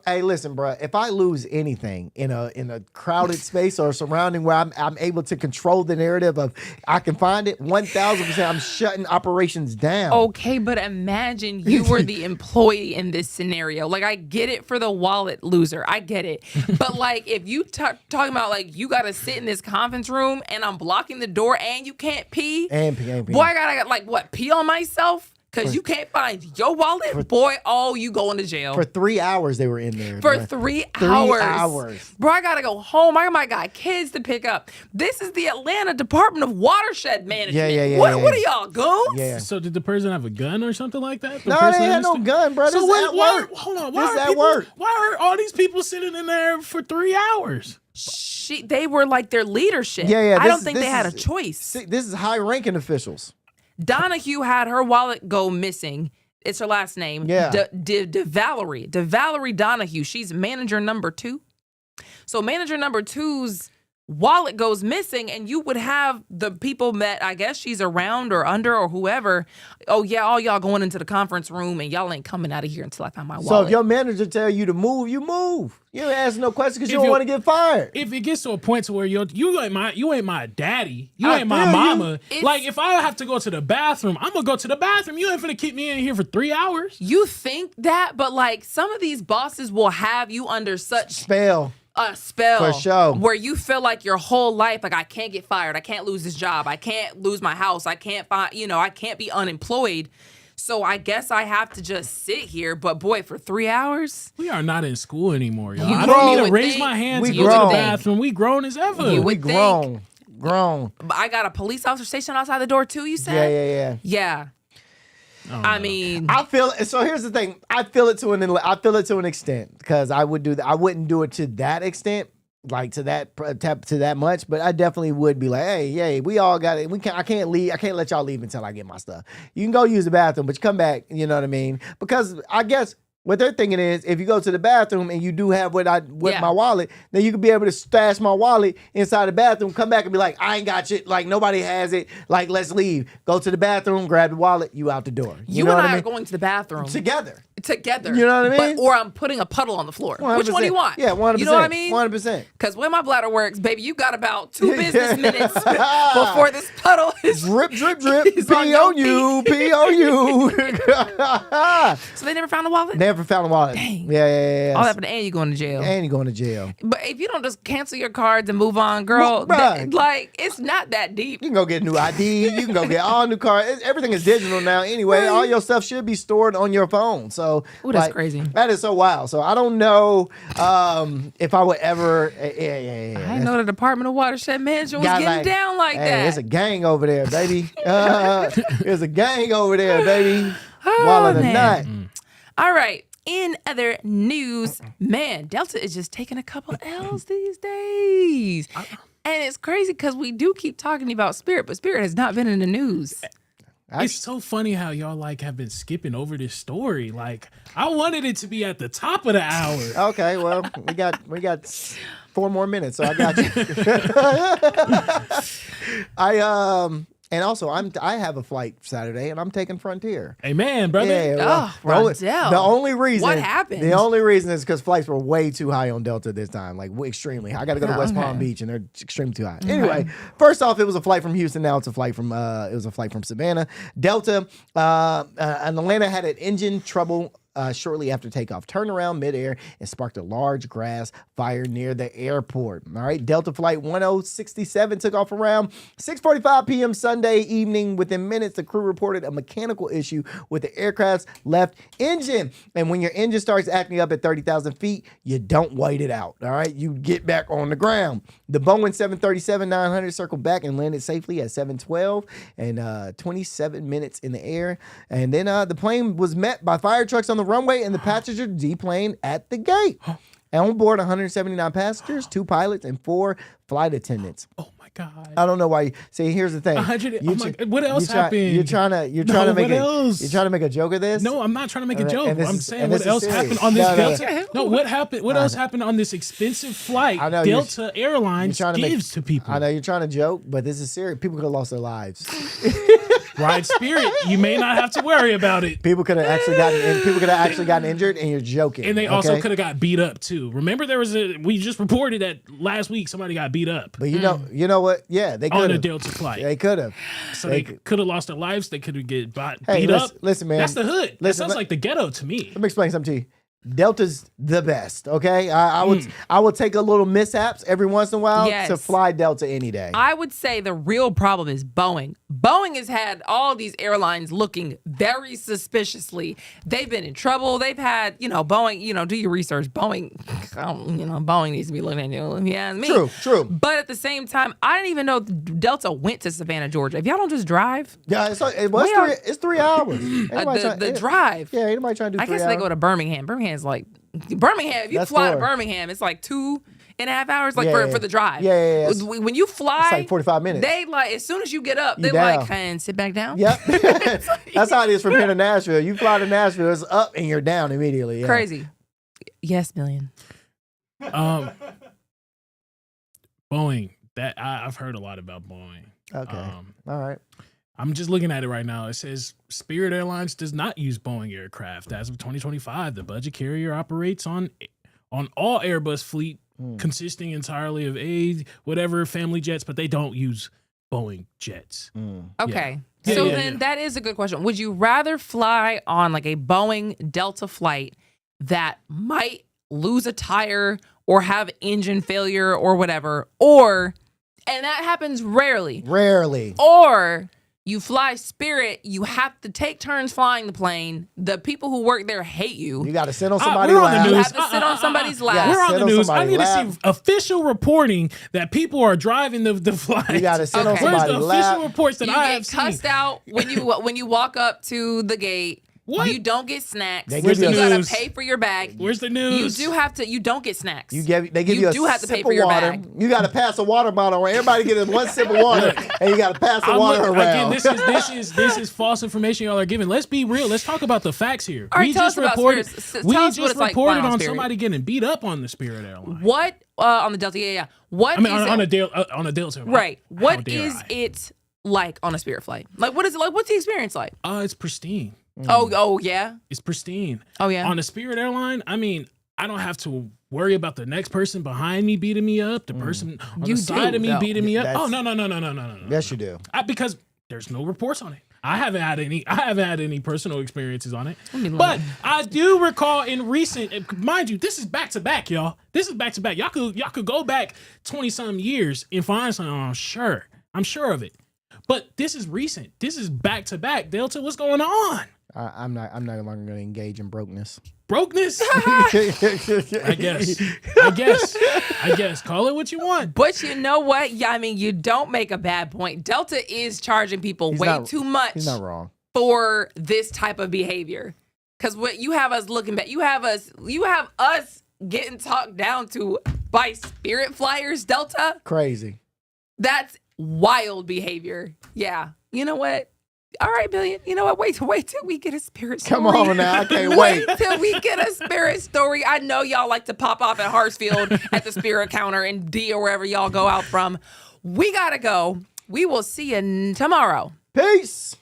Hey, listen, bro. If I lose anything in a crowded space or surrounding where I'm able to control the narrative of I can find it, 1,000%, I'm shutting operations down. Okay, but imagine you were the employee in this scenario. Like, I get it for the wallet loser. I get it. But like, if you talking about like you got to sit in this conference room and I'm blocking the door and you can't pee, and pee. Boy, I gotta like what, pee on myself? because you can't find your wallet, boy, you going to jail. For 3 hours they were in there. For bro. 3 3 hours. hours. Bro, I got to go home. I might got kids to pick up. This is the Atlanta Department of Watershed Management. Yeah. What are y'all, goons? Yeah. So did the person have a gun or something like that? No, they had no gun, bro. So This is at work. Hold on. This is at work. Why are all these people sitting in there for 3 hours? They were like their leadership. Yeah. I don't think they had a choice. See, this is high-ranking officials. Donahue had her wallet go missing. It's her last name. Yeah. DeValerie Donahue. She's manager number 2. So manager number 2's wallet goes missing, and you would have the people that I guess she's around or under or whoever. Oh yeah, all y'all going into the conference room, and y'all ain't coming out of here until I find my wallet. So if your manager tell you to move, you move. You don't ask no questions because you don't want to get fired. If it gets to a point to where you ain't my daddy, you I ain't my feel you. mama. Like if I have to go to the bathroom, I'm gonna go to the bathroom. You ain't finna keep me in here for 3 hours. You think that, but like some of these bosses will have you under such spell. A spell For sure. where you feel like your whole life, like I can't get fired, I can't lose this job, I can't lose my house, I can't find, I can't be unemployed. So I guess I have to just sit here. But boy, for 3 hours, we are not in school anymore, y'all. You I grown. don't need You to would raise think. my hands We to go to the grown. bathroom. We grown as ever. You We would grown. But I got a police officer stationed outside the door too. You said, Yeah. I mean, I feel it. So here's the thing. I feel it to an extent because I would do that. I wouldn't do it to that extent, like to that much. But I definitely would be like, hey, we all got it. I can't leave. I can't let y'all leave until I get my stuff. You can go use the bathroom, but you come back. You know what I mean? Because I guess what they're thinking is, if you go to the bathroom and you do have my wallet, then you could be able to stash my wallet inside the bathroom, come back and be like, I ain't got shit. Like, nobody has it. Like, let's leave. Go to the bathroom, grab the wallet, you out the door. You know and what I I mean? are going to the bathroom Together. You know what I mean? Or I'm putting a puddle on the floor. 100%. Which one do you want? Yeah, 100%. You know what I mean? 100%. Because when my bladder works, baby, you got about 2 business minutes before this puddle is drip, drip, drip. Pee on you. Pee on you. So they never found the wallet? Never found the wallet. Dang. Yeah. All happened, and you going to jail. And you going to jail. But if you don't just cancel your cards and move on, girl, like, it's not that deep. You can go get a new ID. You can go get all new cards. Everything is digital now anyway. All your stuff should be stored on your phone. So that's crazy. That is so wild. So I don't know if I would ever. I didn't know the Department of Watershed Management was getting down like that. There's a gang over there, baby. There's a gang over there, baby. Wall the nut. All right. In other news, man, Delta is just taking a couple L's these days. And it's crazy because we do keep talking about Spirit, but Spirit has not been in the news. It's so funny how y'all have been skipping over this story. Like, I wanted it to be at the top of the hour. Okay, well, we got 4 more minutes, so I got you. And also I have a flight Saturday and I'm taking Frontier. Amen, brother. Yeah, well, Rondell. the only reason What happened? The only reason is because flights were way too high on Delta this time, like extremely high. I got to go to West Palm Beach and they're extremely too high. Anyway, first off, it was a flight from Houston. Now it's a flight from Savannah. Delta and Atlanta had an engine trouble shortly after takeoff. Turned around midair and sparked a large grass fire near the airport. All right, Delta Flight 1067 took off around 6:45 p.m. Sunday evening. Within minutes, the crew reported a mechanical issue with the aircraft's left engine. And when your engine starts acting up at 30,000 feet, you don't wait it out. All right, you get back on the ground. The Boeing 737-900 circled back and landed safely at 7:12 and 27 minutes in the air. And then the plane was met by fire trucks on the runway and the passenger deplaned at the gate. And on board 179 passengers, 2 pilots, and 4 flight attendants. Oh my God! I don't know why. See, here's the thing. What else happened? You're trying to make a joke of this. No, I'm not trying to make a joke. I'm saying what what else happened on this Delta? No, what happened? What else happened on this expensive flight Delta Airlines gives to people? I know you're trying to joke, but this is serious. People could have lost their lives. Ride Spirit, you may not have to worry about it. People could have actually gotten injured, and you're joking. And they also could have got beat up too. Remember, we just reported that last week somebody got beat up. But you know what? Yeah, they could on have. a Delta flight. They could have. So they could have lost their lives. They could have get beat hey, up. Listen, man. That's the hood. That sounds like the ghetto to me. Let me explain something to you. Delta's the best. Okay, I would take a little mishaps every once in a while to fly Delta any day. I would say the real problem is Boeing. Boeing has had all these airlines looking very suspiciously. They've been in trouble. They've had, Boeing. Do your research. Boeing, Boeing needs to be looking at you. Yeah, me. True. But at the same time, I didn't even know Delta went to Savannah, Georgia. If y'all don't just drive, it's 3 hours. The drive. Yeah, anybody trying to do 3 hours? I guess they go to Birmingham. Birmingham's like Birmingham. If you fly to Birmingham, it's like 2.5 hours, for the drive. Yeah. When you fly, it's like 45 minutes. They as soon as you get up, they're like, and sit back down. Yep. That's how it is from here to Nashville. You fly to Nashville, it's up and you're down immediately. Yeah. Crazy. Yes, million. Boeing. That I've heard a lot about Boeing. Okay. All right. I'm just looking at it right now. It says Spirit Airlines does not use Boeing aircraft. As of 2025, the budget carrier operates on all Airbus fleet consisting entirely of whatever family jets, but they don't use Boeing jets. Okay. So then that is a good question. Would you rather fly on like a Boeing Delta flight that might lose a tire or have engine failure or whatever, and that happens rarely. Or you fly Spirit, you have to take turns flying the plane. The people who work there hate you. You got to sit on somebody's lap. You have to sit on somebody's lap. We're on the news. I need to see official reporting that people are driving the flight. You got to sit on Where's somebody's the lap. official reports that I have seen? You get cussed out when you walk up to the gate. What? You don't get snacks. Where's the you news? gotta pay for your bag. Where's the news? You don't get snacks. They give you a do have to sip pay for of your water. bag. You got to pass a water bottle around. Everybody get one sip of water, and you got to pass the water around. Again, this is false information y'all are giving. Let's be real. Let's talk about the facts here. All right, we tell just us about reported. Spirit. We Tell us just what it's like reported flying on on Spirit. somebody getting beat up on the Spirit airline. What on the Delta? Yeah. What I mean, is on a Delta. Right. What is it like on a Spirit flight? Like, what is it like? What's the experience like? It's pristine. Oh yeah. It's pristine. Oh yeah. On a Spirit airline, I mean, I don't have to worry about the next person behind me beating me up, the person on the side of me beating me up. Oh no. Yes, you do. Because there's no reports on it. I haven't had any personal experiences on it. But I do recall in recent, mind you, this is back to back, y'all. This is back to back. Y'all could go back 20-some years and find something. I'm sure of it. But this is recent. This is back to back. Delta, what's going on? I'm not longer going to engage in brokenness. Brokenness? I guess. Call it what you want. But you know what? Yeah, I mean, you don't make a bad point. Delta is charging people too much. He's not wrong. For this type of behavior. Because what you have us looking back, you have us getting talked down to by Spirit flyers, Delta. Crazy. That's wild behavior. Yeah. You know what? All right, Billion. You know what? Wait till we get a Spirit story. Come on now. I can't wait. Wait till we get a Spirit story. I know y'all like to pop off at Hartsfield at the Spirit counter in D or wherever y'all go out from. We got to go. We will see you tomorrow. Peace.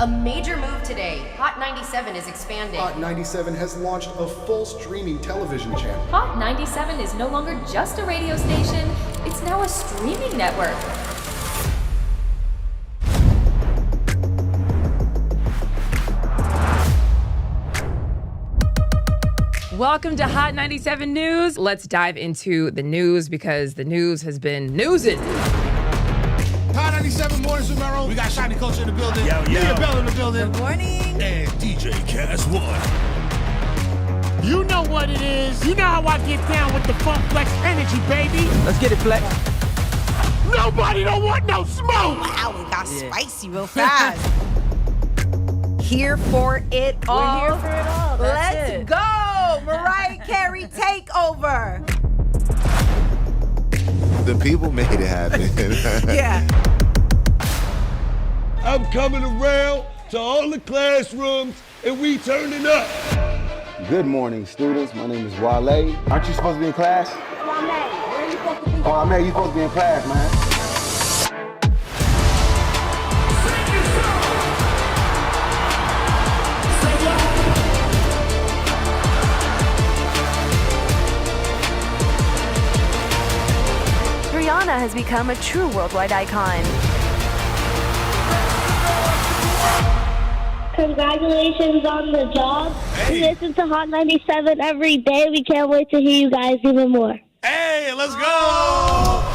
A major move today. Hot 97 is expanding. Hot 97 has launched a full streaming television channel. Hot 97 is no longer just a radio station, it's now a streaming network. Welcome to Hot 97 News. Let's dive into the news because the news has been newsing. Hot 97 Mornings with Merrill. We got Shiny Culture in the building. Leah Bell in the building. Good morning. And DJ Cass One. You know what it is. You know how I get down with the Funk Flex energy, baby. Let's get it, Flex. Nobody don't want no smoke. Wow, it got spicy real fast. Here for it all. We're here for it all. Let's go. Mariah Carey takeover. The people made it happen. Yeah. I'm coming around to all the classrooms and we turning up. Good morning, students. My name is Wale. Aren't you supposed to be in class? Oh, I'm you supposed to be in class, man. Rihanna has become a true worldwide icon. Congratulations on the job. We listen to Hot 97 every day. We can't wait to hear you guys even more. Hey, let's go!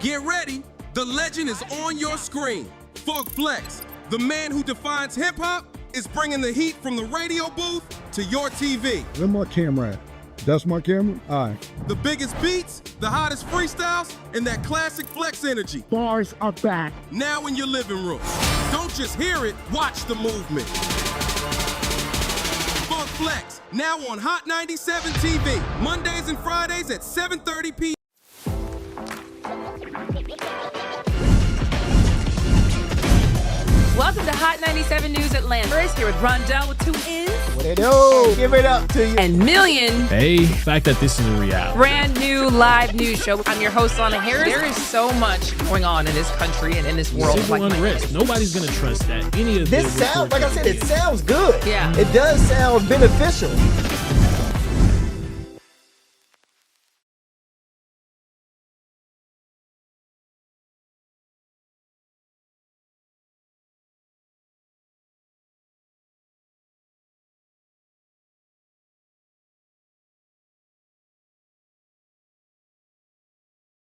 Get ready, the legend is on your screen. Funk Flex, the man who defines hip-hop, is bringing the heat from the radio booth to your TV. Where my camera at? That's my camera? All right. The biggest beats, the hottest freestyles, and that classic Flex energy. Bars are back. Now in your living room. Don't just hear it, watch the movement. Funk Flex, now on Hot 97 TV, Mondays and Fridays at 7:30 p.m. Welcome to Hot 97 News Atlanta. First, here with Rondell with 2 N's. What it do? Give it up to you. And Million. Hey, the fact that this is a reality. Brand new live news show. I'm your host, Lana Harris. There is so much going on in this country and in this world. Civil unrest. Nobody's going to trust that. Any of this sounds, like I said, it sounds good. Yeah. It does sound beneficial.